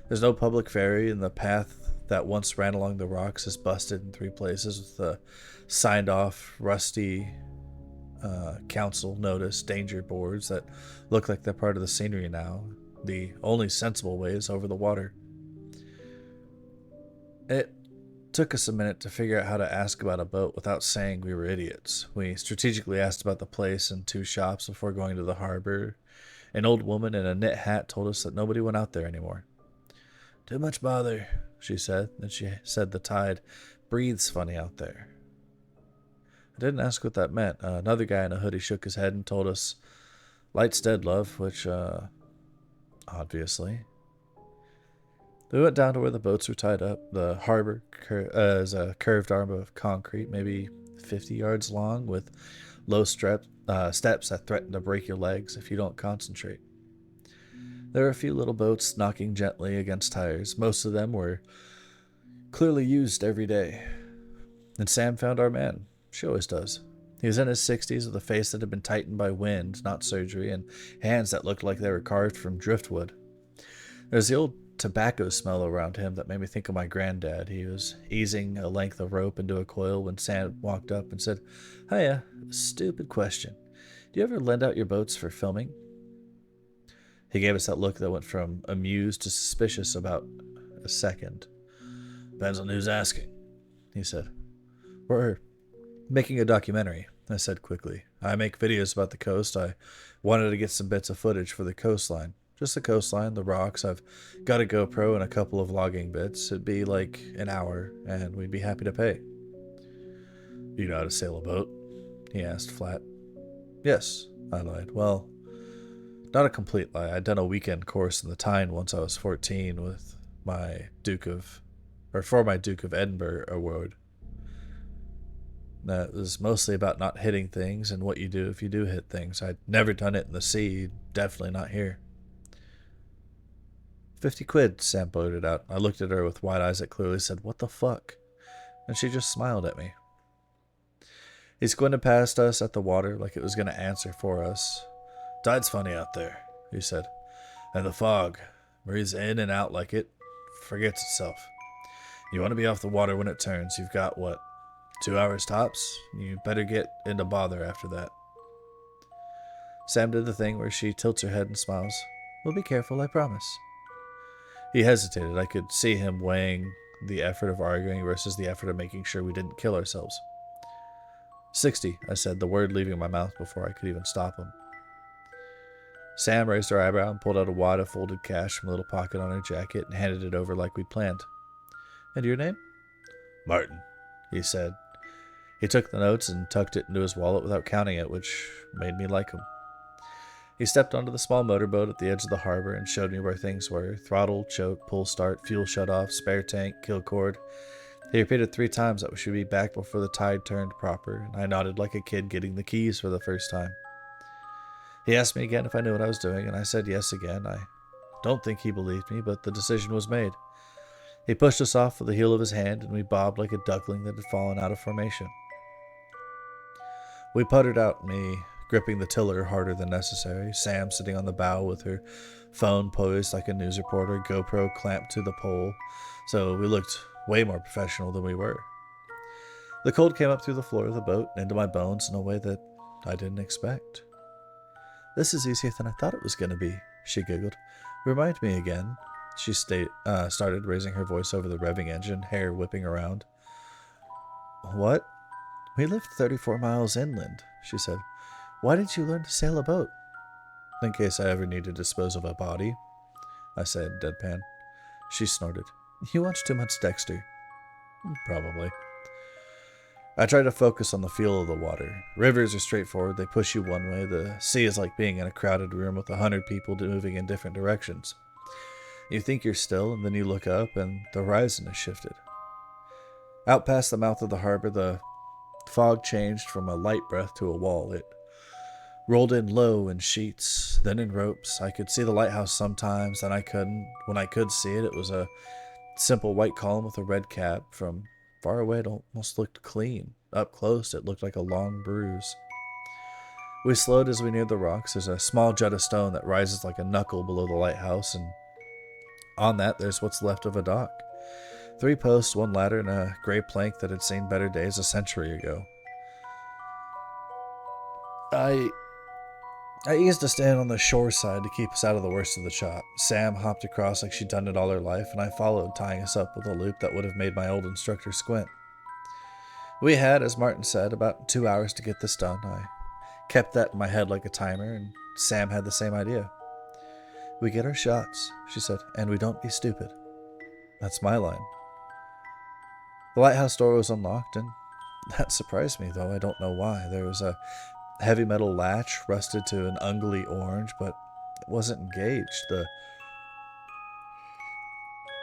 There's no public ferry, and the path that once ran along the rocks is busted in 3 places with the signed off rusty council notice danger boards that look like they're part of the scenery now. The only sensible way is over the water. It took us a minute to figure out how to ask about a boat without saying we were idiots. We strategically asked about the place and 2 shops before going to the harbor. An old woman in a knit hat told us that nobody went out there anymore. Too much bother, she said, and she said the tide breathes funny out there. I didn't ask what that meant. Another guy in a hoodie shook his head and told us, light's dead, love, which, obviously. We went down to where the boats were tied up. The harbor is a curved arm of concrete, maybe 50 yards long, with low steps that threaten to break your legs if you don't concentrate. There were a few little boats knocking gently against tires. Most of them were clearly used every day. And Sam found our man. She always does. He was in his 60s with a face that had been tightened by wind, not surgery, and hands that looked like they were carved from driftwood. There's the old tobacco smell around him that made me think of my granddad. He was easing a length of rope into a coil when Sam walked up and said, Hiya, stupid question. Do you ever lend out your boats for filming? He gave us that look that went from amused to suspicious about a second. Depends on who's asking, he said. We're making a documentary, I said quickly. I make videos about the coast. I wanted to get some bits of footage for the coastline. Just the coastline, the rocks. I've got a GoPro and a couple of logging bits. It'd be like an hour, and we'd be happy to pay. You know how to sail a boat? He asked flat. Yes, I lied. Well, not a complete lie. I'd done a weekend course in the Tyne once I was 14 with my for my Duke of Edinburgh award. That was mostly about not hitting things and what you do if you do hit things. I'd never done it in the sea, definitely not here. 50 quid, Sam blurted out. I looked at her with wide eyes that clearly said, what the fuck? And she just smiled at me. He squinted past us at the water like it was going to answer for us. Tide's funny out there, he said. And the fog breathes in and out like it forgets itself. You want to be off the water when it turns. You've got, 2 hours tops? You better get into bother after that. Sam did the thing where she tilts her head and smiles. We'll be careful, I promise. He hesitated. I could see him weighing the effort of arguing versus the effort of making sure we didn't kill ourselves. 60, I said, the word leaving my mouth before I could even stop him. Sam raised her eyebrow and pulled out a wad of folded cash from a little pocket on her jacket and handed it over like we'd planned. And your name? Martin, he said. He took the notes and tucked it into his wallet without counting it, which made me like him. He stepped onto the small motorboat at the edge of the harbor and showed me where things were. Throttle, choke, pull start, fuel shut off, spare tank, kill cord. He repeated 3 times that we should be back before the tide turned proper, and I nodded like a kid getting the keys for the first time. He asked me again if I knew what I was doing, and I said yes again. I don't think he believed me, but the decision was made. He pushed us off with the heel of his hand, and we bobbed like a duckling that had fallen out of formation. We puttered out, me gripping the tiller harder than necessary, Sam sitting on the bow with her phone poised like a news reporter, GoPro clamped to the pole, so we looked way more professional than we were. The cold came up through the floor of the boat and into my bones in a way that I didn't expect. "This is easier than I thought it was going to be," she giggled. "Remind me again." She started raising her voice over the revving engine, hair whipping around. "What?" "We lived 34 miles inland," she said. "Why did you learn to sail a boat?" "In case I ever need to dispose of a body," I said, deadpan. She snorted. "You watch too much Dexter." "Probably." I tried to focus on the feel of the water. Rivers are straightforward. They push you one way. The sea is like being in a crowded room with 100 people moving in different directions. You think you're still, and then you look up, and the horizon has shifted. Out past the mouth of the harbor, the fog changed from a light breath to a wall. It rolled in low in sheets, then in ropes. I could see the lighthouse sometimes, then I couldn't. When I could see it, it was a simple white column with a red cap. From far away, it almost looked clean. Up close, it looked like a long bruise. We slowed as we neared the rocks. There's a small jut of stone that rises like a knuckle below the lighthouse, and on that, there's what's left of a dock. 3 posts, 1 ladder, and a gray plank that had seen better days a century ago. I eased a stand on the shore side to keep us out of the worst of the chop. Sam hopped across like she'd done it all her life, and I followed, tying us up with a loop that would have made my old instructor squint. We had, as Martin said, about 2 hours to get this done. I kept that in my head like a timer, and Sam had the same idea. "We get our shots," she said, "and we don't be stupid." That's my line. The lighthouse door was unlocked, and that surprised me, though I don't know why. There was a heavy metal latch, rusted to an ungly orange, but it wasn't engaged.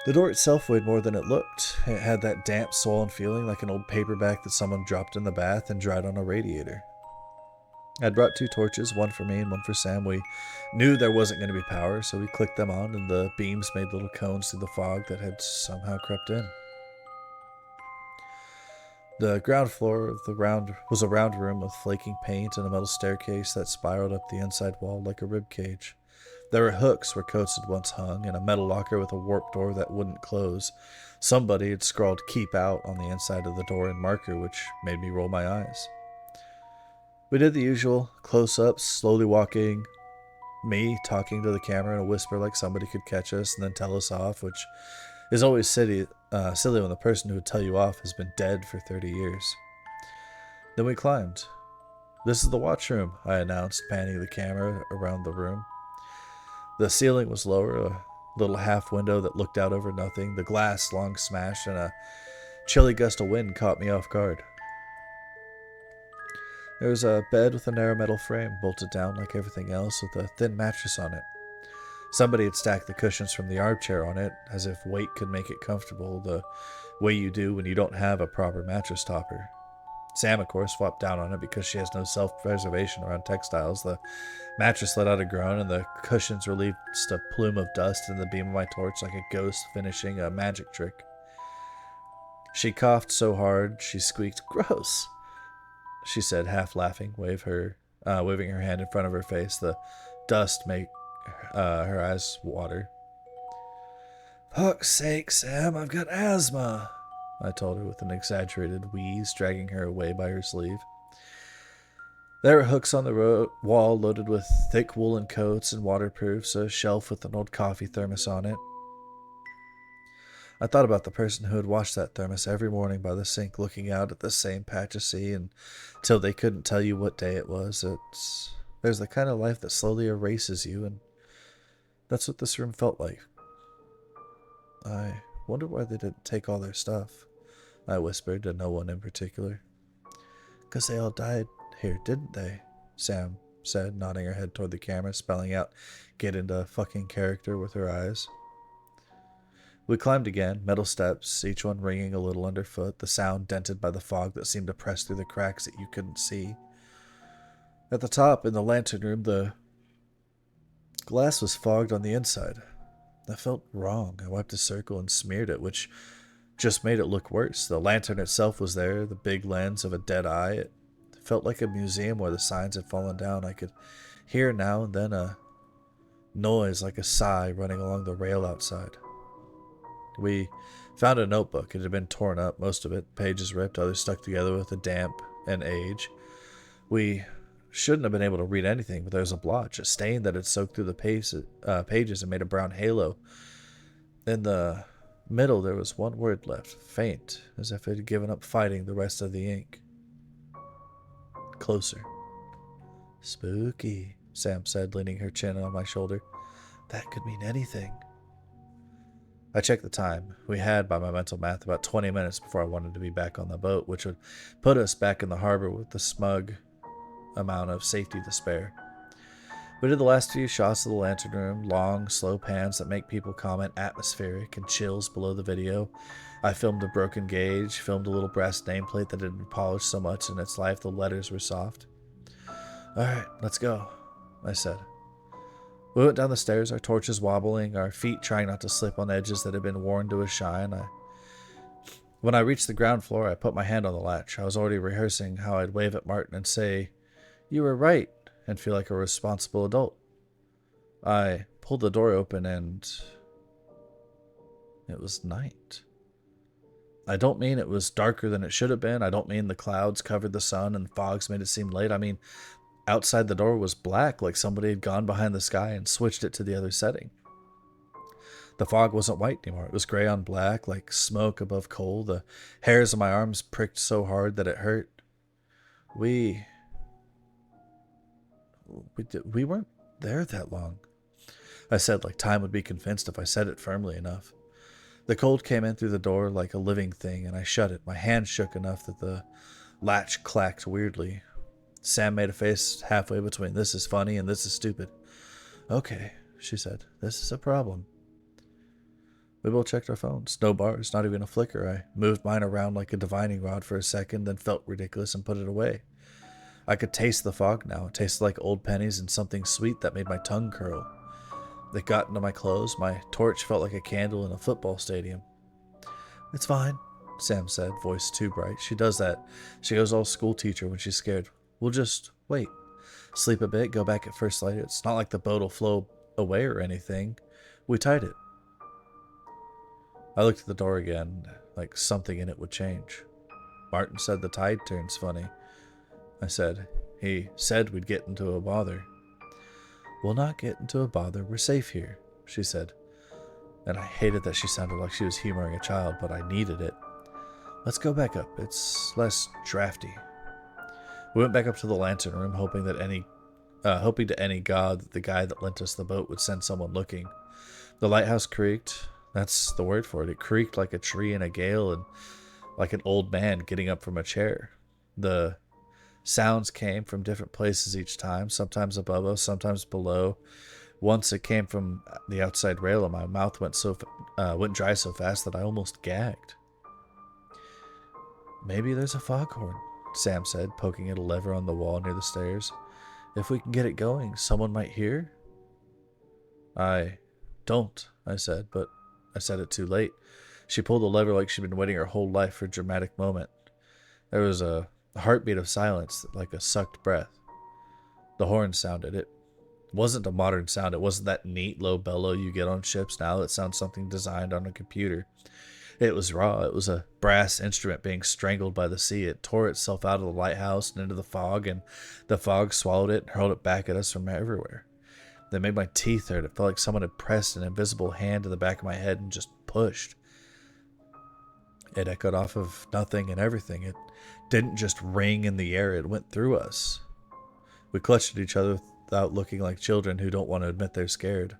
The door itself weighed more than it looked. It had that damp, swollen feeling like an old paperback that someone dropped in the bath and dried on a radiator. I'd brought 2 torches, one for me and one for Sam. We knew there wasn't going to be power, so we clicked them on, and the beams made little cones through the fog that had somehow crept in. The ground floor of the was a round room with flaking paint and a metal staircase that spiraled up the inside wall like a rib cage. There were hooks where coats had once hung, and a metal locker with a warped door that wouldn't close. Somebody had scrawled "Keep Out" on the inside of the door in marker, which made me roll my eyes. We did the usual close-ups, slowly walking, me talking to the camera in a whisper like somebody could catch us and then tell us off, which is always silly when the person who would tell you off has been dead for 30 years. Then we climbed. "This is the watchroom," I announced, panning the camera around the room. The ceiling was lower, a little half window that looked out over nothing. The glass long smashed, and a chilly gust of wind caught me off guard. There was a bed with a narrow metal frame, bolted down like everything else, with a thin mattress on it. Somebody had stacked the cushions from the armchair on it, as if weight could make it comfortable, the way you do when you don't have a proper mattress topper. Sam, of course, flopped down on it because she has no self-preservation around textiles. The mattress let out a groan, and the cushions released a plume of dust in the beam of my torch like a ghost finishing a magic trick. She coughed so hard, she squeaked, "Gross," she said, half laughing, waving her hand in front of her face. The dust made her eyes water. "Fuck's sake, Sam, I've got asthma," I told her with an exaggerated wheeze, dragging her away by her sleeve. There were hooks on the wall loaded with thick woolen coats and waterproofs, a shelf with an old coffee thermos on it. I thought about the person who had washed that thermos every morning by the sink, looking out at the same patch of sea until they couldn't tell you what day it was. There's the kind of life that slowly erases you, and that's what this room felt like. "I wonder why they didn't take all their stuff," I whispered to no one in particular. "'Cause they all died here, didn't they?" Sam said, nodding her head toward the camera, spelling out "get into fucking character" with her eyes. We climbed again, metal steps, each one ringing a little underfoot, the sound dented by the fog that seemed to press through the cracks that you couldn't see. At the top, in the lantern room, the glass was fogged on the inside. That felt wrong. I wiped a circle and smeared it, which just made it look worse. The lantern itself was there, the big lens of a dead eye. It felt like a museum where the signs had fallen down. I could hear now and then a noise like a sigh running along the rail outside. We found a notebook. It had been torn up, most of it, pages ripped, others stuck together with the damp and age. We shouldn't have been able to read anything, but there was a blotch, a stain that had soaked through the pages and made a brown halo. In the middle, there was one word left, faint, as if it had given up fighting the rest of the ink. Closer. Spooky, Sam said, leaning her chin on my shoulder. That could mean anything. I checked the time. We had, by my mental math, about 20 minutes before I wanted to be back on the boat, which would put us back in the harbor with the smug amount of safety to spare. We did the last few shots of the lantern room, long, slow pans that make people comment atmospheric and chills below the video. I filmed a broken gauge, filmed a little brass nameplate that had been polished so much in its life the letters were soft. Alright, let's go, I said. We went down the stairs, our torches wobbling, our feet trying not to slip on edges that had been worn to a shine. When I reached the ground floor, I put my hand on the latch. I was already rehearsing how I'd wave at Martin and say, "You were right," and feel like a responsible adult. I pulled the door open and it was night. I don't mean it was darker than it should have been. I don't mean the clouds covered the sun and fogs made it seem late. I mean, outside the door was black, like somebody had gone behind the sky and switched it to the other setting. The fog wasn't white anymore. It was gray on black, like smoke above coal. The hairs on my arms pricked so hard that it hurt. We weren't there that long, I said, like time would be convinced if I said it firmly enough. The cold came in through the door like a living thing, and I shut it. My hand shook enough that the latch clacked weirdly. Sam made a face halfway between this is funny and this is stupid. Okay, she said, this is a problem. We both checked our phones. No bars, not even a flicker. I moved mine around like a divining rod for a second, then felt ridiculous and put it away. I could taste the fog now. It tasted like old pennies and something sweet that made my tongue curl. It got into my clothes. My torch felt like a candle in a football stadium. It's fine, Sam said, voice too bright. She does that. She goes all school teacher when she's scared. We'll just wait. Sleep a bit, go back at first light. It's not like the boat will flow away or anything. We tied it. I looked at the door again, like something in it would change. Martin said the tide turns funny. I said, he said we'd get into a bother. We'll not get into a bother. We're safe here, she said. And I hated that she sounded like she was humoring a child, but I needed it. Let's go back up. It's less drafty. We went back up to the lantern room, hoping to any god that the guy that lent us the boat would send someone looking. The lighthouse creaked. That's the word for it. It creaked like a tree in a gale and like an old man getting up from a chair. The sounds came from different places each time, sometimes above us, sometimes below. Once it came from the outside rail, and my mouth went dry so fast that I almost gagged. Maybe there's a foghorn, Sam said, poking at a lever on the wall near the stairs. If we can get it going, someone might hear. I don't, I said, but I said it too late. She pulled the lever like she'd been waiting her whole life for a dramatic moment. There was a heartbeat of silence, like a sucked breath. The horn sounded. It wasn't a modern sound. It wasn't that neat low bellow you get on ships now that sounds something designed on a computer. It was raw. It was a brass instrument being strangled by the sea. It tore itself out of the lighthouse and into the fog, and the fog swallowed it and hurled it back at us from everywhere. It made my teeth hurt. It felt like someone had pressed an invisible hand to the back of my head and just pushed. It echoed off of nothing and everything. It didn't just ring in the air. It went through us. We clutched at each other without looking like children who don't want to admit they're scared.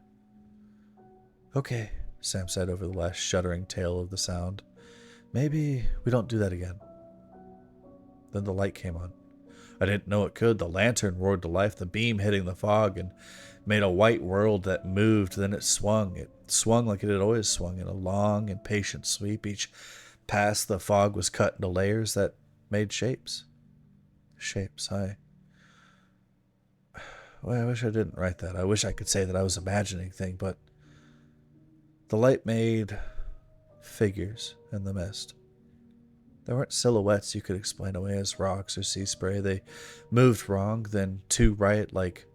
Okay, Sam said over the last shuddering tail of the sound. Maybe we don't do that again. Then the light came on. I didn't know it could. The lantern roared to life, the beam hitting the fog and made a white world that moved. Then it swung. It swung like it had always swung in a long and patient sweep. Each pass the fog was cut into layers that made shapes. I wish I didn't write that. I wish I could say that I was imagining things, but The light made figures in the mist. They weren't silhouettes you could explain away as rocks or sea spray. They moved wrong, then too right, like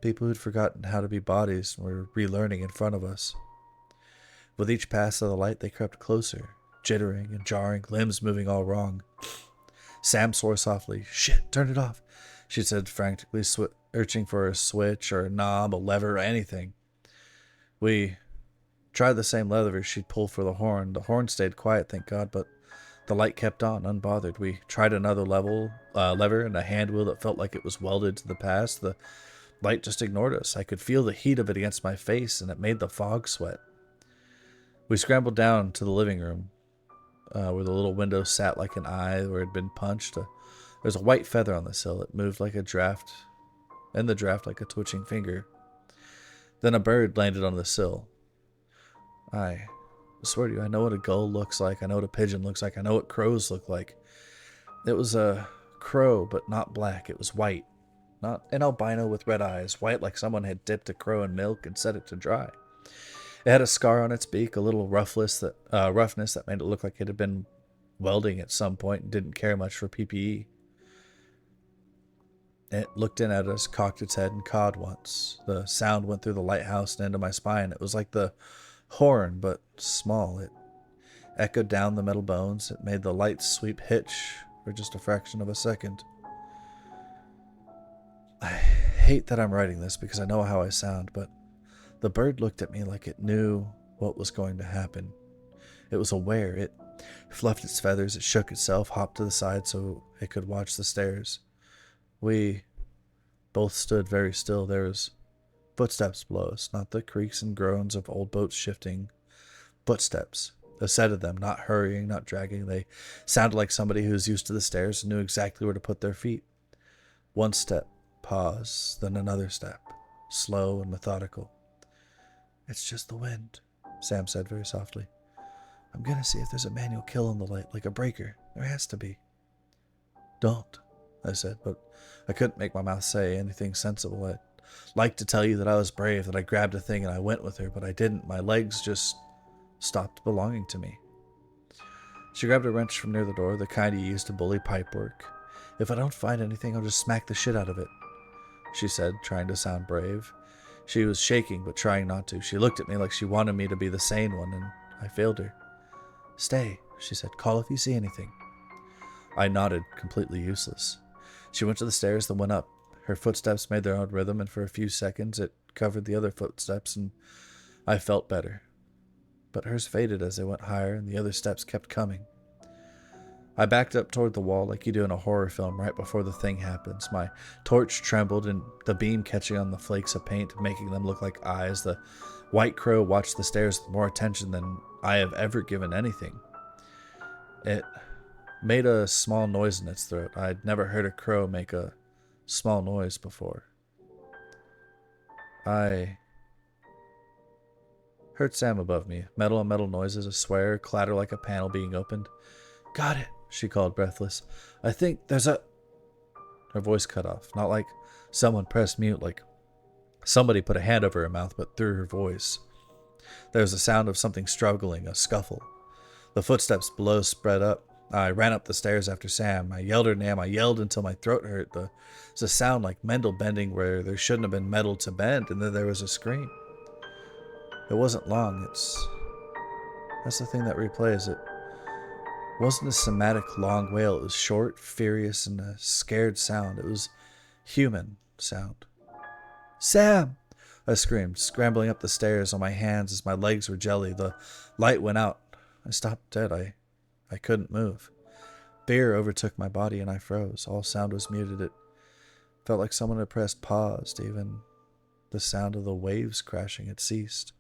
people who'd forgotten how to be bodies and were relearning in front of us. With each pass of the light, they crept closer, jittering and jarring, limbs moving all wrong. Sam swore softly. "Shit, turn it off," she said frantically, searching for a switch or a knob, a lever, or anything. We tried the same lever she'd pull for the horn. The horn stayed quiet, thank God, but the light kept on, unbothered. We tried another lever and a hand wheel that felt like it was welded to the past. The light just ignored us. I could feel the heat of it against my face, and it made the fog sweat. We scrambled down to the living room, where the little window sat like an eye where it had been punched. There was a white feather on the sill. It moved like a draft, in the draft like a twitching finger. Then a bird landed on the sill. I swear to you, I know what a gull looks like. I know what a pigeon looks like. I know what crows look like. It was a crow, but not black. It was white. Not an albino with red eyes. White like someone had dipped a crow in milk and set it to dry. It had a scar on its beak, a little roughness that made it look like it had been welding at some point and didn't care much for PPE. It looked in at us, cocked its head, and cawed once. The sound went through the lighthouse and into my spine. It was like the horn, but small. It echoed down the metal bones. It made the light sweep hitch for just a fraction of a second. I hate that I'm writing this because I know how I sound, but the bird looked at me like it knew what was going to happen. It was aware. It fluffed its feathers, it shook itself, hopped to the side so it could watch the stairs. We both stood very still. There was footsteps below us, not the creaks and groans of old boats shifting. Footsteps. A set of them, not hurrying, not dragging. They sounded like somebody who was used to the stairs and knew exactly where to put their feet. One step, pause, then another step, slow and methodical. "It's just the wind," Sam said very softly. "I'm gonna see if there's a manual kill on the light, like a breaker. There has to be." "Don't," I said, but I couldn't make my mouth say anything sensible. I'd like to tell you that I was brave, that I grabbed a thing and I went with her, but I didn't. My legs just stopped belonging to me. She grabbed a wrench from near the door, the kind you use to bully pipework. "If I don't find anything, I'll just smack the shit out of it," she said, trying to sound brave. She was shaking, but trying not to. She looked at me like she wanted me to be the sane one, and I failed her. "Stay," she said. "Call if you see anything." I nodded, completely useless. She went to the stairs, then went up. Her footsteps made their own rhythm, and for a few seconds it covered the other footsteps, and I felt better. But hers faded as they went higher, and the other steps kept coming. I backed up toward the wall like you do in a horror film right before the thing happens. My torch trembled, and the beam catching on the flakes of paint, making them look like eyes. The white crow watched the stairs with more attention than I have ever given anything. It made a small noise in its throat. I'd never heard a crow make a small noise before. I heard Sam above me. Metal on metal noises, a swear, clatter like a panel being opened. "Got it," she called, breathless. "I think there's a..." Her voice cut off. Not like someone pressed mute, like somebody put a hand over her mouth, but through her voice. There was a sound of something struggling, a scuffle. The footsteps below spread up. I ran up the stairs after Sam. I yelled her name. I yelled until my throat hurt. There was a sound like metal bending where there shouldn't have been metal to bend, and then there was a scream. It wasn't long. That's the thing that replays it. It wasn't a somatic long wail. It was short, furious, and a scared sound. It was human sound. "Sam!" I screamed, scrambling up the stairs on my hands as my legs were jelly. The light went out. I stopped dead. I couldn't move. Fear overtook my body and I froze. All sound was muted. It felt like someone had pressed pause. Even the sound of the waves crashing had ceased.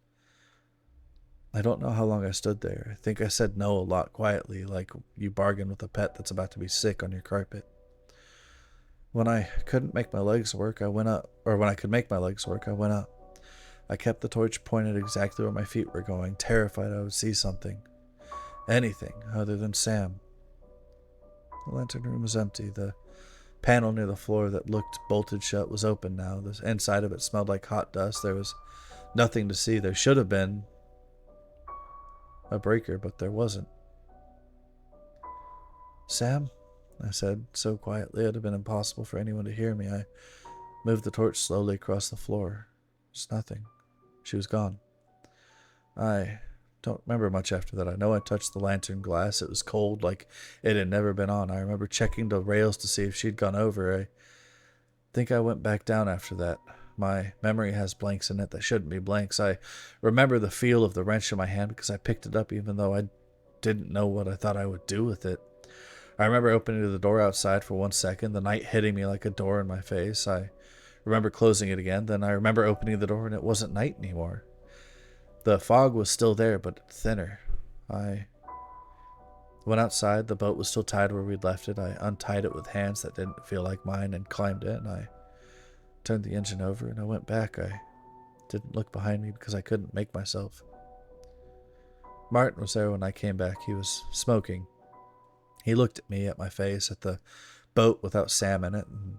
I don't know how long I stood there. I think I said no a lot quietly, like you bargain with a pet that's about to be sick on your carpet. When I couldn't make my legs work, I went up. Or when I could make my legs work, I went up. I kept the torch pointed exactly where my feet were going, terrified I would see something. Anything other than Sam. The lantern room was empty. The panel near the floor that looked bolted shut was open now. The inside of it smelled like hot dust. There was nothing to see. There should have been, a breaker, but there wasn't. Sam? I said, so quietly it would have been impossible for anyone to hear me. I moved the torch slowly across the floor. Just nothing. She was gone. I don't remember much after that. I know I touched the lantern glass. It was cold, like it had never been on. I remember checking the rails to see if she'd gone over. I think I went back down after that. My memory has blanks in it that shouldn't be blanks. I remember the feel of the wrench in my hand because I picked it up even though I didn't know what I thought I would do with it. I remember opening the door outside for 1 second, the night hitting me like a door in my face. I remember closing it again, then I remember opening the door and it wasn't night anymore. The fog was still there, but thinner. I went outside. The boat was still tied where we'd left it. I untied it with hands that didn't feel like mine and climbed in. I turned the engine over and I went back. I didn't look behind me because I couldn't make myself. Martin was there when I came back. He was smoking. He looked at me, at my face, at the boat without Sam in it, and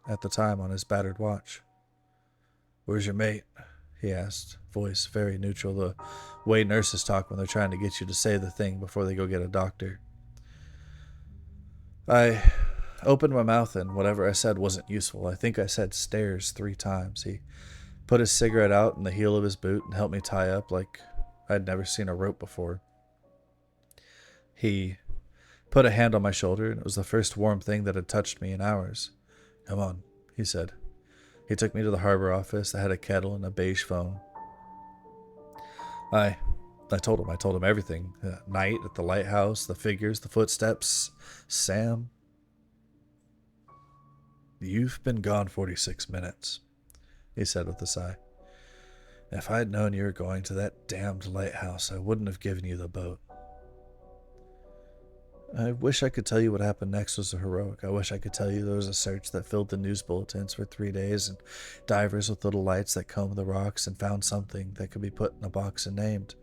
at the time on his battered watch. "Where's your mate?" he asked, voice very neutral, the way nurses talk when they're trying to get you to say the thing before they go get a doctor. I opened my mouth and whatever I said wasn't useful. I think I said stairs 3 times. He put his cigarette out in the heel of his boot and helped me tie up like I'd never seen a rope before. He put a hand on my shoulder, and it was the first warm thing that had touched me in hours. "Come on," he said. He took me to the harbor office that had a kettle and a beige phone. I told him everything. The night at the lighthouse, the figures, the footsteps. Sam. "You've been gone 46 minutes, he said with a sigh. "If I'd known you were going to that damned lighthouse, I wouldn't have given you the boat." I wish I could tell you what happened next was a heroic. I wish I could tell you there was a search that filled the news bulletins for 3 days and divers with little lights that combed the rocks and found something that could be put in a box and named.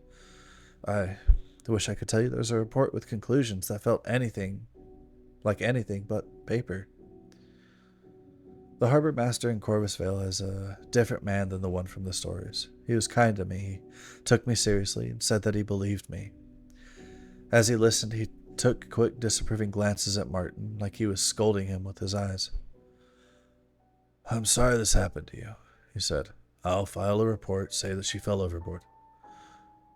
I wish I could tell you there was a report with conclusions that felt anything but paper. The harbor master in Corvusvale is a different man than the one from the stories. He was kind to me. He took me seriously and said that he believed me. As he listened, he took quick, disapproving glances at Martin, like he was scolding him with his eyes. "I'm sorry this happened to you," he said. "I'll file a report, say that she fell overboard."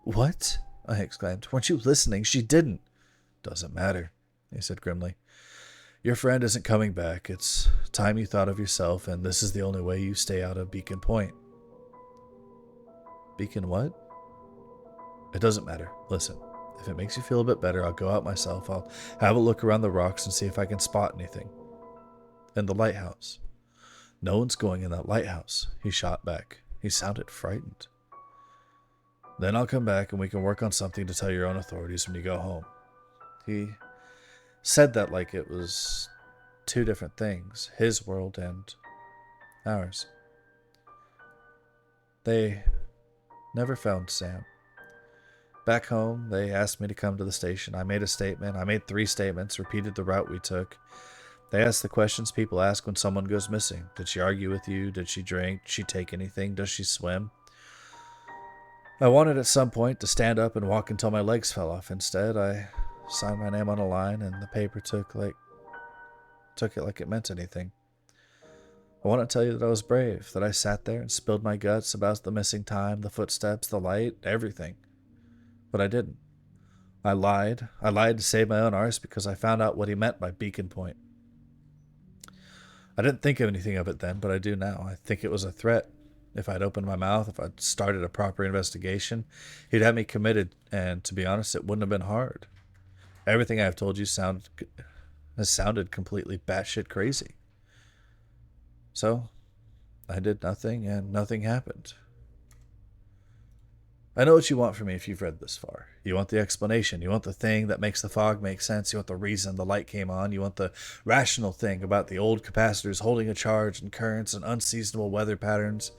"What?" I exclaimed. "Weren't you listening? She didn't." "Doesn't matter," he said grimly. "Your friend isn't coming back. It's time you thought of yourself, and this is the only way you stay out of Beacon Point." "Beacon what?" "It doesn't matter. Listen. If it makes you feel a bit better, I'll go out myself. I'll have a look around the rocks and see if I can spot anything." "In the lighthouse." "No one's going in that lighthouse," he shot back. He sounded frightened. "Then I'll come back and we can work on something to tell your own authorities when you go home." He said that like it was 2 different things, his world and ours. They never found Sam. Back home, they asked me to come to the station. I made a statement. I made 3 statements, repeated the route we took. They asked the questions people ask when someone goes missing. Did she argue with you? Did she drink? Did she take anything? Does she swim? I wanted at some point to stand up and walk until my legs fell off. Instead, I signed my name on a line, and the paper took it like it meant anything. I want to tell you that I was brave, that I sat there and spilled my guts about the missing time, the footsteps, the light, everything. But I didn't. I lied. I lied to save my own arse because I found out what he meant by Beacon Point. I didn't think of anything of it then, but I do now. I think it was a threat. If I'd opened my mouth, if I'd started a proper investigation, he'd have me committed, and to be honest, it wouldn't have been hard. Everything I've told you has sounded completely batshit crazy. So, I did nothing, and nothing happened. I know what you want from me if you've read this far. You want the explanation. You want the thing that makes the fog make sense. You want the reason the light came on. You want the rational thing about the old capacitors holding a charge and currents and unseasonable weather patterns.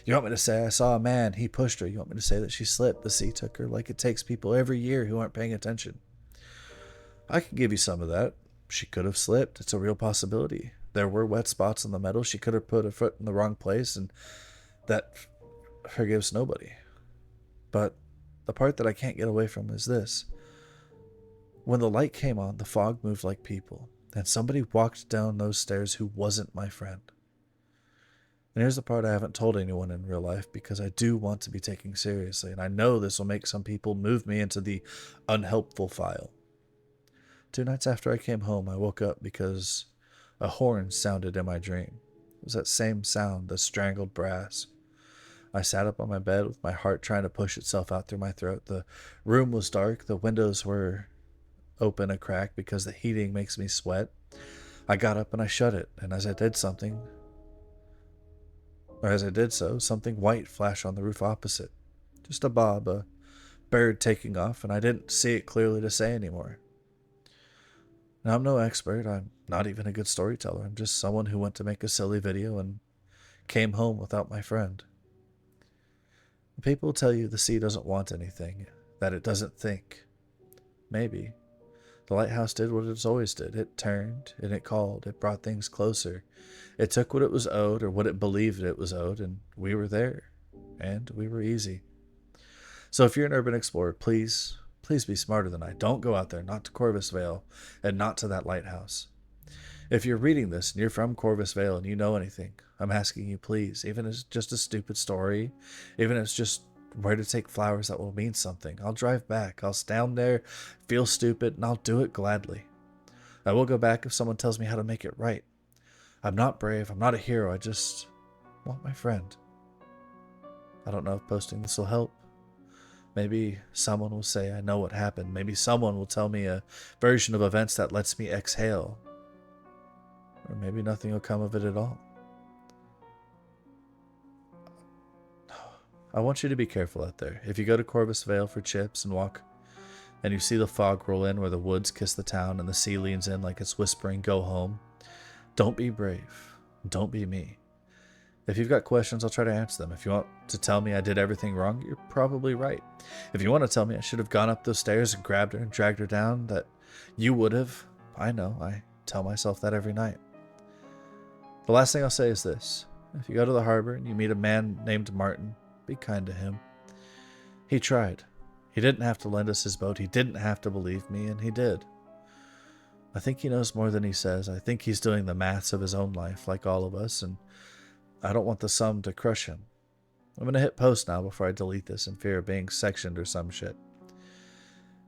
You want me to say I saw a man, he pushed her. You want me to say that she slipped, the sea took her, like it takes people every year who aren't paying attention. I can give you some of that. She could have slipped. It's a real possibility. There were wet spots on the metal. She could have put her foot in the wrong place, and that forgives nobody. But the part that I can't get away from is this. When the light came on, the fog moved like people, and somebody walked down those stairs who wasn't my friend. And here's the part I haven't told anyone in real life because I do want to be taken seriously, and I know this will make some people move me into the unhelpful file. 2 nights after I came home, I woke up because a horn sounded in my dream. It was that same sound, the strangled brass. I sat up on my bed with my heart trying to push itself out through my throat. The room was dark, the windows were open a crack because the heating makes me sweat. I got up and I shut it, and as I did so, something white flashed on the roof opposite. Just a bob, a bird taking off, and I didn't see it clearly to say anymore. Now, I'm no expert, I'm not even a good storyteller, I'm just someone who went to make a silly video and came home without my friend. People tell you the sea doesn't want anything, that it doesn't think. Maybe. The lighthouse did what it's always did. It turned, and it called. It brought things closer. It took what it was owed, or what it believed it was owed, and we were there. And we were easy. So if you're an urban explorer, please be smarter than I. Don't go out there, not to Corvus Vale, and not to that lighthouse. If you're reading this, and you're from Corvus Vale, and you know anything, I'm asking you, please, even if it's just a stupid story, even if it's just where to take flowers that will mean something. I'll drive back. I'll stand there, feel stupid, and I'll do it gladly. I will go back if someone tells me how to make it right. I'm not brave. I'm not a hero. I just want my friend. I don't know if posting this will help. Maybe someone will say I know what happened. Maybe someone will tell me a version of events that lets me exhale. Or maybe nothing will come of it at all. I want you to be careful out there. If you go to Corvus Vale for chips and walk, and you see the fog roll in where the woods kiss the town and the sea leans in like it's whispering, go home, don't be brave. Don't be me. If you've got questions, I'll try to answer them. If you want to tell me I did everything wrong, you're probably right. If you want to tell me I should have gone up those stairs and grabbed her and dragged her down, that you would have, I know. I tell myself that every night. The last thing I'll say is this. If you go to the harbor and you meet a man named Martin, be kind to him. He tried. He didn't have to lend us his boat. He didn't have to believe me, and he did. I think he knows more than he says. I think he's doing the maths of his own life, like all of us, and I don't want the sum to crush him. I'm going to hit post now before I delete this in fear of being sectioned or some shit.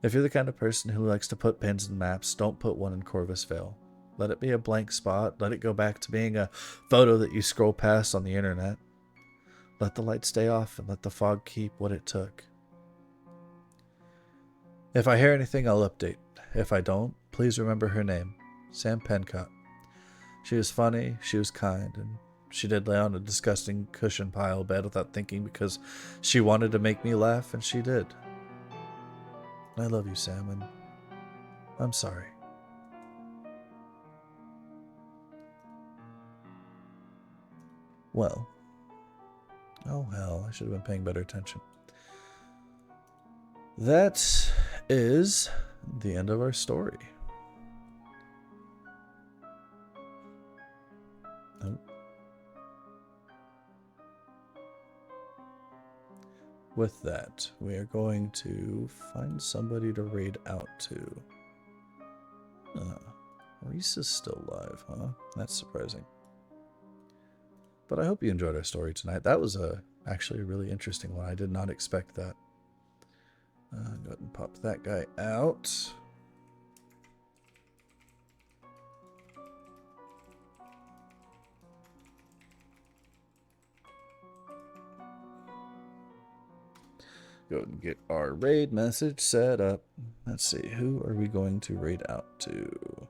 If you're the kind of person who likes to put pins in maps, don't put one in Corvus Vale. Let it be a blank spot. Let it go back to being a photo that you scroll past on the internet. Let the light stay off and let the fog keep what it took. If I hear anything, I'll update. If I don't, please remember her name, Sam Pencott. She was funny, she was kind, and she did lay on a disgusting cushion pile bed without thinking because she wanted to make me laugh, and she did. I love you, Sam, and I'm sorry. Well. Oh, hell, I should have been paying better attention. That is the end of our story. Oh. With that, we are going to find somebody to raid out to. Reese is still alive, huh? That's surprising. But I hope you enjoyed our story tonight. That was actually a really interesting one. I did not expect that. Go ahead and pop that guy out. Go ahead and get our raid message set up. Let's see, who are we going to raid out to?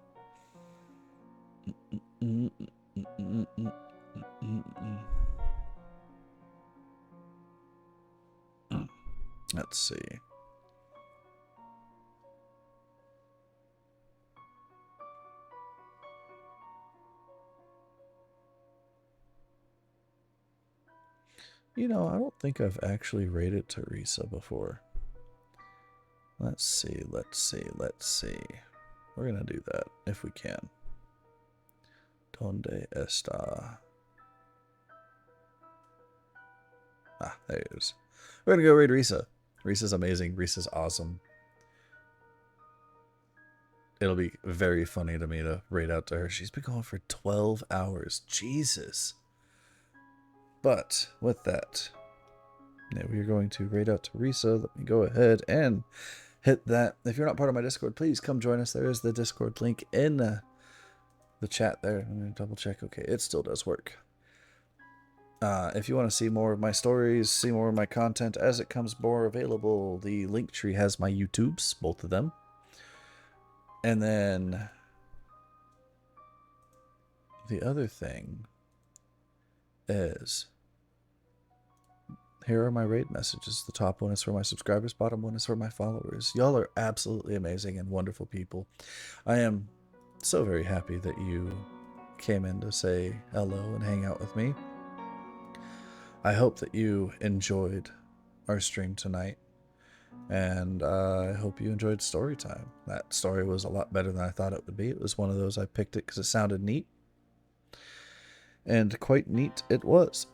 Let's see. You know, I don't think I've actually raided Teresa before. Let's see. We're gonna do that if we can. Donde está? Ah, there it is. We're gonna go raid Risa. Risa's amazing. Risa's awesome. It'll be very funny to me to raid out to her. She's been going for 12 hours. Jesus. But with that, yeah, we are going to raid out to Risa. Let me go ahead and hit that. If you're not part of my Discord, please come join us. There is the Discord link in the chat there. I'm going to double check. Okay, it still does work. If you want to see more of my stories, see more of my content as it comes more available, the link tree has my YouTubes, both of them. And then the other thing is, here are my raid messages. The top one is for my subscribers, bottom one is for my followers. Y'all are absolutely amazing and wonderful people. I am so very happy that you came in to say hello and hang out with me. I hope that you enjoyed our stream tonight, and I hope you enjoyed story time. That story was a lot better than I thought it would be. It was one of those, I picked it because it sounded neat, and quite neat it was.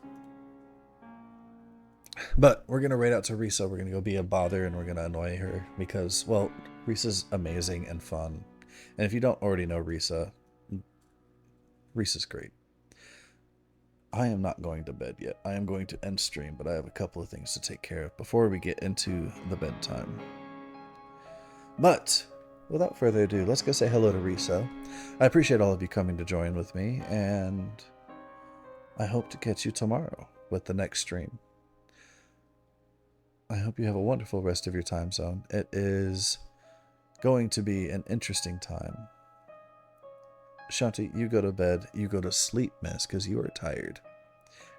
But we're going to raid out to Risa. We're going to go be a bother, and we're going to annoy her because, well, Risa's amazing and fun. And if you don't already know Risa, Risa's great. I am not going to bed yet. I am going to end stream, but I have a couple of things to take care of before we get into the bedtime. But without further ado, let's go say hello to Risa. I appreciate all of you coming to join with me, and I hope to catch you tomorrow with the next stream. I hope you have a wonderful rest of your time zone. It is going to be an interesting time. Shanti, you go to bed. You go to sleep, miss, because you are tired.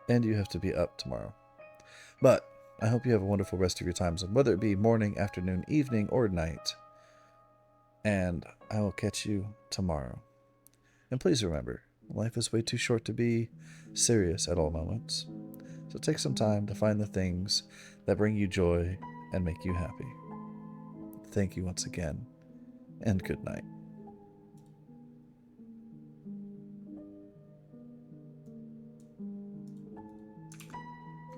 And you have to be up tomorrow. But I hope you have a wonderful rest of your time zone, whether it be morning, afternoon, evening, or night. And I will catch you tomorrow. And please remember, life is way too short to be serious at all moments. So take some time to find the things that bring you joy and make you happy. Thank you once again, and good night.